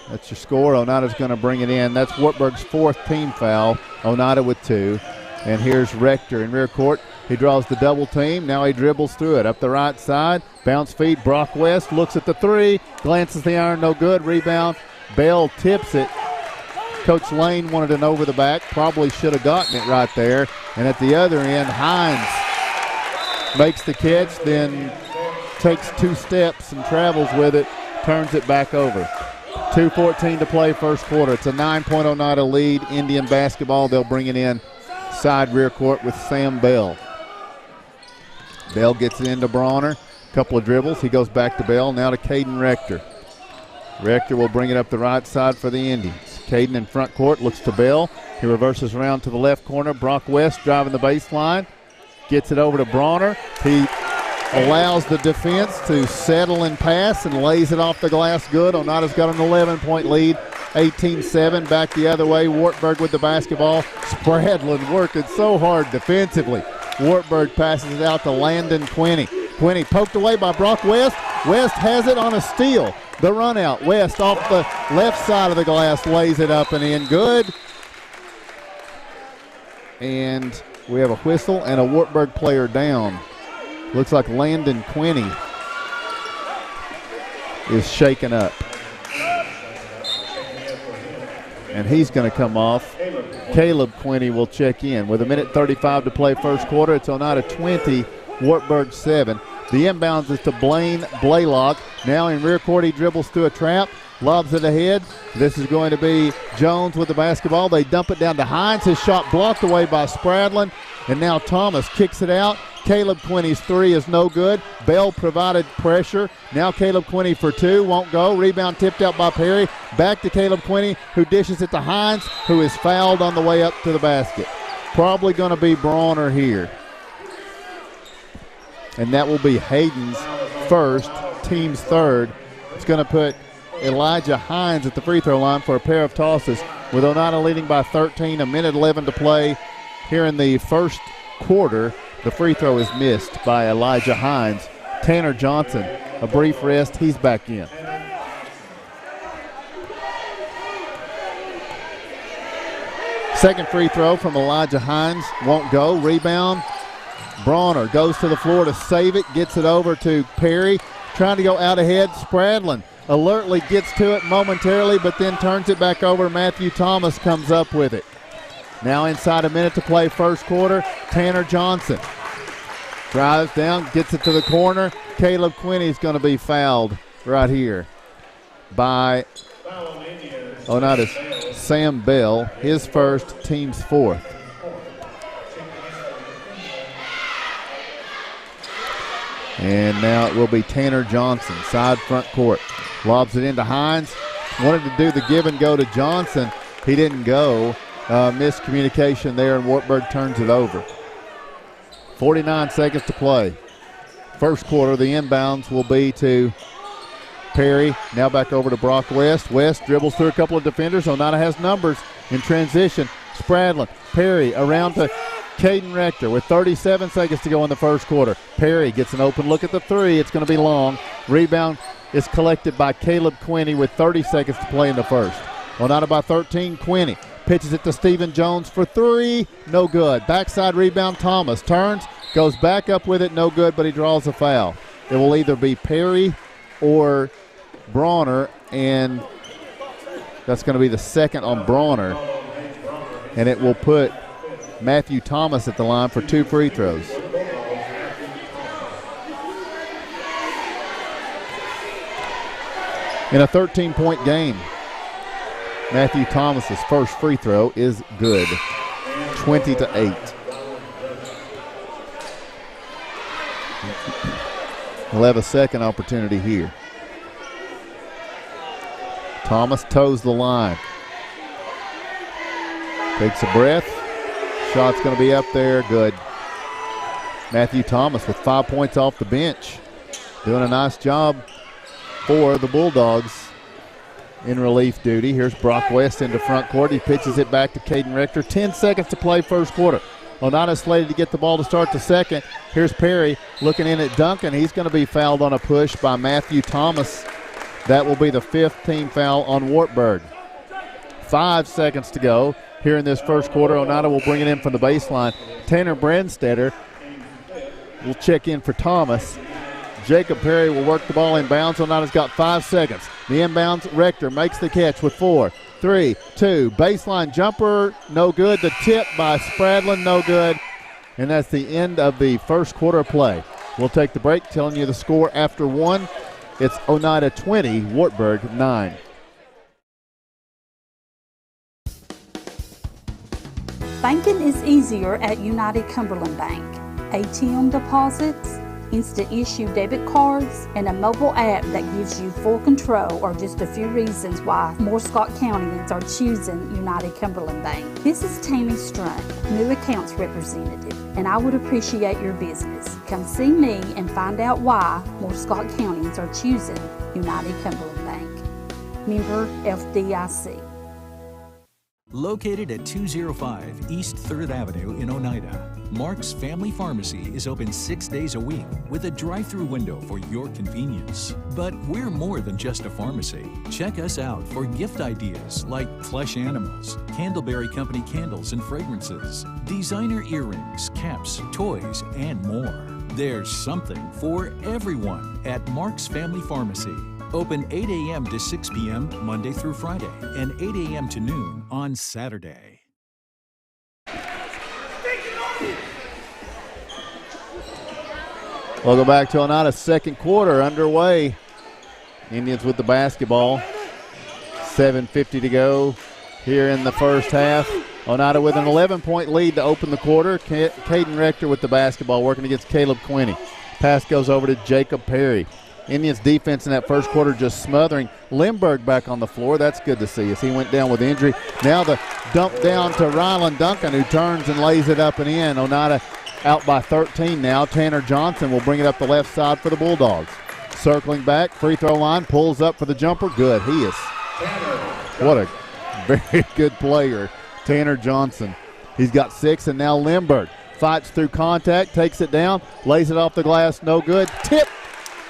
That's your score. Oneida's going to bring it in. That's Wartburg's fourth team foul. Oneida with two. And here's Rector in rear court. He draws the double team. Now he dribbles through it. Up the right side. Bounce feed. Brock West looks at the three. Glances the iron. No good. Rebound. Bell tips it. Coach Lane wanted an over the back. Probably should have gotten it right there. And at the other end, Hines makes the catch, then takes two steps and travels with it, turns it back over. 2:14 to play first quarter. It's a 9-point Oneida lead. Indian basketball. They'll bring it in side rear court with Sam Bell. Bell gets it into Bronner. Couple of dribbles. He goes back to Bell. Now to Caden Rector. Rector will bring it up the right side for the Indians. Caden in front court, looks to Bell. He reverses around to the left corner. Brock West driving the baseline. Gets it over to Bronner. He allows the defense to settle and pass and lays it off the glass good. Oneida's got an 11-point lead, 18-7. Back the other way. Wartburg with the basketball. Spradlin working so hard defensively. Wartburg passes it out to Landon Quinney. Quinney poked away by Brock West. West has it on a steal. The run out. West off the left side of the glass lays it up and in. Good. And we have a whistle and a Wartburg player down. Looks like Landon Quinney is shaken up. And he's going to come off. Caleb Quinney will check in. With 1:35 to play first quarter, it's Oneida 20, Wartburg 7. The inbounds is to Blaine Blaylock. Now in rear court, he dribbles through a trap, lobs it ahead. This is going to be Jones with the basketball. They dump it down to Hines. His shot blocked away by Spradlin. And now Thomas kicks it out. Caleb Quinney's three is no good. Bell provided pressure. Now Caleb Quinney for two. Won't go. Rebound tipped out by Perry. Back to Caleb Quinney, who dishes it to Hines, who is fouled on the way up to the basket. Probably going to be Bronner here. And that will be Hayden's first, team's third. It's going to put Elijah Hines at the free throw line for a pair of tosses. With Oneida leading by 13, 1:11 to play here in the first quarter. The free throw is missed by Elijah Hines. Tanner Johnson, a brief rest. He's back in. Second free throw from Elijah Hines. Won't go. Rebound. Bronner goes to the floor to save it. Gets it over to Perry. Trying to go out ahead. Spradlin alertly gets to it momentarily, but then turns it back over. Matthew Thomas comes up with it. Now inside a minute to play first quarter. Tanner Johnson drives down, gets it to the corner. Caleb Quinney's going to be fouled right here by Oneida's Sam Bell, his first, team's fourth. And now it will be Tanner Johnson, side front court. Lobs it into Hines. Wanted to do the give and go to Johnson. He didn't go. Miscommunication there, and Wartburg turns it over. 49 seconds to play. First quarter, the inbounds will be to Perry. Now back over to Brock West. West dribbles through a couple of defenders. Oneida has numbers in transition. Spradlin, Perry around to Caden Rector with 37 seconds to go in the first quarter. Perry gets an open look at the three. It's going to be long. Rebound is collected by Caleb Quinney with 30 seconds to play in the first. Oneida by 13. Quinney pitches it to Stephen Jones for three. No good. Backside rebound. Thomas turns, goes back up with it. No good, but he draws a foul. It will either be Perry or Brawner, and that's going to be the second on Brawner. And it will put Matthew Thomas at the line for 2 free throws. In a 13-point game, Matthew Thomas's first free throw is good. 20-8. He'll have a second opportunity here. Thomas toes the line. Takes a breath. Shot's going to be up there. Good. Matthew Thomas with 5 points off the bench. Doing a nice job for the Bulldogs in relief duty. Here's Brock West into front court. He pitches it back to Caden Rector. 10 seconds to play first quarter. Oneida slated to get the ball to start the second. Here's Perry looking in at Duncan. He's going to be fouled on a push by Matthew Thomas. That will be the 5th team foul on Wartburg. 5 seconds to go here in this first quarter. Oneida will bring it in from the baseline. Tanner Brandstetter will check in for Thomas. Jacob Perry will work the ball inbounds. Oneida's got 5 seconds. The inbounds, Rector makes the catch with 4, 3, 2. Baseline jumper, no good. The tip by Spradlin, no good. And that's the end of the first quarter play. We'll take the break, telling you the score after 1. It's Oneida 20, Wartburg 9. Banking is easier at United Cumberland Bank. ATM deposits, instant issue debit cards, and a mobile app that gives you full control are just a few reasons why more Scott Countyans are choosing United Cumberland Bank. This is Tammy Strunk, new accounts representative, and I would appreciate your business. Come see me and find out why more Scott Countyans are choosing United Cumberland Bank. Member FDIC. Located at 205 East 3rd Avenue in Oneida, Mark's Family Pharmacy is open 6 days a week with a drive-through window for your convenience. But we're more than just a pharmacy. Check us out for gift ideas like plush animals, Candleberry Company candles and fragrances, designer earrings, caps, toys, and more. There's something for everyone at Mark's Family Pharmacy. Open 8 a.m. to 6 p.m. Monday through Friday and 8 a.m. to noon on Saturday. We'll go back to Oneida's second quarter underway. Indians with the basketball. 7:50 to go here in the first half. Oneida with an 11-point lead to open the quarter. Caden Rector with the basketball working against Caleb Quinney. Pass goes over to Jacob Perry. Indians defense in that first quarter just smothering. Lindbergh back on the floor. That's good to see as he went down with injury. Now the dump down to Rylan Duncan, who turns and lays it up and in. Oneida out by 13 now. Tanner Johnson will bring it up the left side for the Bulldogs. Circling back, free throw line, pulls up for the jumper. Good. He is. What a very good player, Tanner Johnson. He's got 6, and now Lindbergh fights through contact, takes it down, lays it off the glass. No good. Tip.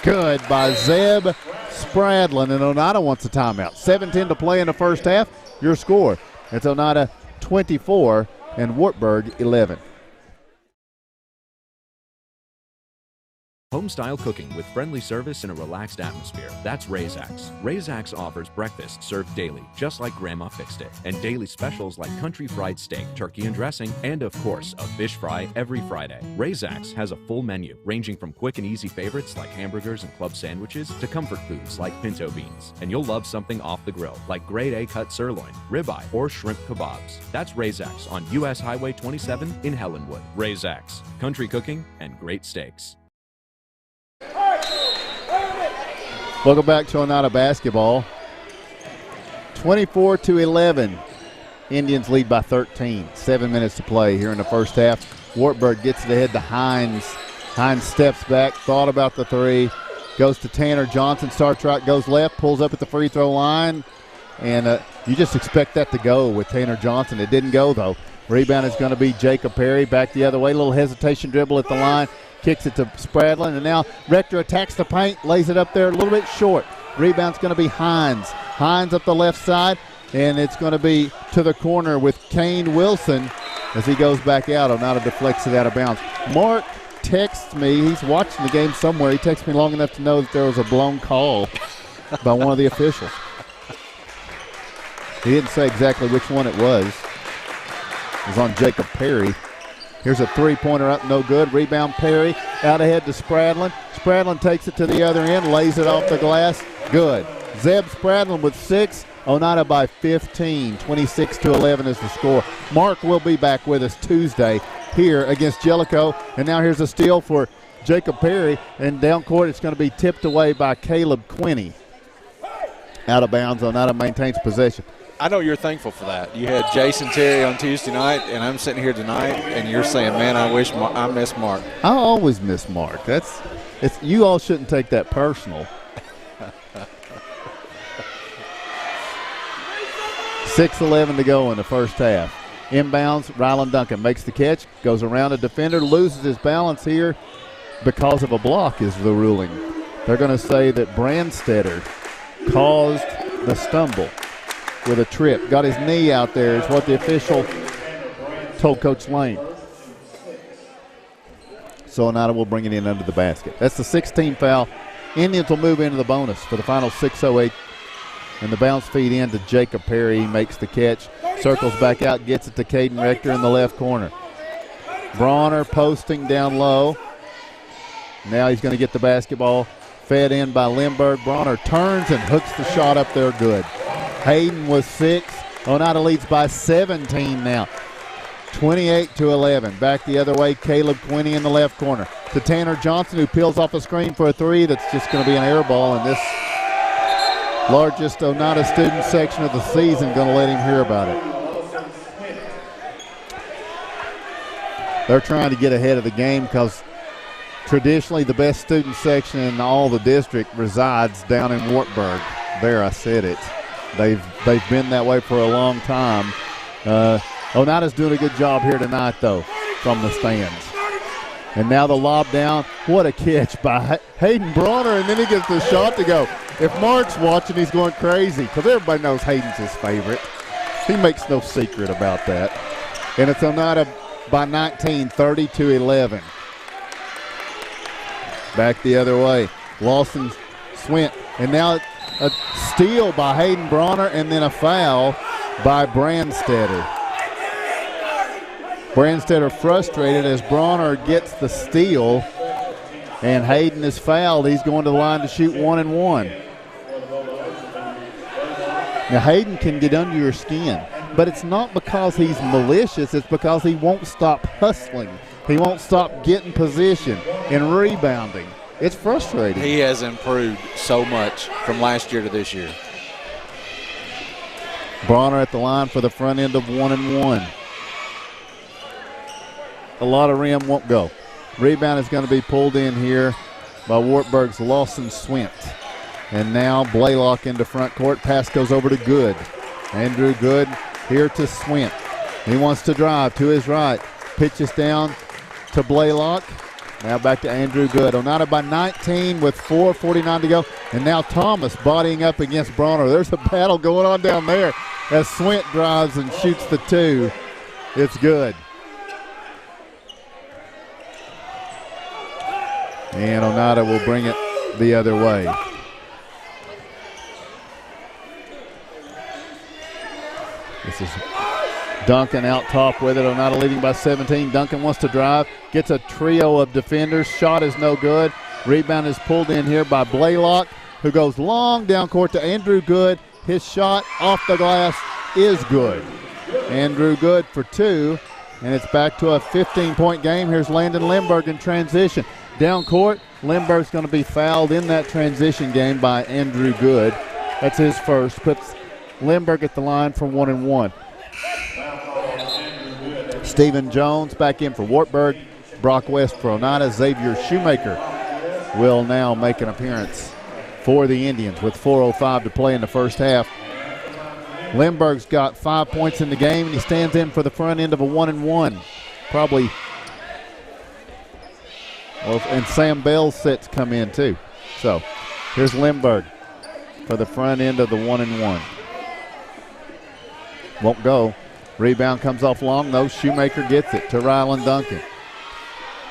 Good by Zeb Spradlin, and Oneida wants a timeout. 7:10 to play in the first half. Your score, it's Oneida 24 and Wartburg 11. Home-style cooking with friendly service and a relaxed atmosphere. That's Razax. Razax offers breakfast served daily, just like Grandma fixed it, and daily specials like country fried steak, turkey and dressing, and of course, a fish fry every Friday. Razax has a full menu, ranging from quick and easy favorites like hamburgers and club sandwiches to comfort foods like pinto beans. And you'll love something off the grill, like grade A cut sirloin, ribeye, or shrimp kebabs. That's Razax on U.S. Highway 27 in Helenwood. Razax, country cooking and great steaks. Welcome back to Oneida basketball. 24-11. Indians lead by 13. 7 minutes to play here in the first half. Wartburg gets it ahead to Hines. Hines steps back, thought about the three, goes to Tanner Johnson, starts right, goes left, pulls up at the free throw line, and you just expect that to go with Tanner Johnson. It didn't go, though. Rebound is going to be Jacob Perry, back the other way, little hesitation dribble at the line. Kicks it to Spradlin, and now Rector attacks the paint, lays it up there a little bit short. Rebound's going to be Hines. Hines up the left side, and it's going to be to the corner with Kane Wilson as he goes back out. Oneida deflects it out of bounds. Mark texts me. He's watching the game somewhere. He texted me long enough to know that there was a blown call by one of the officials. He didn't say exactly which one it was. It was on Jacob Perry. Here's a three-pointer up, no good. Rebound Perry, out ahead to Spradlin. Spradlin takes it to the other end, lays it off the glass. Good. Zeb Spradlin with 6. Oneida by 15. 26-11 is the score. Mark will be back with us Tuesday here against Jellicoe. And now here's a steal for Jacob Perry. And down court, it's going to be tipped away by Caleb Quinney. Out of bounds. Oneida maintains possession. I know you're thankful for that. You had Jason Terry on Tuesday night, and I'm sitting here tonight, and you're saying, man, I miss Mark. I always miss Mark. You all shouldn't take that personal. 6:11 to go in the first half. Inbounds, Rylan Duncan makes the catch, goes around a defender, loses his balance here because of a block is the ruling. They're going to say that Brandstetter caused the stumble with a trip. Got his knee out there is what the official told Coach Lane. So Oneida will bring it in under the basket. That's the 16th foul. Indians will move into the bonus for the final 6:08. And the bounce feed in to Jacob Perry. He makes the catch, circles back out, gets it to Caden Rector in the left corner. Bronner posting down low. Now he's going to get the basketball fed in by Lindbergh. Bronner turns and hooks the shot up there good. Hayden was 6. Oneida leads by 17 now. 28-11. Back the other way, Caleb Quinney in the left corner. To Tanner Johnson, who peels off a screen for a three. That's just going to be an air ball, and this largest Oneida student section of the season going to let him hear about it. They're trying to get ahead of the game because traditionally the best student section in all the district resides down in Wartburg. There, I said it. They've been that way for a long time. Oneida's doing a good job here tonight, though, from the stands. And now the lob down. What a catch by Hayden Bronner, and then he gets the shot to go. If Mark's watching, he's going crazy because everybody knows Hayden's his favorite. He makes no secret about that. And it's Oneida by 19, 30-11. Back the other way. Lawson Swint. And now a steal by Hayden Bronner and then a foul by Brandstetter. Brandstetter frustrated as Bronner gets the steal, and Hayden is fouled. He's going to the line to shoot 1-1. Now Hayden can get under your skin, but it's not because he's malicious. It's because he won't stop hustling. He won't stop getting position and rebounding. It's frustrating. He has improved so much from last year to this year. Bronner at the line for the front end of 1-1. A lot of rim won't go. Rebound is going to be pulled in here by Wartburg's Lawson Swint. And now Blaylock into front court. Pass goes over to Good. Andrew Good here to Swint. He wants to drive to his right. Pitches down to Blaylock. Now back to Andrew Good. Oneida by 19 with 4:49 to go. And now Thomas bodying up against Bronner. There's a battle going on down there as Swint drives and shoots the two. It's good. And Oneida will bring it the other way. This is Duncan out top with it. Oneida leading by 17. Duncan wants to drive. Gets a trio of defenders. Shot is no good. Rebound is pulled in here by Blaylock, who goes long down court to Andrew Good. His shot off the glass is good. Andrew Good for 2, and it's back to a 15-point game. Here's Landon Lindbergh in transition. Down court, Lindbergh's going to be fouled in that transition game by Andrew Good. That's his first. Puts Lindbergh at the line for 1-1. Stephen Jones back in for Wartburg. Brock West for Oneida. Xavier Shoemaker will now make an appearance for the Indians with 4:05 to play in the first half. Lindbergh's got 5 points in the game, and he stands in for the front end of a 1-1. Probably, well, and Sam Bell's sets come in too. So here's Lindbergh for the front end of the 1-1. Won't go. Rebound comes off long, though. Shoemaker gets it to Rylan Duncan.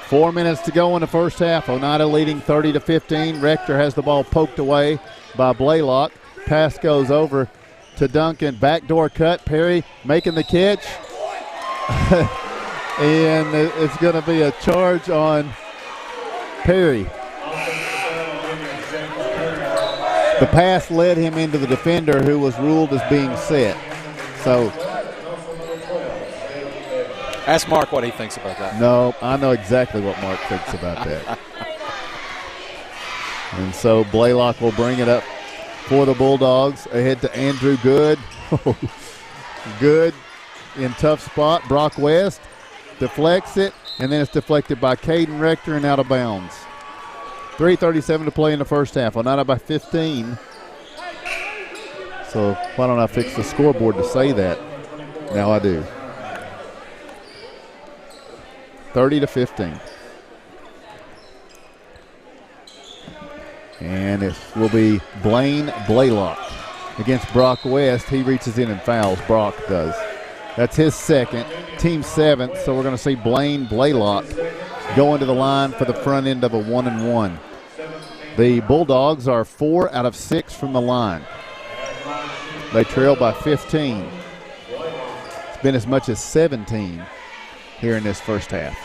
4 minutes to go in the first half. Oneida leading 30-15. Rector has the ball poked away by Blaylock. Pass goes over to Duncan. Backdoor cut. Perry making the catch. And it's going to be a charge on Perry. The pass led him into the defender, who was ruled as being set. So ask Mark what he thinks about that. No, I know exactly what Mark thinks about that. And so Blaylock will bring it up for the Bulldogs. Ahead to Andrew Good. Good in tough spot. Brock West deflects it, and then it's deflected by Caden Rector and out of bounds. 3:37 to play in the first half. Oneida by 15. So why don't I fix the scoreboard to say that? Now I do. 30-15. And it will be Blaine Blaylock against Brock West. He reaches in and fouls. Brock does. That's his second, team seventh. So we're going to see Blaine Blaylock going to the line for the front end of a 1-1. The Bulldogs are 4 out of 6 from the line. They trail by 15. It's been as much as 17 here in this first half.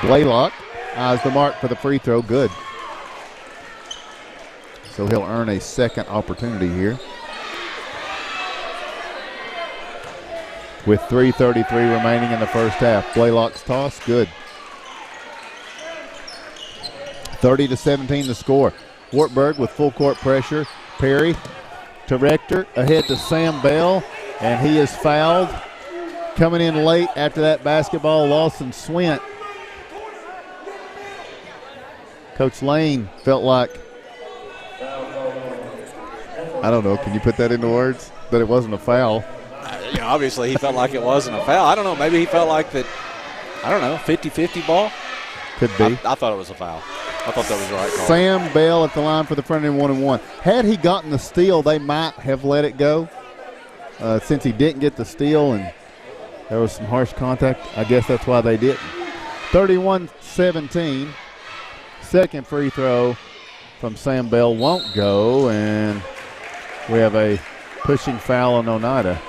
Blaylock eyes the mark for the free throw. Good. So he'll earn a second opportunity here. With 3:33 remaining in the first half. Blaylock's toss, good. 30-17 the score. Wartburg with full court pressure. Perry to Rector, ahead to Sam Bell, and he is fouled. Coming in late after that basketball, Lawson Swint. Coach Lane felt like, I don't know, can you put that into words? That it wasn't a foul. Obviously he felt like it wasn't a foul. I don't know, maybe he felt like that, 50-50 ball? Could be. I thought it was a foul. I thought that was the right call. Sam Bell at the line for the front end 1-1. Had he gotten the steal, they might have let it go. Since he didn't get the steal and there was some harsh contact, I guess that's why they didn't. 31-17. Second free throw from Sam Bell won't go, and we have a pushing foul on Oneida.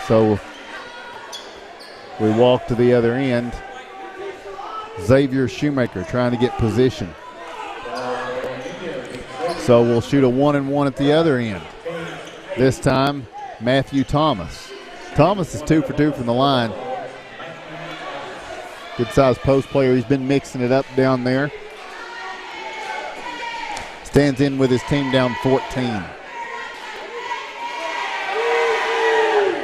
So we walk to the other end. Xavier Shoemaker trying to get position. So we'll shoot a 1-1 at the other end. This time, Matthew Thomas. Thomas is 2 for 2 from the line. Good sized post player. He's been mixing it up down there. Stands in with his team down 14.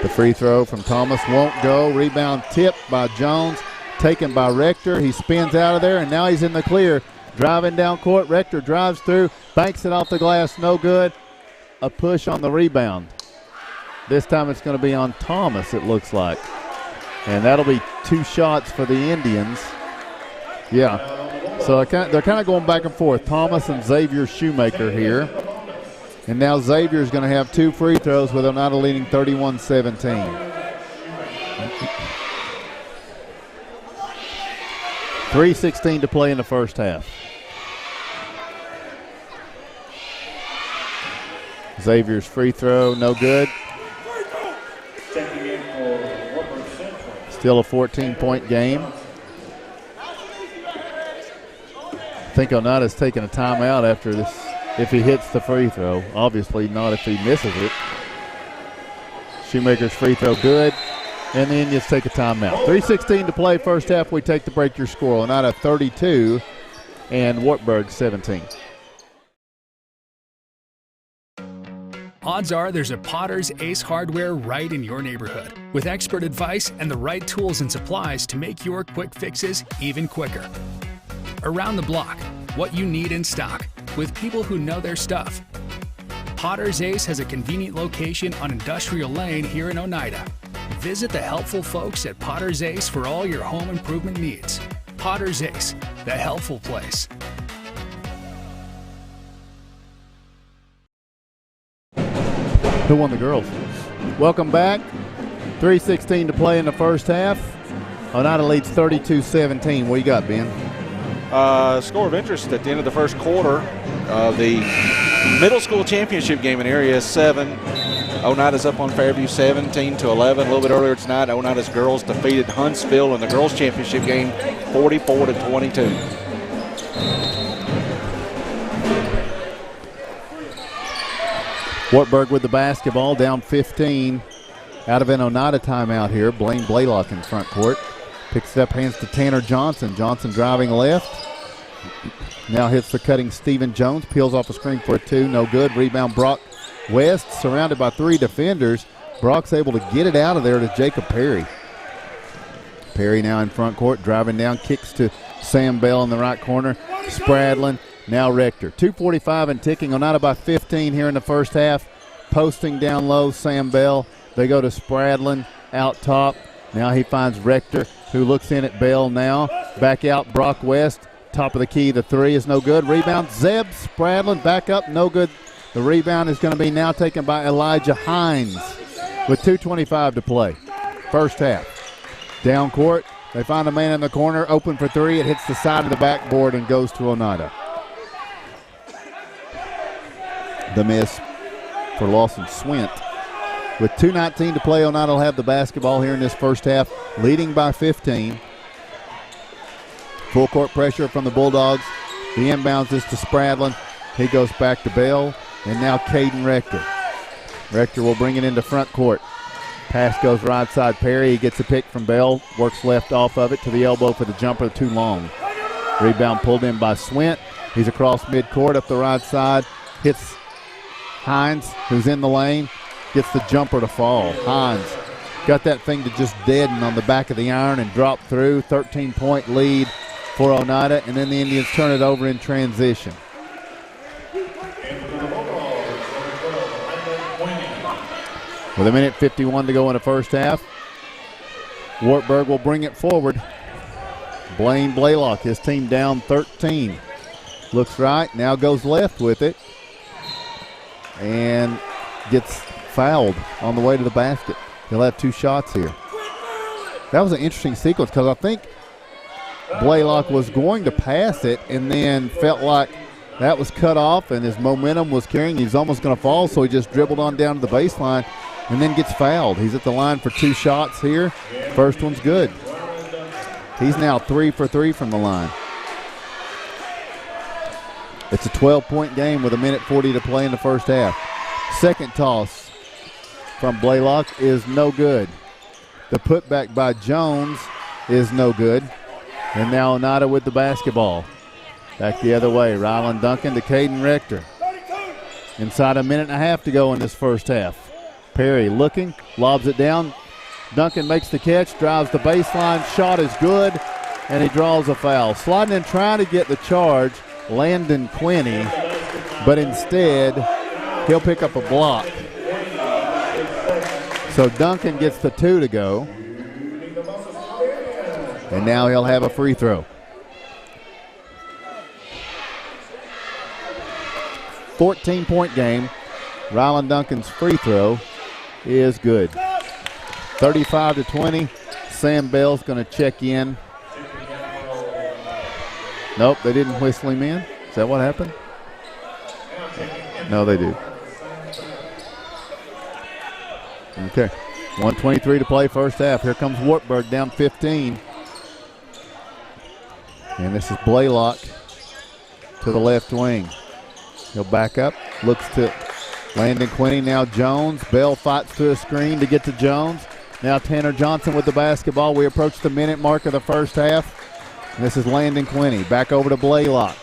The free throw from Thomas won't go. Rebound tipped by Jones. Taken by Rector. He spins out of there, and now he's in the clear. Driving down court. Rector drives through. Banks it off the glass. No good. A push on the rebound. This time it's going to be on Thomas, it looks like. And that'll be 2 shots for the Indians. Yeah. So they're kind of going back and forth. Thomas and Xavier Shoemaker here. And now Xavier's going to have 2 free throws with Oneida leading 31-17. 3:16 to play in the first half. Xavier's free throw, no good. Still a 14-point game. I think Oneida's taking a timeout after this if he hits the free throw. Obviously not if he misses it. Shoemaker's free throw good. And the Indians take a timeout. 3:16 to play first half. We take the break. Your score, Oneida 32 and Wartburg 17. Odds are there's a Potter's Ace Hardware right in your neighborhood, with expert advice and the right tools and supplies to make your quick fixes even quicker. Around the block, what you need in stock, with people who know their stuff. Potter's Ace has a convenient location on Industrial Lane here in Oneida. Visit the helpful folks at Potter's Ace for all your home improvement needs. Potter's Ace, the helpful place. Who won the girls? Welcome back. 3:16 to play in the first half. Oneida leads 32-17. What you got, Ben? Score of interest at the end of the first quarter. The middle school championship game in Area 7. Oneida's up on Fairview 17-11. A little bit earlier tonight, Oneida's girls defeated Huntsville in the girls championship game 44-22. Wartburg with the basketball, down 15. Out of an Oneida timeout here. Blaine Blaylock in front court. Picks it up, hands to Tanner Johnson. Johnson driving left. Now hits the cutting Stephen Jones. Peels off a screen for a two. No good. Rebound Brock West, surrounded by three defenders. Brock's able to get it out of there to Jacob Perry. Perry now in front court, driving down, kicks to Sam Bell in the right corner. Spradlin, now Rector. 2:45 and ticking. Oneida by 15 here in the first half. Posting down low, Sam Bell. They go to Spradlin out top. Now he finds Rector, who looks in at Bell now. Back out, Brock West. Top of the key, the three is no good. Rebound, Zeb Spradlin back up, no good. The rebound is going to be now taken by Elijah Hines with 2:25 to play. First half. Down court, they find a man in the corner, open for three. It hits the side of the backboard and goes to Oneida. The miss for Lawson Swint. With 2:19 to play, Oneida will have the basketball here in this first half, leading by 15. Full court pressure from the Bulldogs. The inbounds is to Spradlin. He goes back to Bell, and now Caden Rector. Rector will bring it into front court. Pass goes right side Perry. He gets a pick from Bell, works left off of it to the elbow for the jumper, too long. Rebound pulled in by Swint. He's across midcourt up the right side. Hits Hines, who's in the lane, gets the jumper to fall. Hines got that thing to just deaden on the back of the iron and drop through. 13-point lead for Oneida, and then the Indians turn it over in transition. With 1:51 to go in the first half, Wartburg will bring it forward. Blaine Blaylock, his team down 13. Looks right, now goes left with it, and gets fouled on the way to the basket. He'll have two shots here. That was an interesting sequence because I think Blaylock was going to pass it and then felt like that was cut off and his momentum was carrying. He was almost going to fall, so he just dribbled on down to the baseline and then gets fouled. He's at the line for two shots here. First one's good. He's now 3 for 3 from the line. It's a 12-point game with 1:40 to play in the first half. Second toss from Blaylock is no good. The putback by Jones is no good. And now Oneida with the basketball. Back the other way. Rylan Duncan to Caden Rector. Inside 1.5 minutes to go in this first half. Perry looking, lobs it down. Duncan makes the catch, drives the baseline. Shot is good, and he draws a foul. Sliding in trying to get the charge, Landon Quinney, but instead he'll pick up a block. So Duncan gets the 2 to go. And now he'll have a free throw. 14-point game. Rylan Duncan's free throw is good. 35-20. Sam Bell's going to check in. Nope, they didn't whistle him in. Is that what happened? No, they did. Okay, 1:23 to play first half. Here comes Wartburg down 15. And this is Blaylock to the left wing. He'll back up, looks to Landon Quinney, now Jones. Bell fights through a screen to get to Jones. Now Tanner Johnson with the basketball. We approach the minute mark of the first half. And this is Landon Quinney. Back over to Blaylock.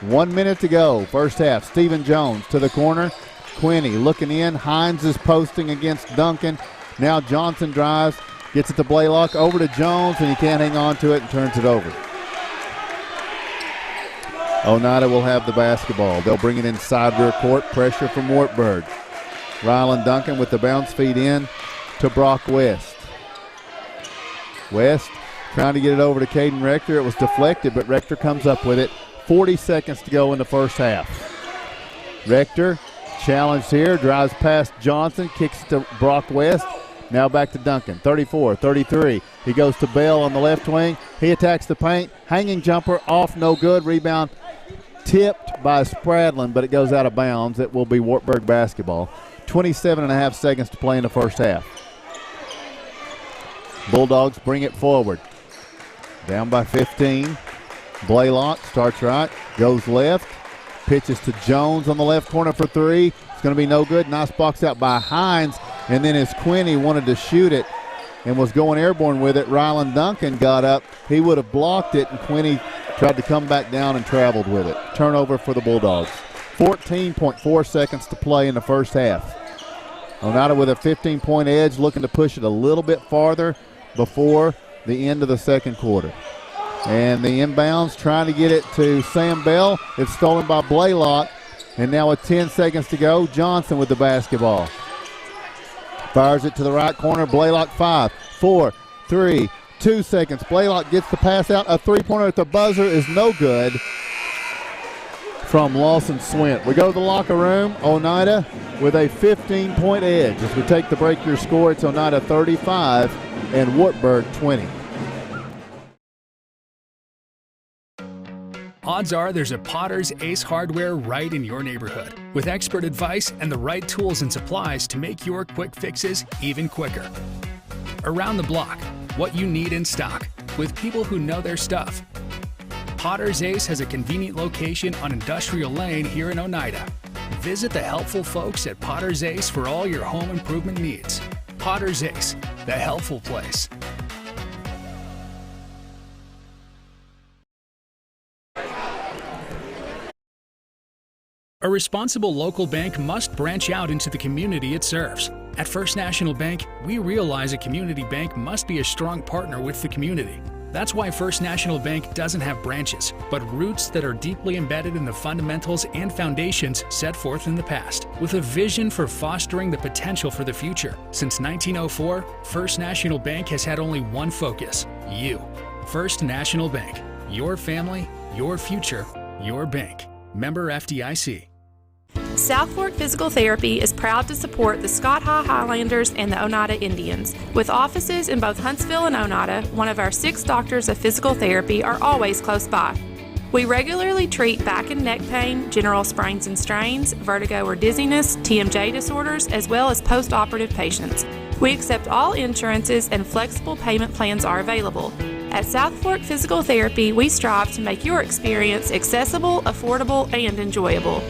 1 minute to go, first half. Stephen Jones to the corner. Quinney looking in. Hines is posting against Duncan. Now Johnson drives, gets it to Blaylock, over to Jones, and he can't hang on to it and turns it over. Oneida will have the basketball. They'll bring it inside rear court. Pressure from Wartburg. Rylan Duncan with the bounce feed in to Brock West. West trying to get it over to Caden Rector. It was deflected, but Rector comes up with it. 40 seconds to go in the first half. Rector challenged here, drives past Johnson, kicks it to Brock West. Now back to Duncan, 34-33. He goes to Bell on the left wing. He attacks the paint. Hanging jumper off, no good. Rebound tipped by Spradlin, but it goes out of bounds. It will be Wartburg basketball. 27.5 seconds to play in the first half. Bulldogs bring it forward. Down by 15. Blaylock starts right, goes left, pitches to Jones on the left corner for three. It's going to be no good. Nice box out by Hines. And then as Quinney wanted to shoot it and was going airborne with it, Rylan Duncan got up. He would have blocked it, and Quinney tried to come back down and traveled with it. Turnover for the Bulldogs. 14.4 seconds to play in the first half. Oneida with a 15-point edge, looking to push it a little bit farther before the end of the second quarter. And the inbounds trying to get it to Sam Bell. It's stolen by Blaylock. And now with 10 seconds to go, Johnson with the basketball. Fires it to the right corner. Blaylock 5, 4, 3, 2 seconds. Blaylock gets the pass out. A three-pointer at the buzzer is no good from Lawson Swint. We go to the locker room. Oneida with a 15-point edge. As we take the break, your score, it's Oneida 35 and Wartburg 20. Odds are there's a Potter's Ace Hardware right in your neighborhood, with expert advice and the right tools and supplies to make your quick fixes even quicker. Around the block, what you need in stock, with people who know their stuff. Potter's Ace has a convenient location on Industrial Lane here in Oneida. Visit the helpful folks at Potter's Ace for all your home improvement needs. Potter's Ace, the helpful place. A responsible local bank must branch out into the community it serves. At First National Bank, we realize a community bank must be a strong partner with the community. That's why First National Bank doesn't have branches, but roots that are deeply embedded in the fundamentals and foundations set forth in the past, with a vision for fostering the potential for the future. Since 1904, First National Bank has had only one focus: you. First National Bank. Your family, your future, your bank. Member FDIC. South Fork Physical Therapy is proud to support the Scott High Highlanders and the Oneida Indians. With offices in both Huntsville and Oneida, one of our 6 doctors of physical therapy are always close by. We regularly treat back and neck pain, general sprains and strains, vertigo or dizziness, TMJ disorders, as well as post-operative patients. We accept all insurances and flexible payment plans are available. At South Fork Physical Therapy, we strive to make your experience accessible, affordable, and enjoyable.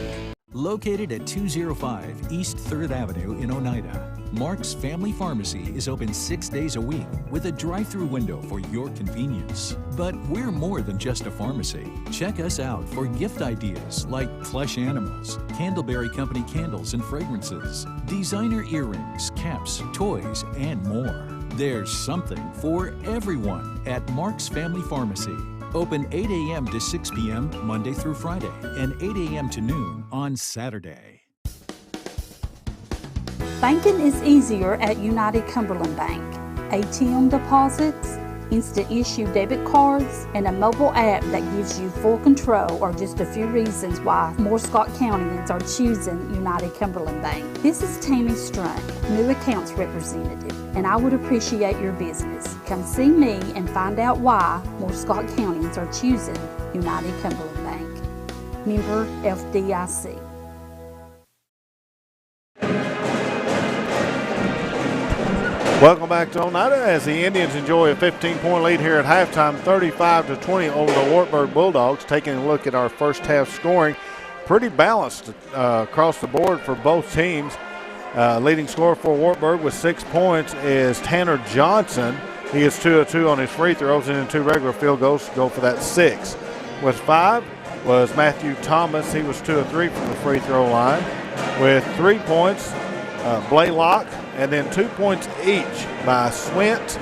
Located at 205 East 3rd Avenue in Oneida, Mark's Family Pharmacy is open 6 days a week with a drive-through window for your convenience. But we're more than just a pharmacy. Check us out for gift ideas like plush animals, Candleberry Company candles and fragrances, designer earrings, caps, toys, and more. There's something for everyone at Mark's Family Pharmacy. Open 8 a.m. to 6 p.m. Monday through Friday and 8 a.m. to noon on Saturday. Banking is easier at United Cumberland Bank. ATM deposits, instant issue debit cards, and a mobile app that gives you full control are just a few reasons why more Scott Countyans are choosing United Cumberland Bank. This is Tammy Strunk, new accounts representative, and I would appreciate your business. Come see me and find out why more Scott Countyans are choosing United Cumberland Bank. Member FDIC. Welcome back to Oneida as the Indians enjoy a 15-point lead here at halftime, 35-20 over the Wartburg Bulldogs. Taking a look at our first half scoring, pretty balanced across the board for both teams. Leading scorer for Wartburg with 6 points is Tanner Johnson. He is 2 of 2 on his free throws and in 2 regular field goals to go for that 6. With 5 was Matthew Thomas. He was 2 of 3 from the free throw line. With 3 points, Blaylock, and then 2 points each by Swint,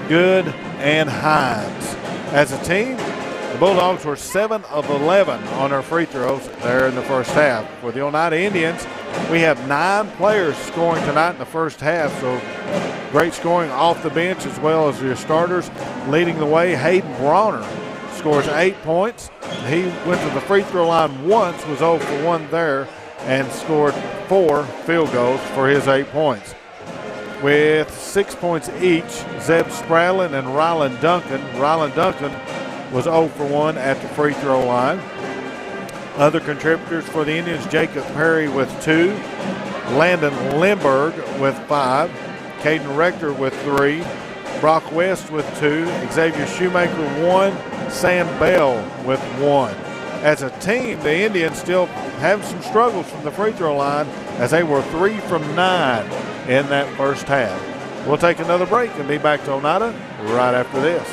Good, and Hines. As a team, the Bulldogs were 7 of 11 on their free throws there in the first half. For the Oneida Indians, we have 9 players scoring tonight in the first half, so great scoring off the bench as well as your starters. Leading the way, Hayden Bronner scores 8 points. He went to the free throw line once, was 0 for 1 there, and scored 4 field goals for his 8 points. With 6 points each, Zeb Spradlin and Rylan Duncan. Rylan Duncan was 0 for 1 at the free throw line. Other contributors for the Indians, Jacob Perry with 2, Landon Lindberg with 5, Caden Rector with 3, Brock West with 2, Xavier Shoemaker 1, Sam Bell with 1. As a team, the Indians still have some struggles from the free throw line as they were 3 from 9 in that first half. We'll take another break and be back to Oneida right after this.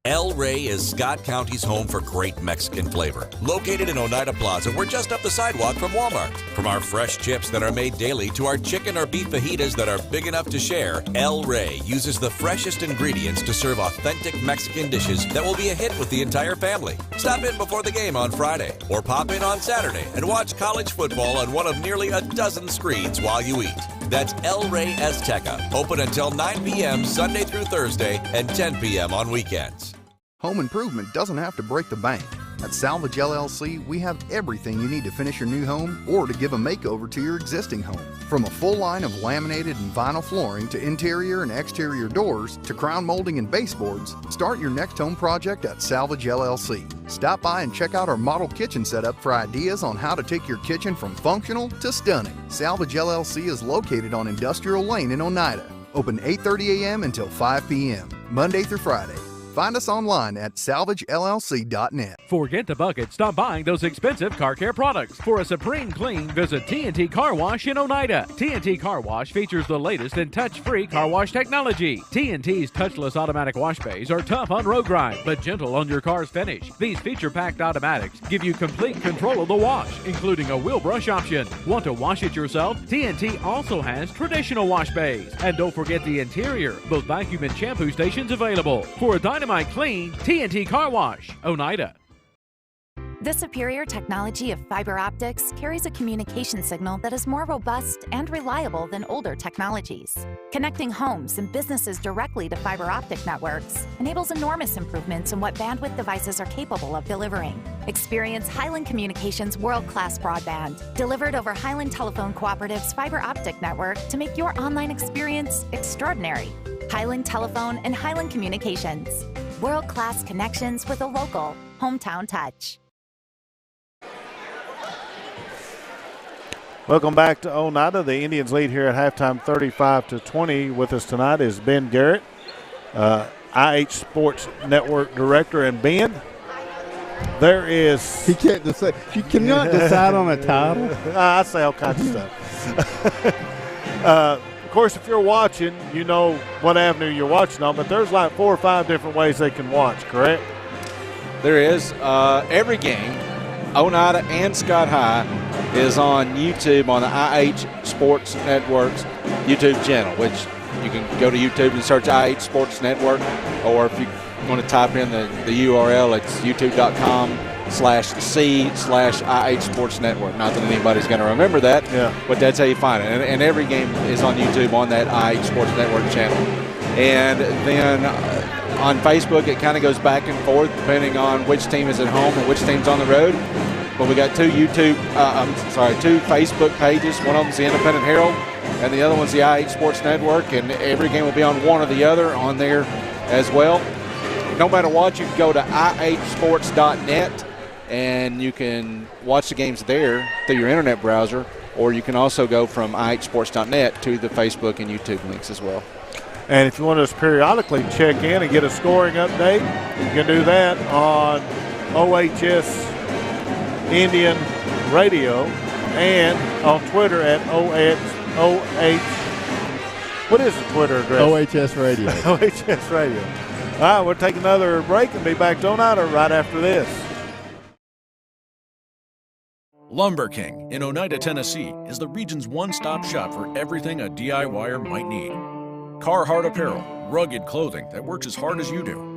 El Rey is Scott County's home for great Mexican flavor. Located in Oneida Plaza, we're just up the sidewalk from Walmart. From our fresh chips that are made daily to our chicken or beef fajitas that are big enough to share, El Rey uses the freshest ingredients to serve authentic Mexican dishes that will be a hit with the entire family. Stop in before the game on Friday or pop in on Saturday and watch college football on one of nearly a dozen screens while you eat. That's El Rey Azteca, open until 9 p.m. Sunday through Thursday and 10 p.m. on weekends. Home improvement doesn't have to break the bank. At Salvage LLC, we have everything you need to finish your new home or to give a makeover to your existing home. From a full line of laminated and vinyl flooring to interior and exterior doors to crown molding and baseboards, start your next home project at Salvage LLC. Stop by and check out our model kitchen setup for ideas on how to take your kitchen from functional to stunning. Salvage LLC is located on Industrial Lane in Oneida. Open 8:30 a.m. until 5 p.m., Monday through Friday. Find us online at salvagellc.net. Forget the bucket. Stop buying those expensive car care products. For a supreme clean, visit T&T Car Wash in Oneida. T&T Car Wash features the latest in touch-free car wash technology. T&T's touchless automatic wash bays are tough on road grime, but gentle on your car's finish. These feature-packed automatics give you complete control of the wash, including a wheel brush option. Want to wash it yourself? T&T also has traditional wash bays. And don't forget the interior, both vacuum and shampoo stations available. For a dynamite clean, T&T Car Wash, Oneida. The superior technology of fiber optics carries a communication signal that is more robust and reliable than older technologies. Connecting homes and businesses directly to fiber optic networks enables enormous improvements in what bandwidth devices are capable of delivering. Experience Highland Communications' world-class broadband, delivered over Highland Telephone Cooperative's fiber optic network to make your online experience extraordinary. Highland Telephone and Highland Communications. World-class connections with a local, hometown touch. Welcome back to Oneida. The Indians lead here at halftime 35-20. With us tonight is Ben Garrett, IH Sports Network Director. And Ben, there is... He can't decide. You cannot decide on a title. I say all kinds of stuff. Of course, if you're watching, you know what avenue you're watching on, but there's like 4 or 5 different ways they can watch, correct? There is. Every game, Oneida and Scott High, is on YouTube on the IH Sports Network's YouTube channel, which you can go to YouTube and search IH Sports Network, or if you want to type in the URL, it's youtube.com/IH /C/IH Sports Network. Not that anybody's going to remember that, but that's how you find it. And every game is on YouTube on that IH Sports Network channel. And then on Facebook, it kind of goes back and forth depending on which team is at home and which team's on the road. But we got two Facebook pages. One of them's the Independent Herald, and the other one's the IH Sports Network. And every game will be on one or the other on there as well. No matter what, you can go to ihsports.net, and you can watch the games there through your internet browser, or you can also go from ihsports.net to the Facebook and YouTube links as well. And if you want us to periodically check in and get a scoring update, you can do that on OHS Indian Radio and on Twitter at what is the Twitter address? OHS Radio. OHS Radio. All right, we'll take another break and be back to Oneida right after this. Lumber King in Oneida, Tennessee is the region's one-stop shop for everything a DIYer might need. Carhartt apparel, rugged clothing that works as hard as you do.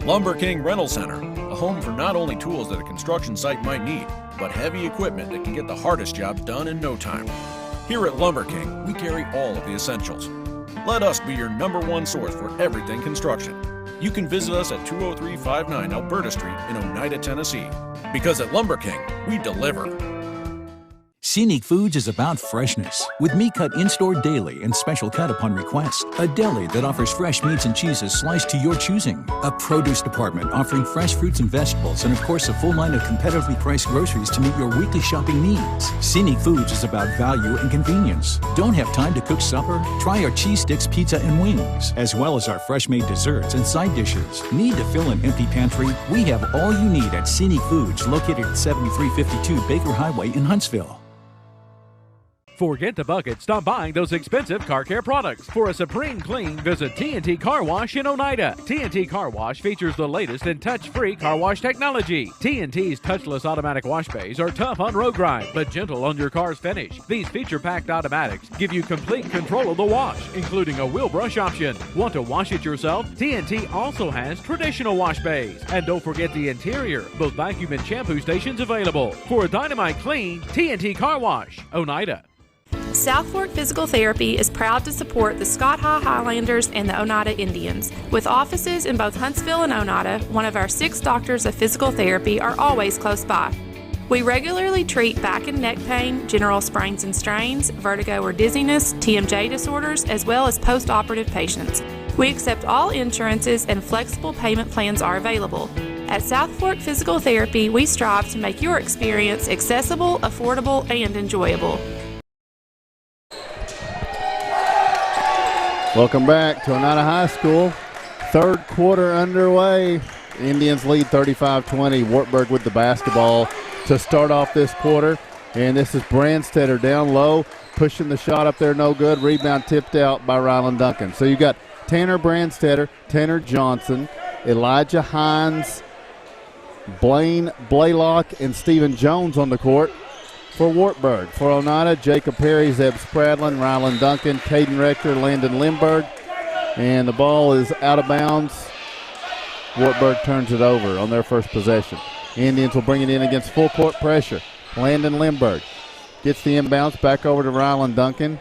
Lumber King Rental Center, a home for not only tools that a construction site might need, but heavy equipment that can get the hardest jobs done in no time. Here at Lumber King, we carry all of the essentials. Let us be your #1 source for everything construction. You can visit us at 20359 Alberta Street in Oneida, Tennessee. Because at Lumber King, we deliver. Scenic Foods is about freshness, with meat cut in-store daily and special cut upon request. A deli that offers fresh meats and cheeses sliced to your choosing. A produce department offering fresh fruits and vegetables, and of course a full line of competitively priced groceries to meet your weekly shopping needs. Scenic Foods is about value and convenience. Don't have time to cook supper? Try our cheese sticks, pizza, and wings, as well as our fresh-made desserts and side dishes. Need to fill an empty pantry? We have all you need at Scenic Foods, located at 7352 Baker Highway in Huntsville. Forget the bucket. Stop buying those expensive car care products. For a supreme clean, visit T&T Car Wash in Oneida. T&T Car Wash features the latest in touch-free car wash technology. T&T's touchless automatic wash bays are tough on road grime, but gentle on your car's finish. These feature-packed automatics give you complete control of the wash, including a wheel brush option. Want to wash it yourself? T&T also has traditional wash bays. And don't forget the interior, both vacuum and shampoo stations available. For a dynamite clean, T&T Car Wash, Oneida. South Fork Physical Therapy is proud to support the Scott High Highlanders and the Oneida Indians. With offices in both Huntsville and Oneida, one of our 6 doctors of physical therapy are always close by. We regularly treat back and neck pain, general sprains and strains, vertigo or dizziness, TMJ disorders, as well as post-operative patients. We accept all insurances and flexible payment plans are available. At South Fork Physical Therapy, we strive to make your experience accessible, affordable, and enjoyable. Welcome back to Oneida High School. Third quarter underway. Indians lead 35-20. Wartburg with the basketball to start off this quarter. And this is Brandstetter down low, pushing the shot up there, no good. Rebound tipped out by Ryland Duncan. So you got Tanner Brandstetter, Tanner Johnson, Elijah Hines, Blaine Blaylock, and Stephen Jones on the court. For Wartburg, for Oneida, Jacob Perry, Zeb Spradlin, Ryland Duncan, Caden Rector, Landon Lindberg. And the ball is out of bounds. Wartburg turns it over on their first possession. Indians will bring it in against full court pressure. Landon Lindberg gets the inbounds back over to Ryland Duncan.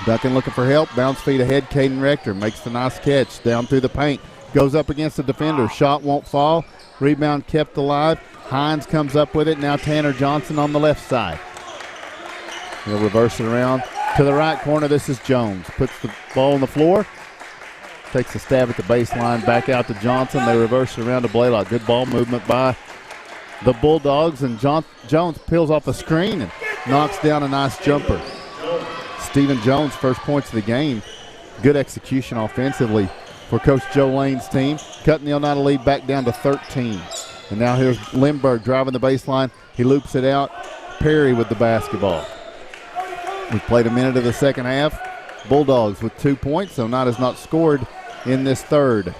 Duncan looking for help. Bounce feed ahead. Caden Rector makes the nice catch down through the paint. Goes up against the defender. Shot won't fall. Rebound kept alive. Hines comes up with it. Now Tanner Johnson on the left side. He'll reverse it around to the right corner. This is Jones. Puts the ball on the floor. Takes a stab at the baseline. Back out to Johnson. They reverse it around to Blaylock. Good ball movement by the Bulldogs. And Jones peels off a screen and knocks down a nice jumper. Stephen Jones, first points of the game. Good execution offensively for Coach Joe Lane's team. Cutting the Oneida lead back down to 13. And now here's Lindberg driving the baseline. He loops it out. Perry with the basketball. We've played a minute of the second half. Bulldogs with 2 points. Oneida's not scored in this third.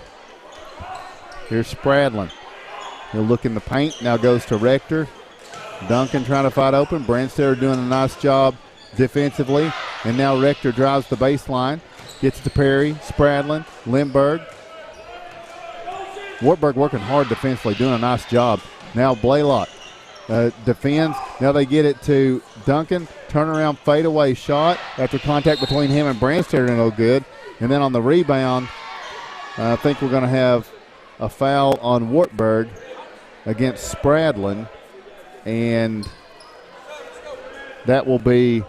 Here's Spradlin. He'll look in the paint. Now goes to Rector. Duncan trying to fight open. Brandstetter doing a nice job defensively. And now Rector drives the baseline. Gets to Perry. Spradlin. Lindberg. Wartburg working hard defensively, doing a nice job. Now Blaylock defends. Now they get it to Duncan. Turnaround fadeaway shot after contact between him and Branstad, no good. And then on the rebound, I think we're going to have a foul on Wartburg against Spradlin. And that will be,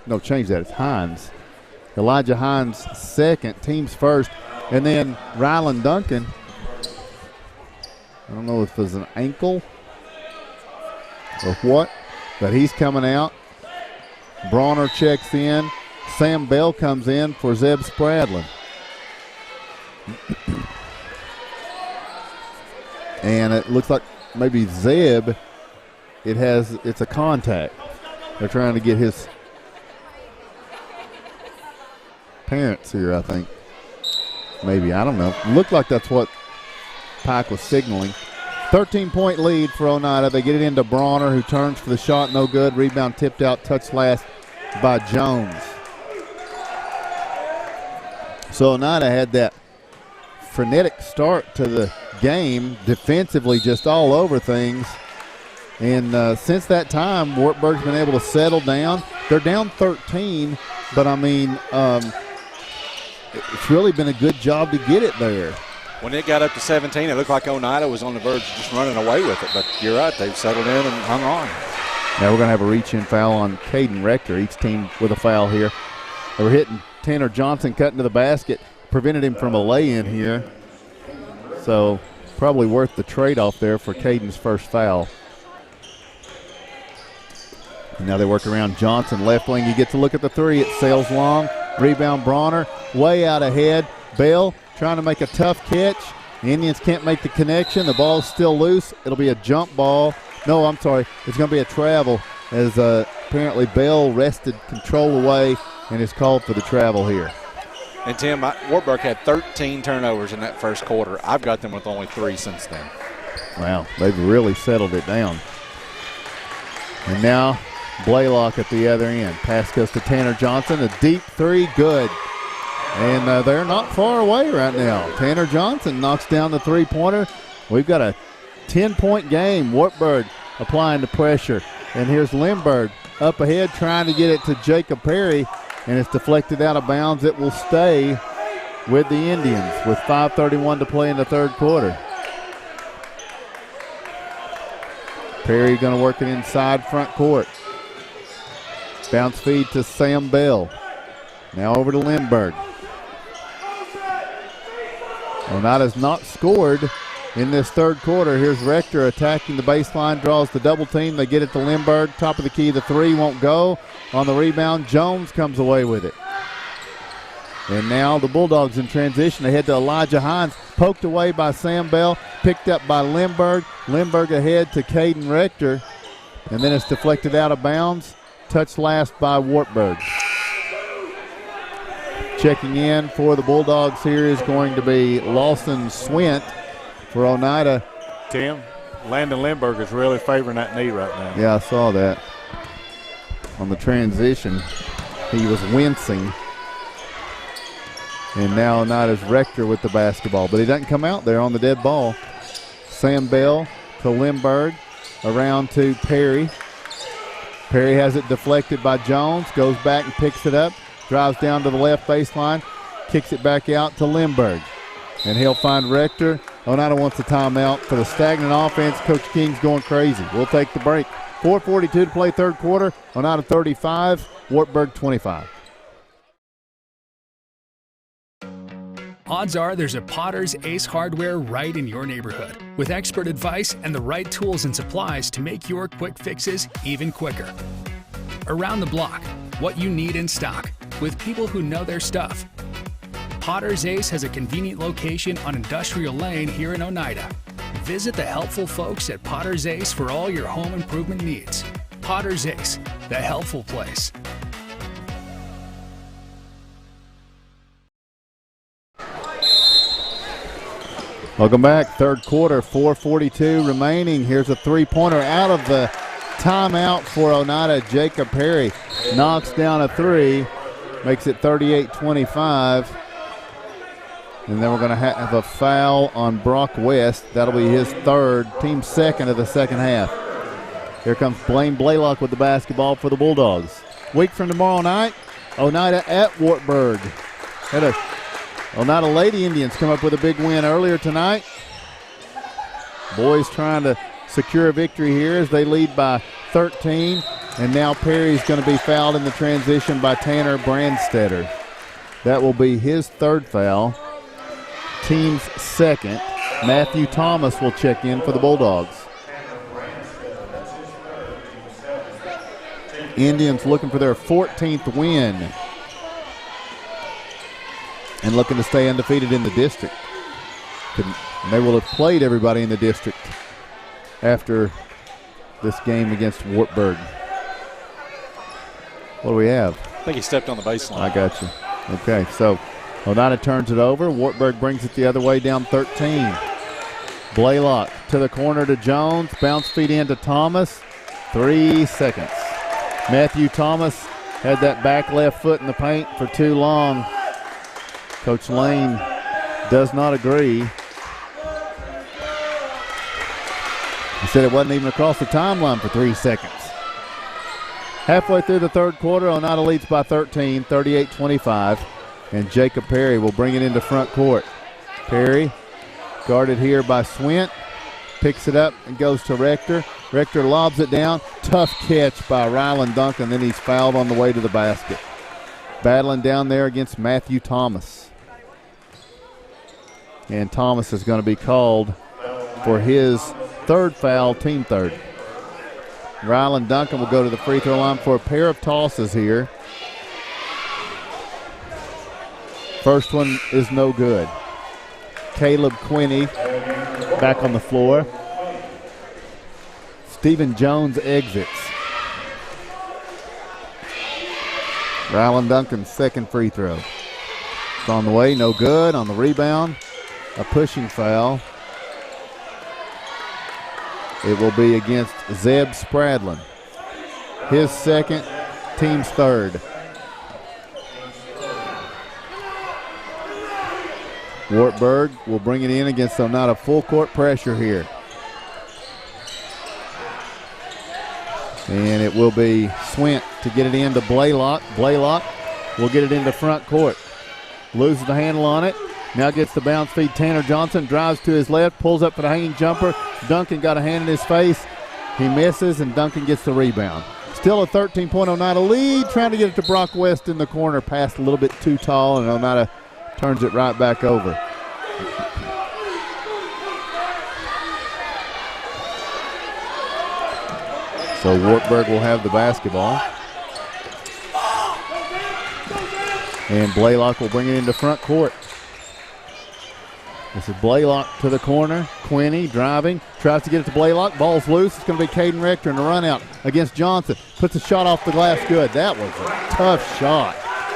no, change that. It's Hines. Elijah Hines second, team's first. And then Rylan Duncan, I don't know if it was an ankle or what, but he's coming out. Bronner checks in. Sam Bell comes in for Zeb Spradlin. And it looks like maybe Zeb, it's a contact. They're trying to get his parents here, I think. Maybe, I don't know. Looked like that's what Pike was signaling. 13-point lead for Oneida. They get it into Bronner, who turns for the shot, no good. Rebound tipped out, touched last by Jones. So Oneida had that frenetic start to the game, defensively just all over things. And since that time, Wartburg's been able to settle down. They're down 13, but I mean, it's really been a good job to get it there. When it got up to 17, it looked like Oneida was on the verge of just running away with it. But you're right, they've settled in and hung on. Now we're going to have a reach-in foul on Caden Rector. Each team with a foul here. They were hitting Tanner Johnson, cutting to the basket, prevented him from a lay-in here. So probably worth the trade-off there for Caden's first foul. And now they work around Johnson, left wing. He gets a look at the three. It sails long. Rebound Bronner, way out ahead. Bell trying to make a tough catch. The Indians can't make the connection. The ball's still loose. It'll be a jump ball. No, I'm sorry. It's going to be a travel as apparently Bell wrested control away and is called for the travel here. And, Tim, Wartburg had 13 turnovers in that first quarter. I've got them with only 3 since then. Wow, they've really settled it down. And now Blaylock at the other end. Pass goes to Tanner Johnson. A deep three, good. And they're not far away right now. Tanner Johnson knocks down the three-pointer. We've got a 10-point game. Wartburg applying the pressure. And here's Lindbergh up ahead trying to get it to Jacob Perry. And it's deflected out of bounds. It will stay with the Indians with 5:31 to play in the third quarter. Perry going to work it inside front court. Bounce feed to Sam Bell. Now over to Lindbergh. Oneida's not scored in this third quarter. Here's Rector attacking the baseline, draws the double team. They get it to Lindbergh. Top of the key, the three won't go. On the rebound, Jones comes away with it. And now the Bulldogs in transition. They head to Elijah Hines. Poked away by Sam Bell. Picked up by Lindbergh. Lindbergh ahead to Caden Rector. And then it's deflected out of bounds. Touched last by Wartburg. Checking in for the Bulldogs here is going to be Lawson Swint for Oneida. Tim, Landon Lindbergh is really favoring that knee right now. Yeah, I saw that. On the transition, he was wincing. And now Oneida's Rector with the basketball, but he doesn't come out there on the dead ball. Sam Bell to Lindbergh, around to Perry. Perry has it deflected by Jones, goes back and picks it up, drives down to the left baseline, kicks it back out to Lindbergh. And he'll find Rector. Oneida wants a timeout for the stagnant offense. Coach King's going crazy. We'll take the break. 4:42 to play third quarter. Oneida 35, Wartburg 25. Odds are there's a Potter's Ace Hardware right in your neighborhood, with expert advice and the right tools and supplies to make your quick fixes even quicker. Around the block, what you need in stock, with people who know their stuff. Potter's Ace has a convenient location on Industrial Lane here in Oneida. Visit the helpful folks at Potter's Ace for all your home improvement needs. Potter's Ace, the helpful place. Welcome back. Third quarter, 4:42 remaining. Here's a three-pointer out of the timeout for Oneida. Jacob Perry knocks down a three, makes it 38-25. And then we're going to have a foul on Brock West. That'll be his third, team second of the second half. Here comes Blaine Blaylock with the basketball for the Bulldogs. Week from tomorrow night, Oneida at Wartburg. Oneida Lady Indians come up with a big win earlier tonight. Boys trying to secure a victory here as they lead by 13. And now Perry's going to be fouled in the transition by Tanner Brandstetter. That will be his third foul. Team's second. Matthew Thomas will check in for the Bulldogs. Indians looking for their 14th win and looking to stay undefeated in the district. They will have played everybody in the district after this game against Wartburg. What do we have? I think he stepped on the baseline. I got you. Okay, so Oneida turns it over. Wartburg brings it the other way, down 13. Blaylock to the corner to Jones. Bounce feed in to Thomas. 3 seconds. Matthew Thomas had that back left foot in the paint for too long. Coach Lane does not agree. He said it wasn't even across the timeline for 3 seconds. Halfway through the third quarter, Oneida leads by 13, 38-25. And Jacob Perry will bring it into front court. Perry guarded here by Swint. Picks it up and goes to Rector. Rector lobs it down. Tough catch by Ryland Duncan. Then he's fouled on the way to the basket. Battling down there against Matthew Thomas. And Thomas is going to be called for his third foul, team third. Ryland Duncan will go to the free throw line for a pair of tosses here. First one is no good. Caleb Quinney back on the floor. Stephen Jones exits. Ryland Duncan's second free throw. It's on the way, no good. On the rebound, a pushing foul. It will be against Zeb Spradlin. His second, team's third. Wartburg will bring it in against Oneida. Full court pressure here. And it will be Swint to get it into Blaylock. Blaylock will get it into front court. Loses the handle on it. Now gets the bounce feed. Tanner Johnson drives to his left, pulls up for the hanging jumper. Duncan got a hand in his face. He misses, and Duncan gets the rebound. Still a 13-point Oneida lead. Trying to get it to Brock West in the corner. Passed a little bit too tall, and Oneida turns it right back over. So Wartburg will have the basketball. And Blaylock will bring it into front court. This is Blaylock to the corner. Quinney driving, tries to get it to Blaylock. Ball's loose. It's going to be Caden Rector in the run out against Johnson. Puts a shot off the glass good. That was a tough shot.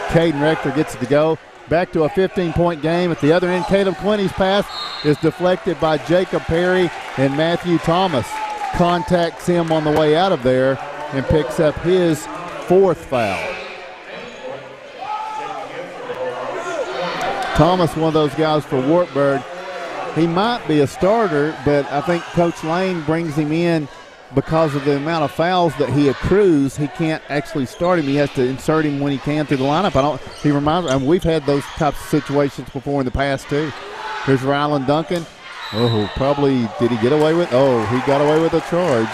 Caden Rector gets it to go. Back to a 15-point game. At the other end, Caleb Quinney's pass is deflected by Jacob Perry, and Matthew Thomas contacts him on the way out of there and picks up his fourth foul. Thomas, one of those guys for Wartburg. He might be a starter, but I think Coach Lane brings him in because of the amount of fouls that he accrues. He can't actually start him. He has to insert him when he can through the lineup. He reminds me, we've had those types of situations before in the past too. Here's Ryland Duncan. Oh, probably, did he get away with? Oh, he got away with a charge.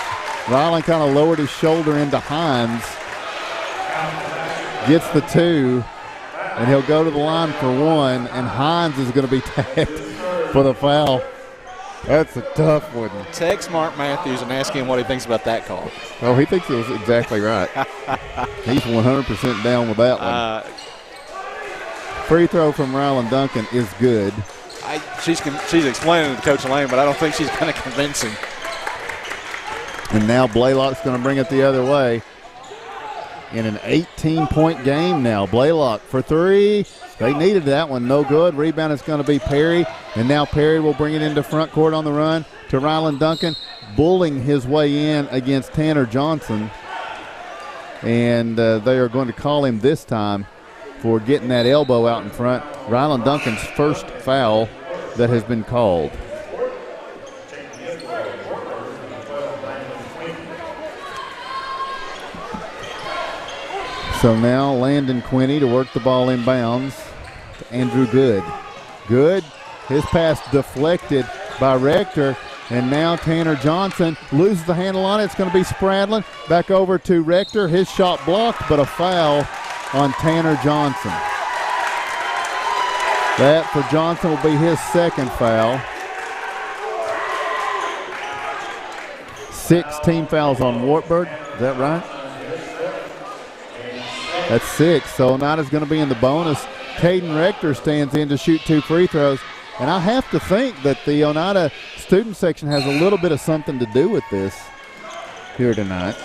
Ryland kind of lowered his shoulder into Hines. Gets the two, and he'll go to the line for one, and Hines is going to be tagged for the foul. That's a tough one. Text Mark Matthews and ask him what he thinks about that call. Oh, he thinks it was exactly right. He's 100% down with that one. Free throw from Ryland Duncan is good. She's explaining it to Coach Lane, but I don't think she's going to convince him. And now Blaylock's going to bring it the other way. In an 18-point game now. Blaylock for three. They needed that one. No good. Rebound is going to be Perry. And now Perry will bring it into front court on the run to Ryland Duncan, bullying his way in against Tanner Johnson. And they are going to call him this time for getting that elbow out in front. Rylan Duncan's first foul that has been called. So now Landon Quinney to work the ball inbounds to Andrew Good. Good, his pass deflected by Rector, and now Tanner Johnson loses the handle on it. It's going to be Spradlin. Back over to Rector. His shot blocked, but a foul on Tanner Johnson. That for Johnson will be his second foul. 6 team fouls on Wartburg. Is that right? That's 6. So Oneida's going to be in the bonus. Caden Rector stands in to shoot 2 free throws. And I have to think that the Oneida student section has a little bit of something to do with this here tonight.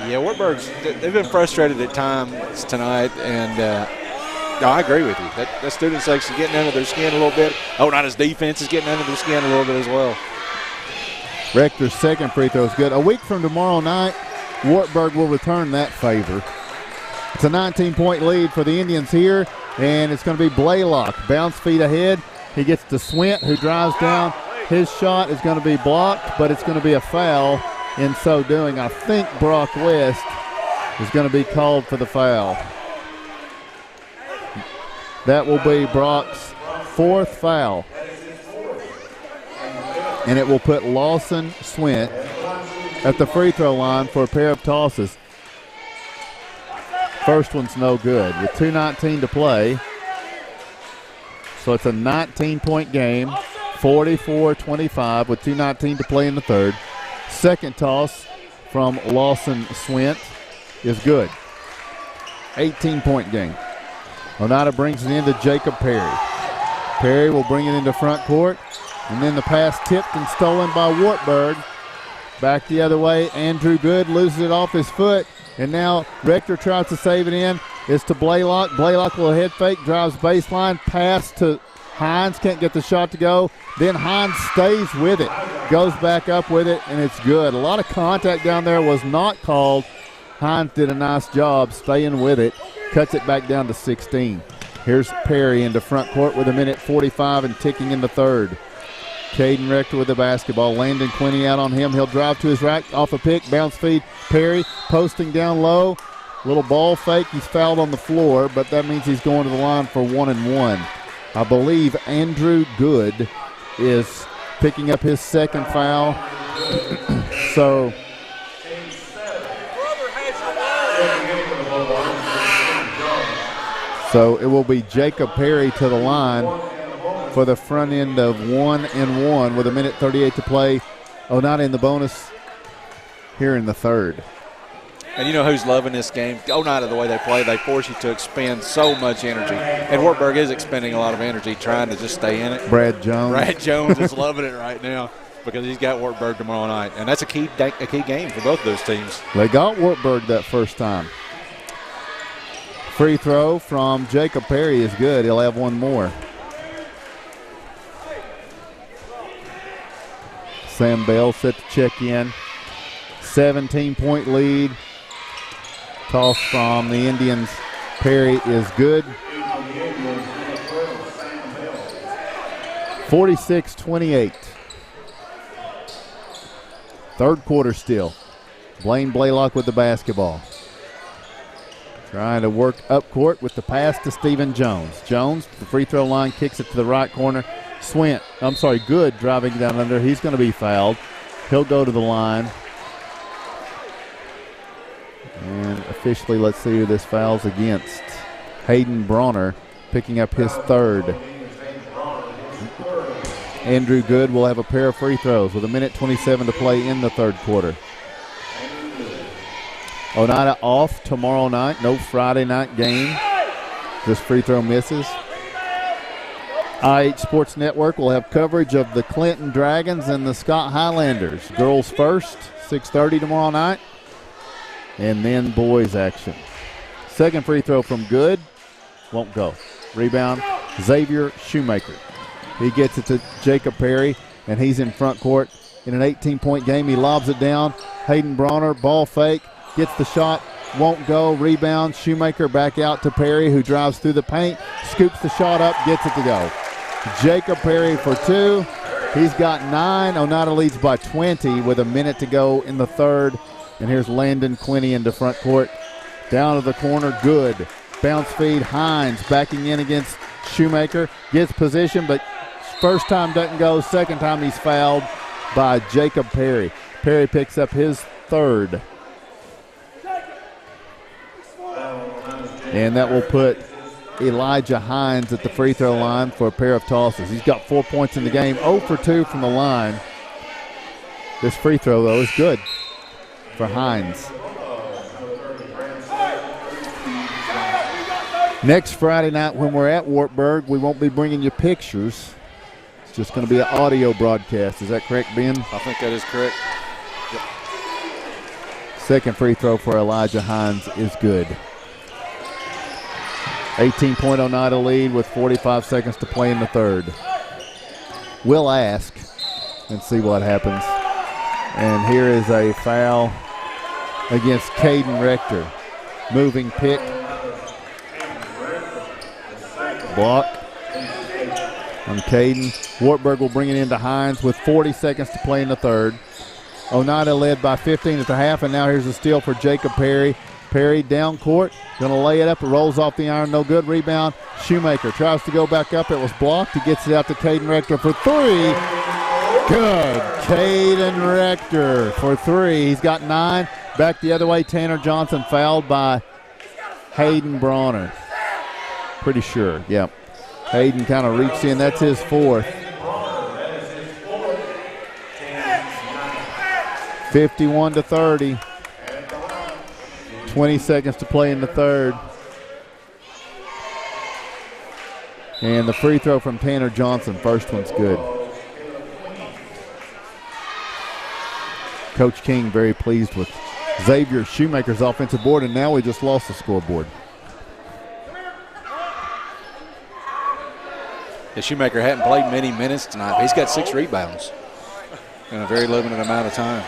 Yeah, Wartburg's, they've been frustrated at times tonight, and no, I agree with you. That student section is getting under their skin a little bit. Oneida's defense is getting under their skin a little bit as well. Rector's second free throw is good. A week from tomorrow night, Wartburg will return that favor. It's a 19-point lead for the Indians here, and it's going to be Blaylock. Bounce feet ahead. He gets to Swint, who drives down. His shot is going to be blocked, but it's going to be a foul in so doing. I think Brock West is going to be called for the foul. That will be Brock's 4th foul. And it will put Lawson Swint at the free throw line for a pair of tosses. First one's no good. With 2:19 to play. So it's a 19-point game, 44-25 with 2:19 to play in the third. Second toss from Lawson Swint is good. 18-point game. Oneida brings it into Jacob Perry. Perry will bring it into front court, and then the pass tipped and stolen by Wartburg. Back the other way, Andrew Good loses it off his foot, and now Rector tries to save it in. It's to Blaylock. Blaylock will head fake, drives baseline, pass to Hines, can't get the shot to go. Then Hines stays with it, goes back up with it, and it's good. A lot of contact down there was not called. Hines did a nice job staying with it, cuts it back down to 16. Here's Perry into front court with 1:45 and ticking in the third. Caden Rector with the basketball. Landon Quinney out on him. He'll drive to his right off a pick, bounce feed. Perry posting down low. Little ball fake. He's fouled on the floor, but that means he's going to the line for 1-and-1. I believe Andrew Good is picking up his second foul. So it will be Jacob Perry to the line for the front end of 1-and-1 with 1:38 to play. Oneida in the bonus here in the third. And you know who's loving this game? Oneida, the way they play, they force you to expend so much energy. And Wartburg is expending a lot of energy trying to just stay in it. Brad Jones. Brad Jones is loving it right now because he's got Wartburg tomorrow night. And that's a key game for both of those teams. They got Wartburg that first time. Free throw from Jacob Perry is good. He'll have one more. Sam Bell set to check in. 17-point lead. Toss from the Indians. Perry is good. 46-28. Third quarter still. Blaine Blaylock with the basketball. Trying to work up court with the pass to Stephen Jones. Jones, the free throw line, kicks it to the right corner. Good driving down under. He's going to be fouled. He'll go to the line. And officially, let's see who this foul's against. Hayden Bronner picking up his third. Andrew Good will have a pair of free throws with 1:27 to play in the third quarter. Oneida off tomorrow night. No Friday night game. This free throw misses. IH Sports Network will have coverage of the Clinton Dragons and the Scott Highlanders. Girls first, 6:30 tomorrow night. And then boys action. Second free throw from Good. Won't go. Rebound, Xavier Shoemaker. He gets it to Jacob Perry, and he's in front court in an 18-point game. He lobs it down. Hayden Bronner, ball fake, gets the shot, won't go. Rebound. Shoemaker back out to Perry, who drives through the paint, scoops the shot up, gets it to go. Jacob Perry for 2. He's got 9. Oneida leads by 20 with a minute to go in the third. And here's Landon Quinney into front court. Down to the corner, good. Bounce feed, Hines backing in against Shoemaker. Gets position, but first time doesn't go. Second time he's fouled by Jacob Perry. Perry picks up his third. And that will put Elijah Hines at the free throw line for a pair of tosses. He's got 4 points in the game, 0 for 2 from the line. This free throw, though, is good for Hines. Next Friday night when we're at Wartburg, we won't be bringing you pictures. It's just going to be an audio broadcast. Is that correct, Ben? I think that is correct. Yep. Second free throw for Elijah Hines is good. 18-point Oneida lead with 45 seconds to play in the third. We'll ask and see what happens. And here is a foul against Caden Rector. Moving pick. Block on Caden. Wartburg will bring it into Hines with 40 seconds to play in the third. Oneida led by 15 at the half, and now here's a steal for Jacob Perry. Perry down court, going to lay it up. It rolls off the iron, no good. Rebound, Shoemaker tries to go back up. It was blocked. He gets it out to Caden Rector for 3. Good. Caden Rector for 3. He's got 9. Back the other way, Tanner Johnson fouled by Hayden Bronner. Pretty sure, yep. Hayden kind of reached in. That's his 4th. 51-30. 20 seconds to play in the third. And the free throw from Tanner Johnson. First one's good. Coach King very pleased with Xavier Shoemaker's offensive board, and now we just lost the scoreboard. The Shoemaker hadn't played many minutes tonight, but he's got 6 rebounds in a very limited amount of time.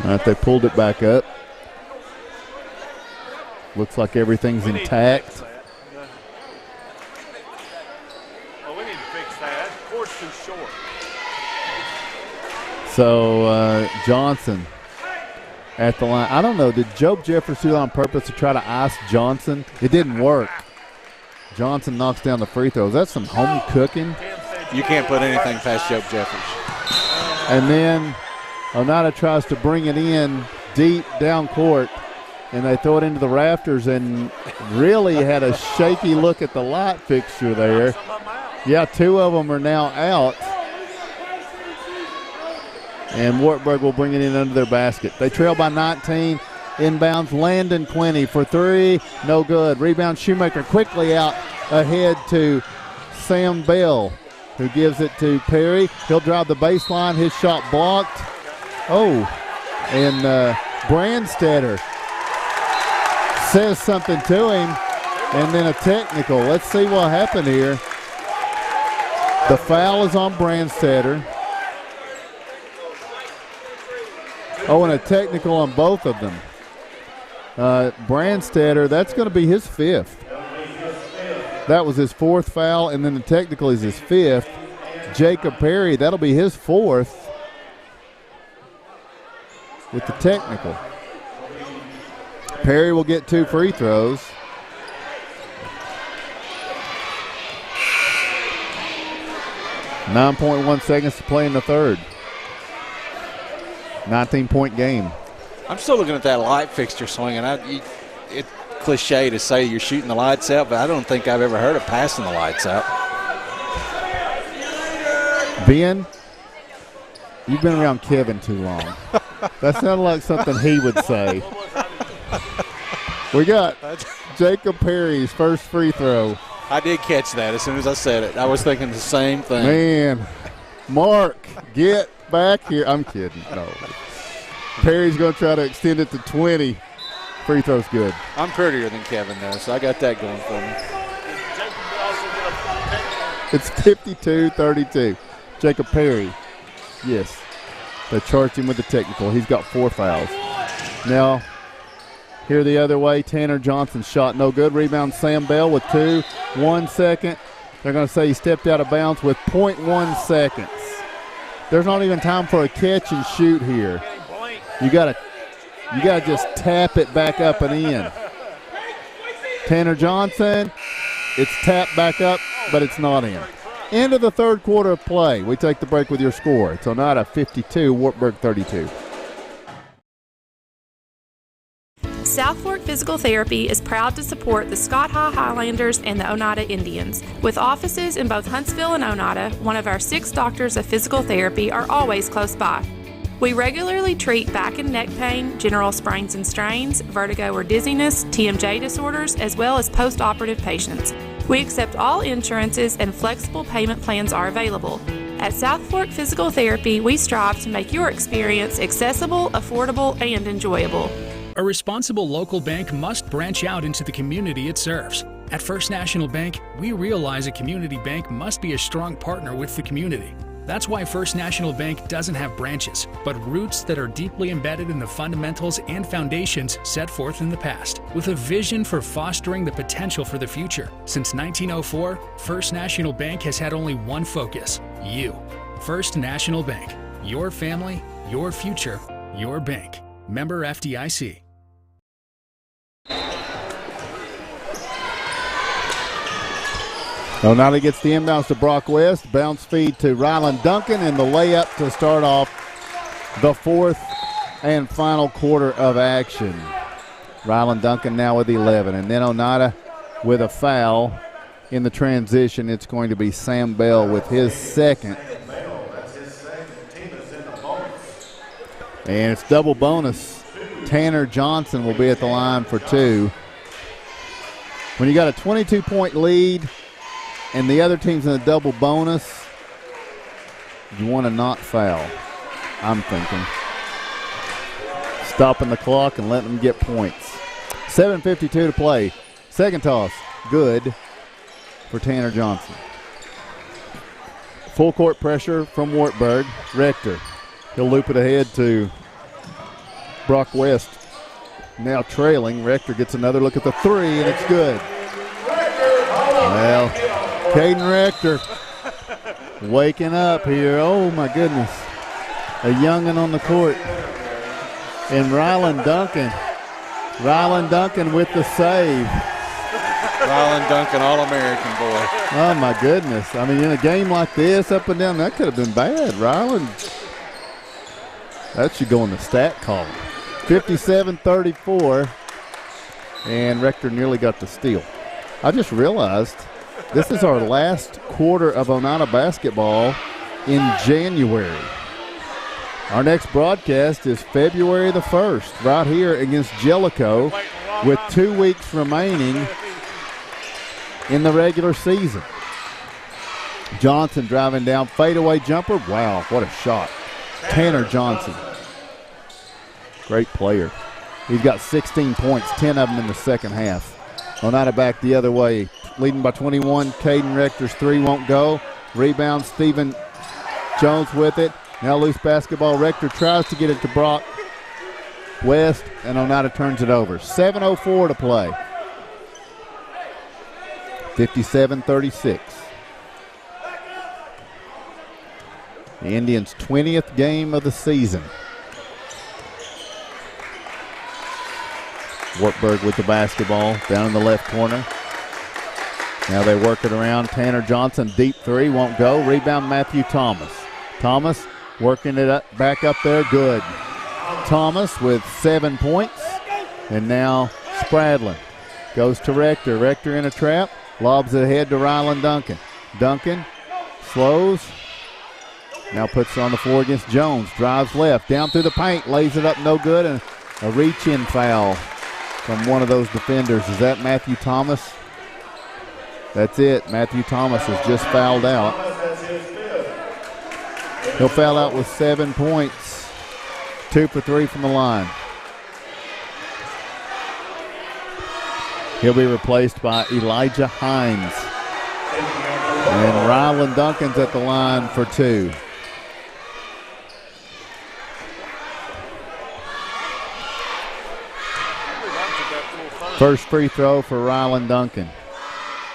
All right, they pulled it back up. Looks like everything's intact. Oh, we need to fix that. Court's too short. So Johnson at the line. I don't know, did Job Jeffers do it on purpose to try to ice Johnson? It didn't work. Johnson knocks down the free throw. Is that some home cooking? You can't put anything past Job Jeffers. And then Oneida tries to bring it in deep down court, and they throw it into the rafters and really had a shaky look at the light fixture there. Yeah, 2 of them are now out. And Wartburg will bring it in under their basket. They trail by 19. Inbounds, Landon Quinney for 3. No good. Rebound, Shoemaker quickly out ahead to Sam Bell, who gives it to Perry. He'll drive the baseline. His shot blocked. Oh, and Brandstetter says something to him, and then a technical. Let's see what happened here. The foul is on Brandstetter. Oh, and a technical on both of them. Brandstetter, that's going to be his 5th. That was his 4th foul, and then the technical is his 5th. Jacob Perry, that'll be his 4th with the technical. Perry will get 2 free throws. .1 seconds to play in the third. 19-point game. I'm still looking at that light fixture swinging. It's cliche to say you're shooting the lights out, but I don't think I've ever heard of passing the lights out. Ben, you've been around Kevin too long. That sounded like something he would say. We got Jacob Perry's first free throw. I did catch that as soon as I said it. I was thinking the same thing. Man, Mark, get back here. I'm kidding. No. Perry's going to try to extend it to 20. Free throw's good. I'm prettier than Kevin, though, so I got that going for me. It's 52-32. Jacob Perry, yes. They charged him with the technical. He's got 4 fouls. Now, here the other way, Tanner Johnson's shot no good. Rebound Sam Bell with 2. 1 second. They're going to say he stepped out of bounds with 0.1 seconds. There's not even time for a catch and shoot here. You got to just tap it back up and in. Tanner Johnson, it's tapped back up, but it's not in. End of the third quarter of play. We take the break with your score. It's Oneida 52, Wartburg 32. South Fork Physical Therapy is proud to support the Scott High Highlanders and the Oneida Indians. With offices in both Huntsville and Oneida, one of our 6 doctors of physical therapy are always close by. We regularly treat back and neck pain, general sprains and strains, vertigo or dizziness, TMJ disorders, as well as post-operative patients. We accept all insurances and flexible payment plans are available. At South Fork Physical Therapy, we strive to make your experience accessible, affordable, and enjoyable. A responsible local bank must branch out into the community it serves. At First National Bank, we realize a community bank must be a strong partner with the community. That's why First National Bank doesn't have branches, but roots that are deeply embedded in the fundamentals and foundations set forth in the past, with a vision for fostering the potential for the future. Since 1904, First National Bank has had only one focus: you. First National Bank. Your family, your future, your bank. Member FDIC. Oneida gets the inbounds to Brock West. Bounce feed to Rylan Duncan, and the layup to start off the fourth and final quarter of action. Rylan Duncan now with 11. And then Oneida with a foul in the transition. It's going to be Sam Bell with his second. And it's double bonus. Tanner Johnson will be at the line for 2. When you got a 22-point lead and the other team's in a double bonus, you want to not foul, I'm thinking. Stopping the clock and letting them get points. 7:52 to play. Second toss, good for Tanner Johnson. Full court pressure from Wartburg. Rector, he'll loop it ahead to Brock West. Now trailing. Rector gets another look at the 3, and it's good. Well, Caden Rector waking up here. Oh, my goodness. A youngin' on the court. And Rylan Duncan with the save. Rylan Duncan, All-American boy. Oh, my goodness. I mean, in a game like this, up and down, that could have been bad. Rylan, that should go in the stat column. 57-34, and Rector nearly got the steal. I just realized this is our last quarter of Oneida basketball in January. Our next broadcast is February the 1st, right here against Jellicoe, with 2 weeks remaining in the regular season. Johnson driving down, fadeaway jumper. Wow, what a shot. Tanner Johnson. Great player. He's got 16 points, 10 of them in the second half. Oneida back the other way, leading by 21. Caden Rector's 3 won't go. Rebound, Stephen Jones with it. Now loose basketball. Rector tries to get it to Brock West, and Oneida turns it over. 7:04 to play. 57-36. The Indians' 20th game of the season. Wartburg with the basketball down in the left corner. Now they work it around. Tanner Johnson, deep 3, won't go. Rebound, Matthew Thomas. Thomas working it up, back up there, good. Thomas with 7 points. And now Spradlin goes to Rector. Rector in a trap, lobs it ahead to Rylan Duncan. Duncan slows, now puts it on the floor against Jones. Drives left, down through the paint, lays it up, no good, and a reach-in foul from one of those defenders. Is that Matthew Thomas? That's it. Matthew Thomas has just fouled out. He'll foul out with 7 points. 2 for 3 from the line. He'll be replaced by Elijah Hines. And Rylan Duncan's at the line for 2. First free throw for Ryland Duncan.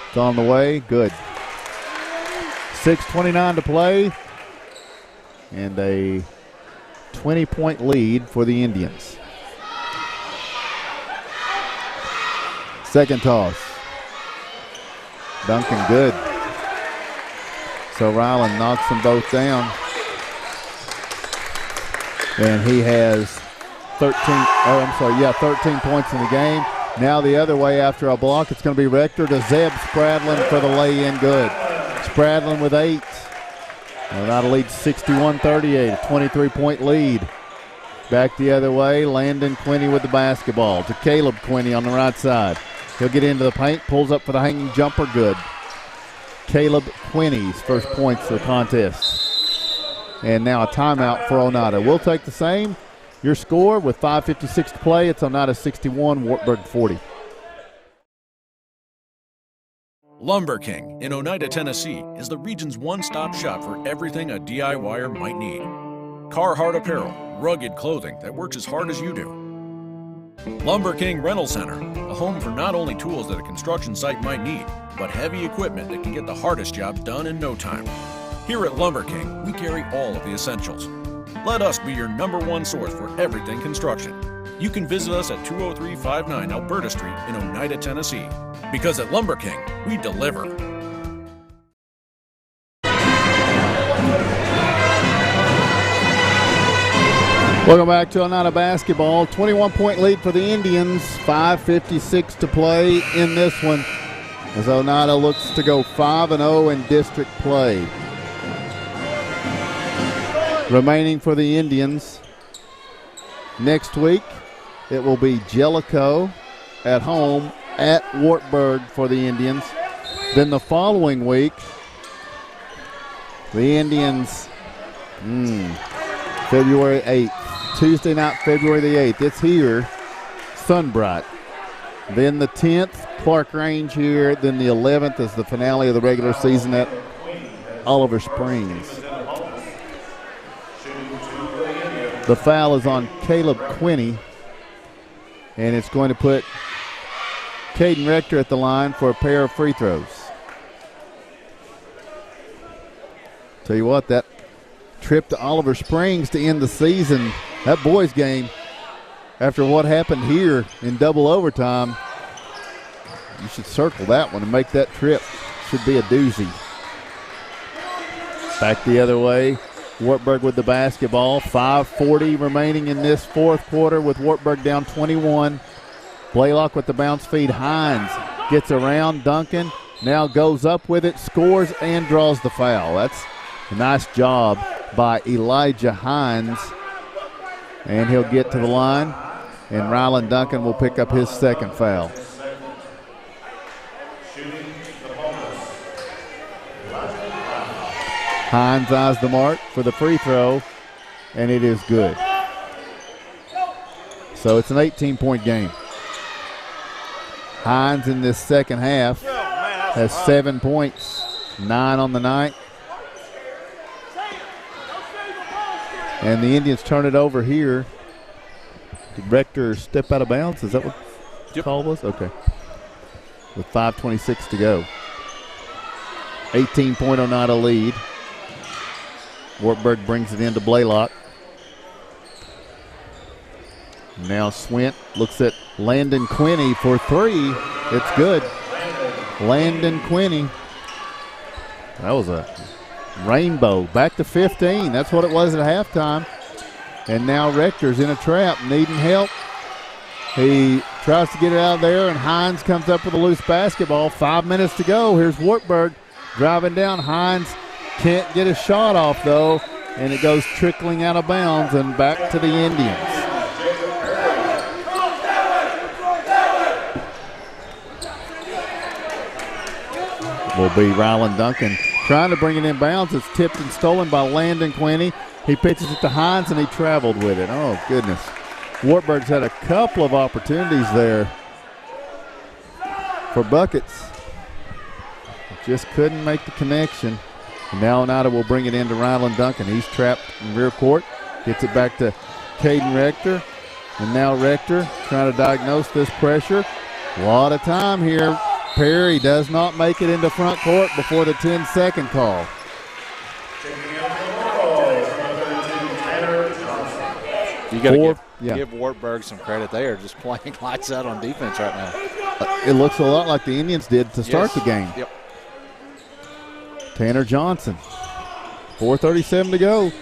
It's on the way. Good. 6:29 to play. And a 20-point lead for the Indians. Second toss. Duncan good. So Ryland knocks them both down. And he has 13 points in the game. Now the other way after a block, it's going to be Rector to Zeb Spradlin for the lay-in good. Spradlin with 8. Oneida leads 61-38, a 23-point lead. Back the other way, Landon Quinney with the basketball to Caleb Quinney on the right side. He'll get into the paint, pulls up for the hanging jumper, good. Caleb Quinney's first points of the contest. And now a timeout for Oneida. We'll take the same. Your score with 5:56 to play, it's Oneida 61, Wartburg 40. Lumber King in Oneida, Tennessee is the region's one-stop shop for everything a DIYer might need. Carhartt apparel, rugged clothing that works as hard as you do. Lumber King Rental Center, a home for not only tools that a construction site might need, but heavy equipment that can get the hardest jobs done in no time. Here at Lumber King, we carry all of the essentials. Let us be your #1 source for everything construction. You can visit us at 20359 Alberta Street in Oneida, Tennessee. Because at Lumber King, we deliver. Welcome back to Oneida basketball. 21-point lead for the Indians. 5:56 to play in this one as Oneida looks to go 5-0 in district play. Remaining for the Indians next week, it will be Jellicoe at home at Wartburg for the Indians. Then the following week, the Indians, February 8th. Tuesday night, February the 8th. It's here, Sunbright. Then the 10th, Clark Range here. Then the 11th is the finale of the regular season at Oliver Springs. The foul is on Caleb Quinney, and it's going to put Caden Rector at the line for a pair of free throws. Tell you what, that trip to Oliver Springs to end the season, that boys game, after what happened here in double overtime, you should circle that one and make that trip. Should be a doozy. Back the other way, Wartburg with the basketball. 5:40 remaining in this fourth quarter with Wartburg down 21. Blaylock with the bounce feed. Hines gets around Duncan, now goes up with it, scores, and draws the foul. That's a nice job by Elijah Hines. And he'll get to the line, and Ryland Duncan will pick up his second foul. Hines eyes the mark for the free throw, and it is good. So it's an 18-point game. Hines in this second half has 7 points, 9 on the night. And the Indians turn it over here. Did Rector step out of bounds? Is that what the call was? Okay. With 5:26 to go. 18-point Oneida lead. Wartburg brings it into Blaylock. Now Swint looks at Landon Quinney for three. It's good. Landon Quinney. That was a rainbow. Back to 15. That's what it was at halftime. And now Rector's in a trap, needing help. He tries to get it out of there, and Hines comes up with a loose basketball. 5 minutes to go. Here's Wartburg driving down. Hines can't get a shot off, though, and it goes trickling out of bounds and back to the Indians. Will be Ryland Duncan trying to bring it in bounds. It's tipped and stolen by Landon Quinney. He pitches it to Hines, and he traveled with it. Oh, goodness. Wartburg's had a couple of opportunities there for buckets. Just couldn't make the connection. And now Oneida will bring it into Ryland Duncan. He's trapped in rear court. Gets it back to Caden Rector. And now Rector trying to diagnose this pressure. A lot of time here. Perry does not make it into front court before the 10-second call. You got to give Wartburg some credit. They are just playing lights out on defense right now. It looks a lot like the Indians did to start the game. Yep. Tanner Johnson. 4:37 to go.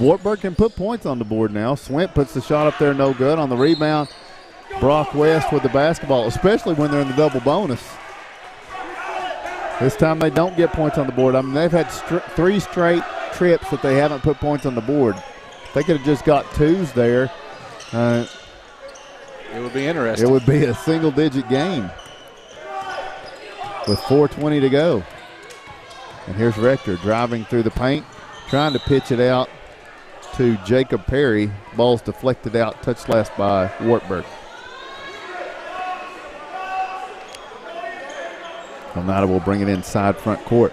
Wartburg can put points on the board now. Swint puts the shot up there, no good. On the rebound, Brock West with the basketball, especially when they're in the double bonus. This time they don't get points on the board. I mean, they've had 3 straight trips that they haven't put points on the board. If they could have just got 2s there, it would be interesting. It would be a single-digit game with 4:20 to go. And here's Rector driving through the paint, trying to pitch it out to Jacob Perry. Ball's deflected out, touched last by Wartburg. Oneida will bring it inside front court.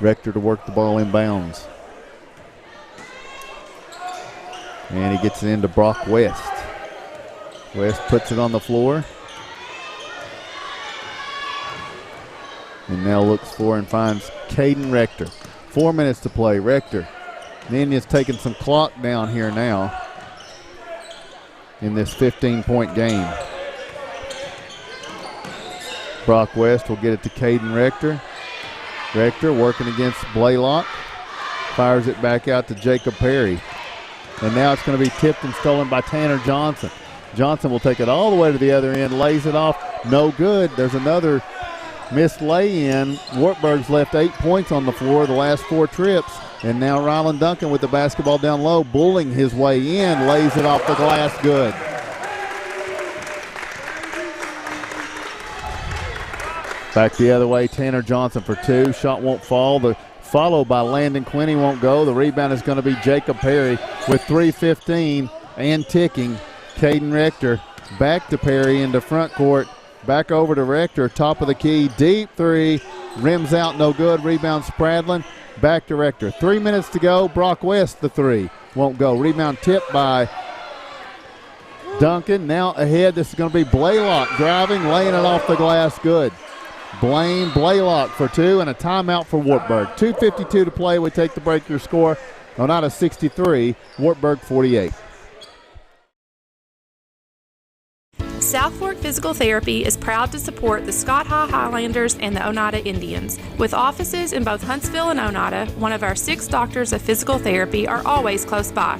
Rector to work the ball inbounds. And he gets it into Brock West. West puts it on the floor. And now looks for and finds Caden Rector. 4 minutes to play. Rector. The Indians taking some clock down here now in this 15-point game. Brock West will get it to Caden Rector. Rector working against Blaylock. Fires it back out to Jacob Perry. And now it's going to be tipped and stolen by Tanner Johnson. Johnson will take it all the way to the other end, lays it off. No good. There's another missed lay-in. Wartburg's left 8 points on the floor the last 4 trips. And now Rylan Duncan with the basketball down low, bullying his way in, lays it off the glass, good. Back the other way, Tanner Johnson for 2. Shot won't fall. The follow by Landon Quinney won't go. The rebound is going to be Jacob Perry with 3:15 and ticking. Caden Rector back to Perry into front court. Back over to Rector, top of the key, deep 3, rims out, no good. Rebound Spradlin, back to Rector. 3 minutes to go. Brock West the 3 won't go. Rebound tipped by Duncan. Now ahead, this is going to be Blaylock driving, laying it off the glass, good. Blaine Blaylock for 2 and a timeout for Wartburg. 2:52 to play. We take the break. Your score, Oneida 63, Wartburg 48. South Fork Physical Therapy is proud to support the Scott High Highlanders and the Oneida Indians. With offices in both Huntsville and Oneida, one of our 6 doctors of physical therapy are always close by.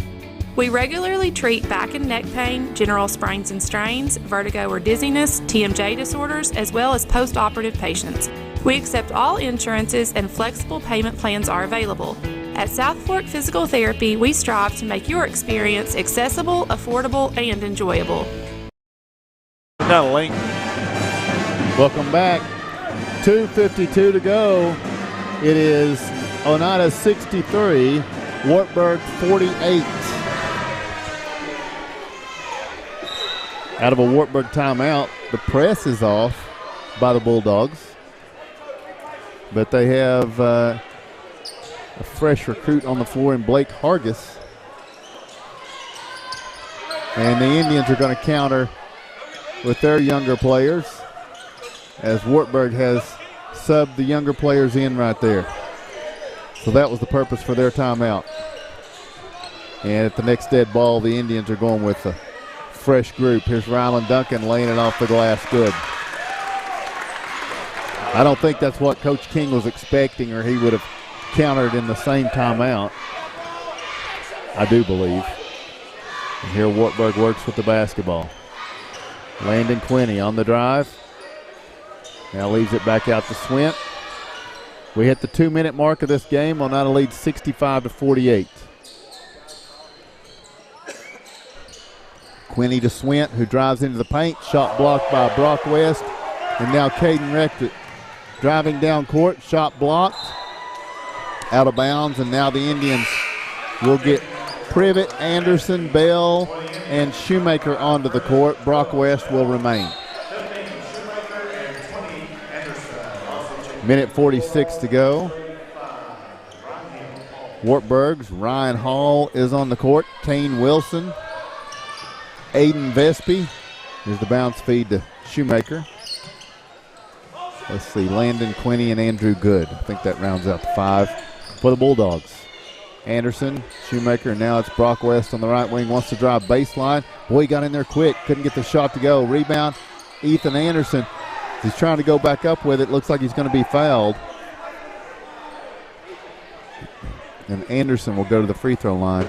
We regularly treat back and neck pain, general sprains and strains, vertigo or dizziness, TMJ disorders, as well as post-operative patients. We accept all insurances and flexible payment plans are available. At South Fork Physical Therapy, we strive to make your experience accessible, affordable, and enjoyable. Now Link. Welcome back. 2:52 to go. It is Oneida 63, Wartburg 48. Out of a Wartburg timeout, the press is off by the Bulldogs. But they have a fresh recruit on the floor in Blake Hargis. And the Indians are going to counter with their younger players as Wartburg has subbed the younger players in right there. So that was the purpose for their timeout. And at the next dead ball, the Indians are going with a fresh group. Here's Rylan Duncan laying it off the glass, good. I don't think that's what Coach King was expecting, or he would have countered in the same timeout. I do believe. And here Wartburg works with the basketball. Landon Quinney on the drive. Now leaves it back out to Swint. We hit the 2-minute mark of this game. Oneida leads 65-48. Quinney to Swint, who drives into the paint. Shot blocked by Brock West. And now Caden Rector driving down court. Shot blocked. Out of bounds. And now the Indians will get Privet, Anderson, Bell, and Shoemaker onto the court. Brock West will remain. Minute 46 to go. Wartburg's Ryan Hall is on the court. Kane Wilson. Aiden Vespi. Here's the bounce feed to Shoemaker. Let's see, Landon Quinney and Andrew Good. I think that rounds out the 5 for the Bulldogs. Anderson, Shoemaker, and now it's Brock West on the right wing, wants to drive baseline. Boy, he got in there quick, couldn't get the shot to go. Rebound, Ethan Anderson. He's trying to go back up with it. Looks like he's going to be fouled. And Anderson will go to the free throw line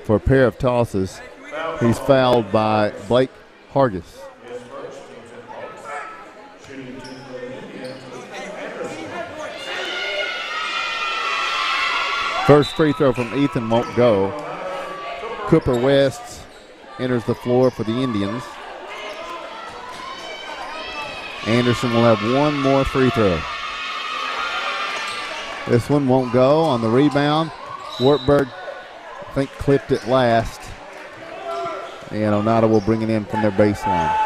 for a pair of tosses. He's fouled by Blake Hargis. First free throw from Ethan won't go. Cooper West enters the floor for the Indians. Anderson will have one more free throw. This one won't go. On the rebound, Wartburg, I think, clipped it last. And Oneida will bring it in from their baseline.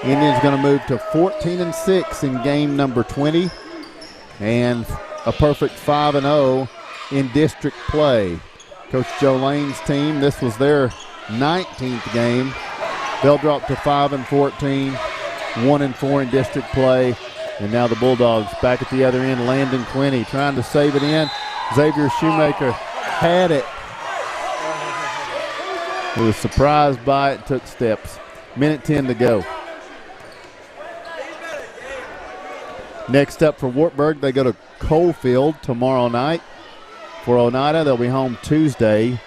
Indians going to move to 14-6 in game number 20. And a perfect 5-0 in district play. Coach Joe Lane's team, this was their 19th game. They'll drop to 5-14, 1-4 in district play. And now the Bulldogs back at the other end. Landon Quinney trying to save it in. Xavier Shoemaker had it. He was surprised by it, took steps. Minute 10 to go. Next up for Wartburg, they go to Coalfield tomorrow night. For Oneida, they'll be home Tuesday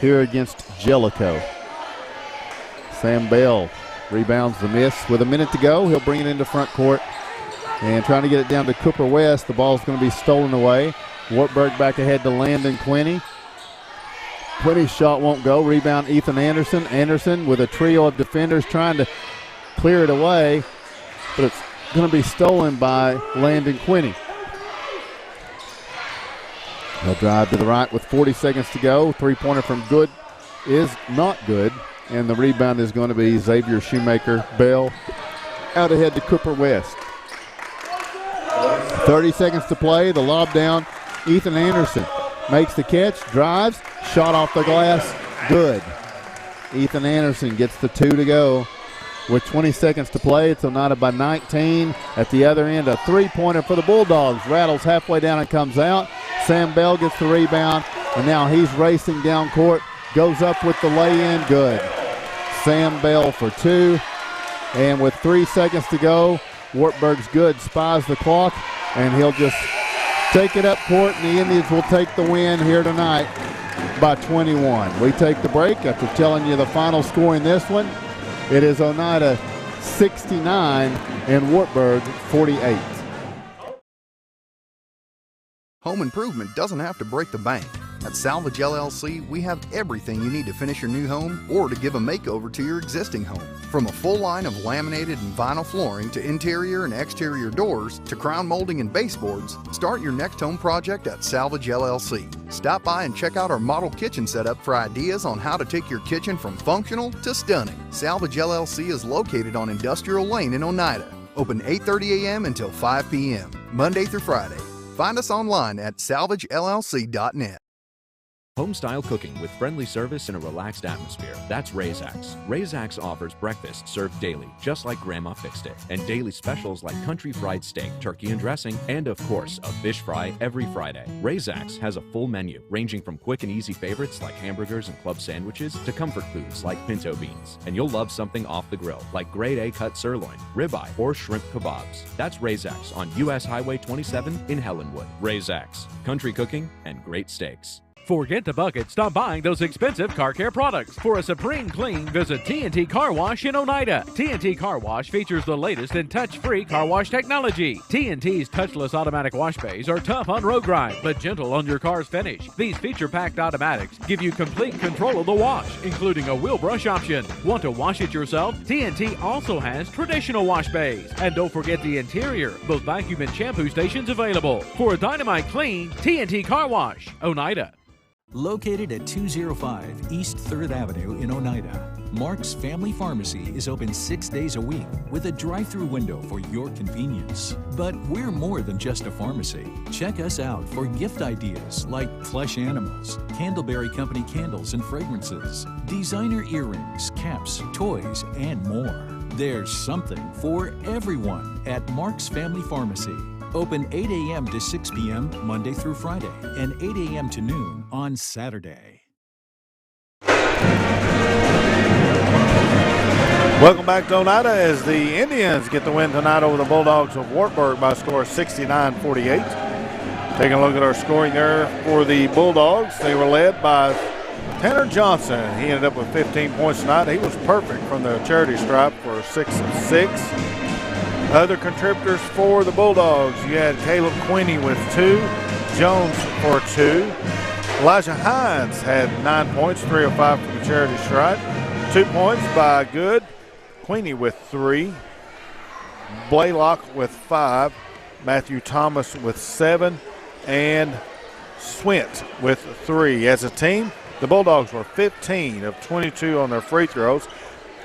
here against Jellicoe. Sam Bell rebounds the miss with a minute to go. He'll bring it into front court and trying to get it down to Cooper West. The ball's going to be stolen away. Wartburg back ahead to Landon Quinney. Quinney's shot won't go. Rebound Ethan Anderson. Anderson with a trio of defenders trying to clear it away, but it's going to be stolen by Landon Quinney. He'll drive to the right with 40 seconds to go. Three-pointer from Good is not good. And the rebound is going to be Xavier Shoemaker. Bell out ahead to Cooper West. 30 seconds to play. The lob down. Ethan Anderson makes the catch, drives, shot off the glass. Good. Ethan Anderson gets the 2 to go. With 20 seconds to play, it's Oneida by 19. At the other end, a three-pointer for the Bulldogs. Rattles halfway down and comes out. Sam Bell gets the rebound, and now he's racing down court. Goes up with the lay-in. Good. Sam Bell for 2. And with 3 seconds to go, Wartburg's Good spies the clock, and he'll just take it up court, and the Indians will take the win here tonight by 21. We take the break after telling you the final score in this one. It is Oneida 69 and Wartburg 48. Home improvement doesn't have to break the bank. At Salvage LLC, we have everything you need to finish your new home or to give a makeover to your existing home. From a full line of laminated and vinyl flooring to interior and exterior doors to crown molding and baseboards, start your next home project at Salvage LLC. Stop by and check out our model kitchen setup for ideas on how to take your kitchen from functional to stunning. Salvage LLC is located on Industrial Lane in Oneida. Open 8:30 a.m. until 5 p.m., Monday through Friday. Find us online at salvagellc.net. Home-style cooking with friendly service and a relaxed atmosphere. That's Razax. Razax offers breakfast served daily, just like Grandma fixed it, and daily specials like country fried steak, turkey and dressing, and of course, a fish fry every Friday. Razax has a full menu, ranging from quick and easy favorites like hamburgers and club sandwiches to comfort foods like pinto beans. And you'll love something off the grill, like grade A cut sirloin, ribeye, or shrimp kebabs. That's Razax on U.S. Highway 27 in Helenwood. Razax, country cooking and great steaks. Forget the bucket. Stop buying those expensive car care products. For a supreme clean, visit T&T Car Wash in Oneida. T&T Car Wash features the latest in touch-free car wash technology. T&T's touchless automatic wash bays are tough on road grime, but gentle on your car's finish. These feature-packed automatics give you complete control of the wash, including a wheel brush option. Want to wash it yourself? T&T also has traditional wash bays. And don't forget the interior, both vacuum and shampoo stations available. For a dynamite clean, T&T Car Wash, Oneida. Located at 205 East 3rd Avenue in Oneida, Mark's Family Pharmacy is open 6 days a week with a drive-through window for your convenience. But we're more than just a pharmacy. Check us out for gift ideas like plush animals, Candleberry Company candles and fragrances, designer earrings, caps, toys, and more. There's something for everyone at Mark's Family Pharmacy. Open 8 a.m. to 6 p.m. Monday through Friday and 8 a.m. to noon on Saturday. Welcome back to Oneida as the Indians get the win tonight over the Bulldogs of Wartburg by a score of 69-48. Taking a look at our scoring there for the Bulldogs. They were led by Tanner Johnson. He ended up with 15 points tonight. He was perfect from the charity stripe for 6 of 6. Other contributors for the Bulldogs, you had Caleb Queenie with 2, Jones for 2. Elijah Hines had 9 points, 3 of 5 from the charity stripe. 2 points by Good. Queenie with 3. Blaylock with 5. Matthew Thomas with 7. And Swint with 3. As a team, the Bulldogs were 15 of 22 on their free throws.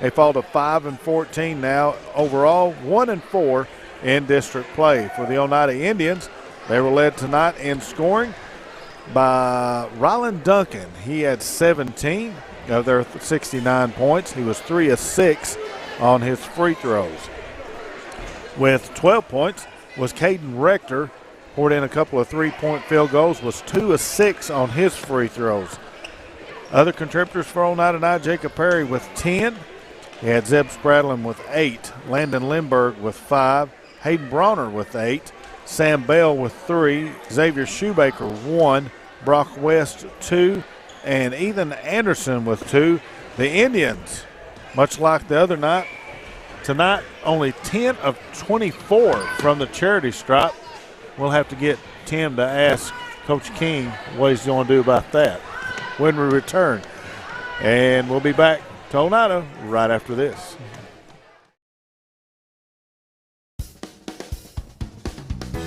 They fall to 5 and 14 now. Overall, 1 and 4 in district play. For the Oneida Indians, they were led tonight in scoring by Rylan Duncan. He had 17 of their 69 points. He was 3 of 6 on his free throws. With 12 points was Caden Rector. Poured in a couple of three-point field goals, was 2 of 6 on his free throws. Other contributors for Oneida tonight, Jacob Perry with 10. He had Zeb Spradlin with 8. Landon Lindbergh with 5. Hayden Bronner with 8. Sam Bell with 3. Xavier Shoemaker 1. Brock West 2. And Ethan Anderson with 2. The Indians, much like the other night, tonight only 10 of 24 from the charity stripe. We'll have to get Tim to ask Coach King what he's going to do about that when we return. And we'll be back to Oneida right after this.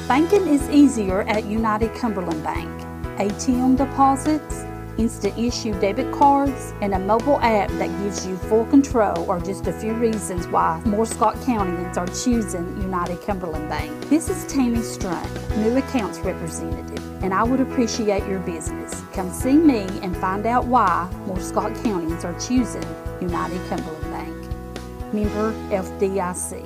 Banking is easier at United Cumberland Bank. ATM deposits, instant issue debit cards, and a mobile app that gives you full control are just a few reasons why more Scott Countyans are choosing United Cumberland Bank. This is Tammy Strunk, new accounts representative, and I would appreciate your business. Come see me and find out why more Scott Countyans are choosing United Cumberland Bank. Member FDIC.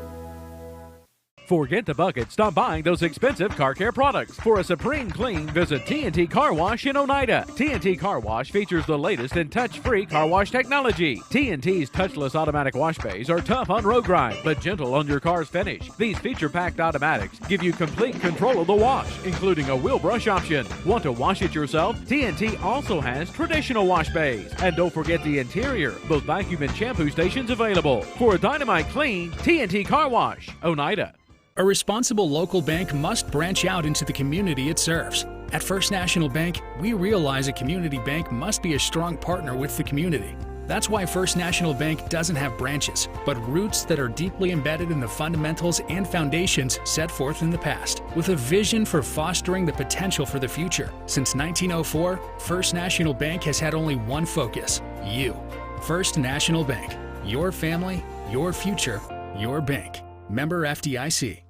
Forget the bucket. Stop buying those expensive car care products. For a supreme clean, visit T&T Car Wash in Oneida. T&T Car Wash features the latest in touch-free car wash technology. T&T's touchless automatic wash bays are tough on road grime, but gentle on your car's finish. These feature-packed automatics give you complete control of the wash, including a wheel brush option. Want to wash it yourself? T&T also has traditional wash bays. And don't forget the interior, both vacuum and shampoo stations available. For a dynamite clean, T&T Car Wash, Oneida. A responsible local bank must branch out into the community it serves. At First National Bank, we realize a community bank must be a strong partner with the community. That's why First National Bank doesn't have branches, but roots that are deeply embedded in the fundamentals and foundations set forth in the past, with a vision for fostering the potential for the future. Since 1904, First National Bank has had only one focus: you. First National Bank. Your family, your future, your bank. Member FDIC.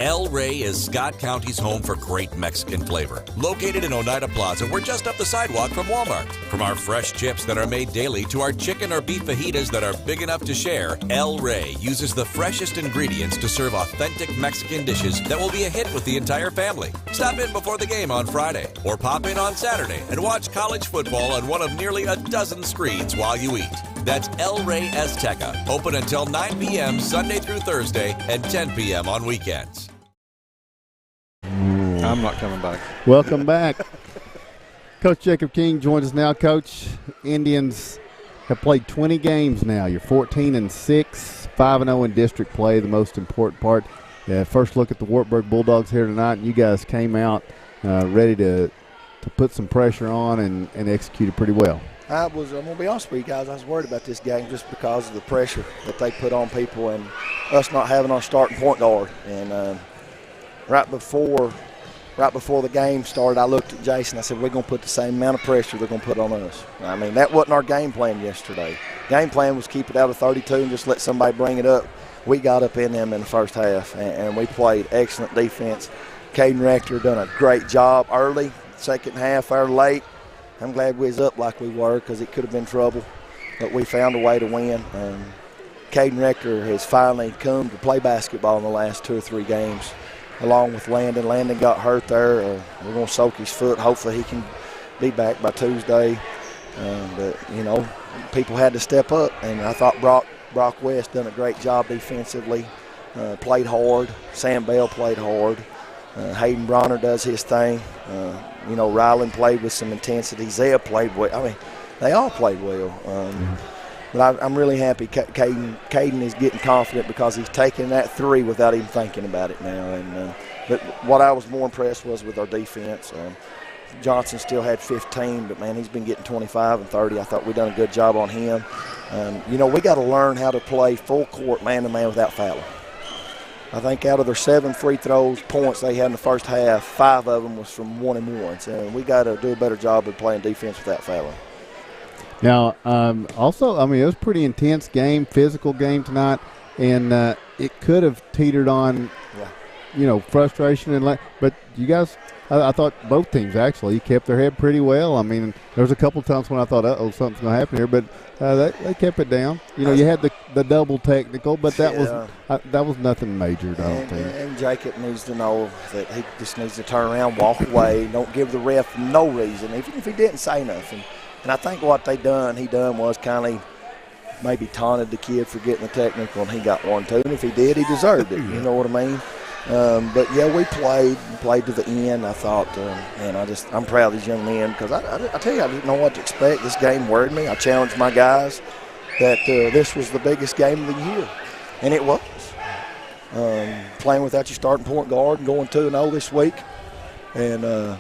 El Rey is Scott County's home for great Mexican flavor. Located in Oneida Plaza, we're just up the sidewalk from Walmart. From our fresh chips that are made daily to our chicken or beef fajitas that are big enough to share, El Rey uses the freshest ingredients to serve authentic Mexican dishes that will be a hit with the entire family. Stop in before the game on Friday or pop in on Saturday and watch college football on one of nearly a dozen screens while you eat. That's El Rey Azteca, open until 9 p.m. Sunday through Thursday and 10 p.m. on weekends. I'm not coming back. Welcome back. Coach Jacob King joins us now. Coach, Indians have played 20 games now. You're 14-6, 5-0 in district play, the most important part. First look at the Wartburg Bulldogs here tonight, and you guys came out ready to put some pressure on and executed pretty well. I'm going to be honest with you guys, I was worried about this game just because of the pressure that they put on people and us not having our starting point guard. And right before the game started, I looked at Jason. I said, we're going to put the same amount of pressure they're going to put on us. I mean, that wasn't our game plan yesterday. Game plan was keep it out of 32 and just let somebody bring it up. We got up in them in the first half, and we played excellent defense. Caden Rector done a great job early, second half, or late. I'm glad we was up like we were because it could have been trouble, but we found a way to win. Caden Rector has finally come to play basketball in the last 2 or 3 games, along with Landon. Landon got hurt there. We're going to soak his foot. Hopefully he can be back by Tuesday. But, people had to step up, and I thought Brock West done a great job defensively, played hard. Sam Bell played hard. Hayden Bronner does his thing. Ryland played with some intensity. Zeb played well. I mean, they all played well. But I'm really happy Caden is getting confident because he's taking that 3 without even thinking about it now. And but what I was more impressed was with our defense. Johnson still had 15, but, man, he's been getting 25 and 30. I thought we done a good job on him. We got to learn how to play full court man-to-man without fouling. I think out of their 7 free throws points they had in the first half, 5 of them was from 1-and-1s. And we got to do a better job of playing defense without fouling. Now, also, it was a pretty intense game, physical game tonight, and it could have teetered on, frustration. But you guys, I thought both teams actually kept their head pretty well. I mean, there was a couple times when I thought, something's going to happen here, but they kept it down. You had the double technical, but that was nothing major, I don't think. And Jacob needs to know that he just needs to turn around, walk away, don't give the ref no reason, even if he didn't say nothing. And I think what he done was kind of maybe taunted the kid for getting the technical, and he got one too. And if he did, he deserved it. You know what I mean? But yeah, we played to the end. I thought, and I'm proud of these young men because I tell you, I didn't know what to expect. This game worried me. I challenged my guys that this was the biggest game of the year, and it was. Playing without your starting point guard and going 2-0 this week, and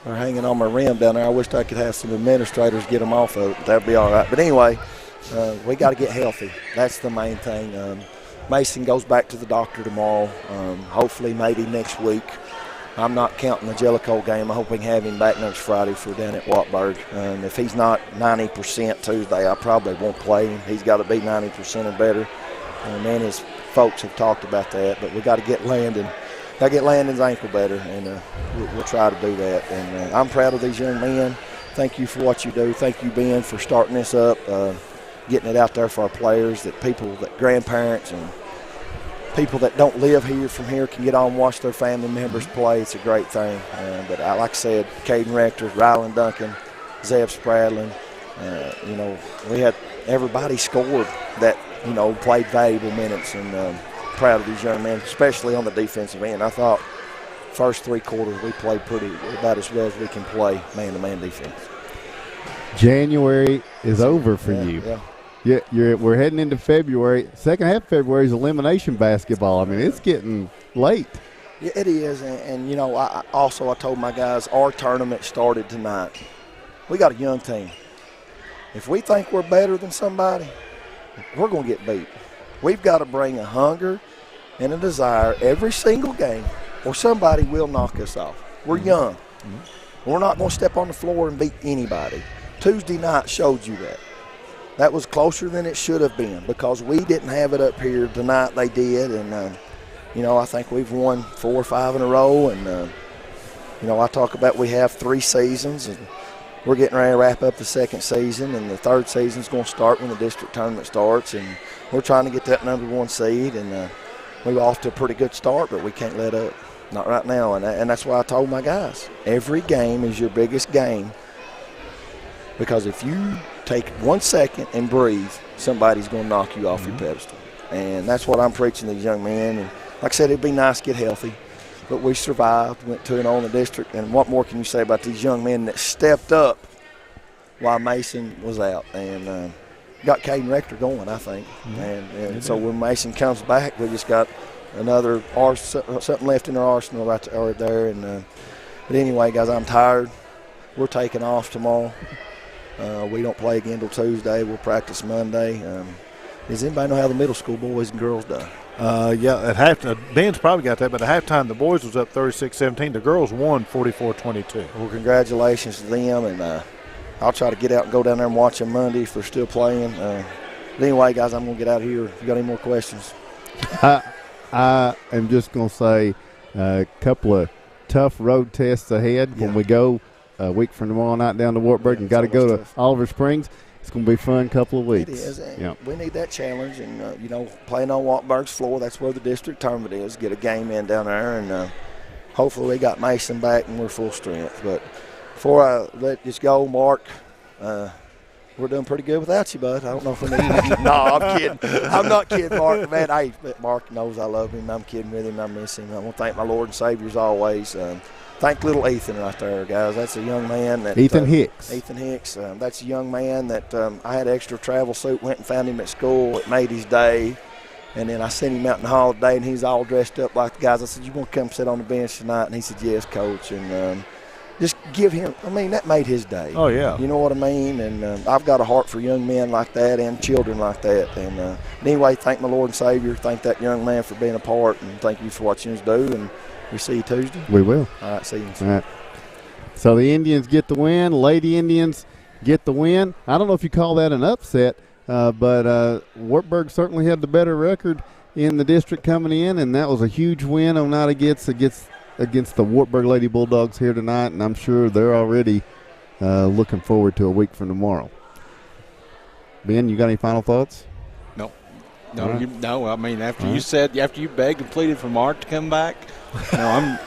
they're hanging on my rim down there. I wish I could have some administrators get them off of it. That'd be all right. But anyway, we got to get healthy. That's the main thing. Mason goes back to the doctor tomorrow, hopefully maybe next week. I'm not counting the Jellicoe game. I hope we can have him back next Friday for down at Wartburg. If he's not 90% Tuesday, I probably won't play him. He's got to be 90% or better. And his folks have talked about that. But we got to get Landon. Got to get Landon's ankle better, and we'll try to do that. And I'm proud of these young men. Thank you for what you do. Thank you, Ben, for starting this up, getting it out there for our players, that grandparents and people that don't live from here can get on and watch their family members play. It's a great thing. But like I said, Caden Rector, Ryland Duncan, Zeb Spradlin, we had everybody scored that, played valuable minutes, and proud of these young men, especially on the defensive end. I thought first 3 quarters we played about as well as we can play man-to-man defense. January is over for you. Yeah. We're heading into February. Second half of February is elimination basketball. I mean, it's getting late. Yeah, it is. And I told my guys our tournament started tonight. We got a young team. If we think we're better than somebody, we're going to get beat. We've got to bring a hunger and a desire every single game, or somebody will knock us off. We're young. We're not going to step on the floor and beat anybody. Tuesday night showed you that. That was closer than it should have been because we didn't have it up here. Tonight they did, and, I think we've won 4 or 5 in a row. And, I talk about we have 3 seasons, and we're getting ready to wrap up the 2nd season, and the 3rd season's going to start when the district tournament starts. And we're trying to get that number 1 seed, and we're off to a pretty good start, but we can't let up. Not right now, and that's why I told my guys, every game is your biggest game because if you take 1 second and breathe, somebody's going to knock you off your pedestal. And that's what I'm preaching to these young men. And like I said, it'd be nice to get healthy, but we survived, went 2-0 in the district. And what more can you say about these young men that stepped up while Mason was out and got Caden Rector going, I think. And so when Mason comes back, we just got another something left in our arsenal right there. And but anyway, guys, I'm tired. We're taking off tomorrow. We don't play again until Tuesday. We'll practice Monday. Does anybody know how the middle school boys and girls done? At halftime, Ben's probably got that, but at halftime the boys was up 36-17. The girls won 44-22. Well, congratulations to them, and I'll try to get out and go down there and watch them Monday if they're still playing. But anyway, guys, I'm going to get out of here. If you got any more questions. I am just going to say a couple of tough road tests ahead when we go a week from tomorrow night down to Wartburg and got to go to Oliver Springs. It's going to be a fun couple of weeks. It is. And yep. We need that challenge. And, playing on Wartburg's floor, that's where the district tournament is. Get a game in down there. And hopefully we got Mason back and we're full strength. But before I let this go, Mark, we're doing pretty good without you, bud. I don't know if we need you. No, I'm kidding. I'm not kidding, Mark. Man, hey, Mark knows I love him. I'm kidding with him. I miss him. I want to thank my Lord and Savior as always. Thank little Ethan right there, guys. That's a young man. Ethan Hicks. Ethan Hicks. That's a young man that I had an extra travel suit, went and found him at school. It made his day. And then I sent him out in the hall today, and he's all dressed up like the guys. I said, you want to come sit on the bench tonight? And he said, yes, Coach. And just give him – that made his day. Oh, yeah. You know what I mean? And I've got a heart for young men like that and children like that. And anyway, thank my Lord and Savior. Thank that young man for being a part, and thank you for what you do. And we'll see you Tuesday. We will. All right, see you. All right. So the Indians get the win. Lady Indians get the win. I don't know if you call that an upset, but Wartburg certainly had the better record in the district coming in, and that was a huge win Oneida gets against the Wartburg Lady Bulldogs here tonight, and I'm sure they're already looking forward to a week from tomorrow. Ben, you got any final thoughts? No. Right. No. I mean, after you begged and pleaded for Mark to come back, I'm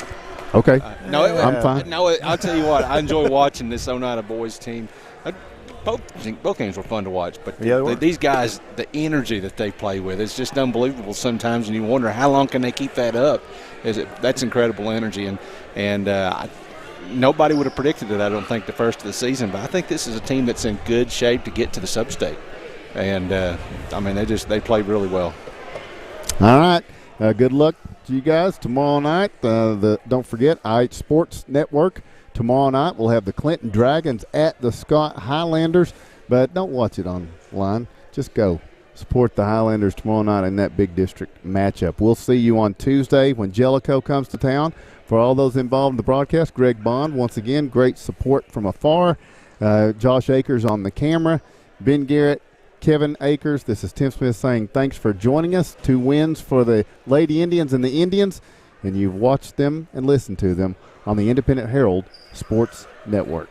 okay. I'm fine. No, I'll tell you what. I enjoy watching this Oneida boys team. Both games were fun to watch, but these guys, the energy that they play with, it's just unbelievable sometimes, and you wonder how long can they keep that up. That's incredible energy, and nobody would have predicted it, I don't think, the first of the season, but I think this is a team that's in good shape to get to the sub-state, and they played really well. All right, good luck to you guys tomorrow night. Don't forget, OHS Sports Network. Tomorrow night we'll have the Clinton Dragons at the Scott Highlanders, but don't watch it online. Just go support the Highlanders tomorrow night in that big district matchup. We'll see you on Tuesday when Jellicoe comes to town. For all those involved in the broadcast, Greg Bond, once again, great support from afar. Josh Akers on the camera. Ben Garrett, Kevin Akers. This is Tim Smith saying thanks for joining us. 2 wins for the Lady Indians and the Indians, and you've watched them and listened to them on the Independent Herald Sports Network.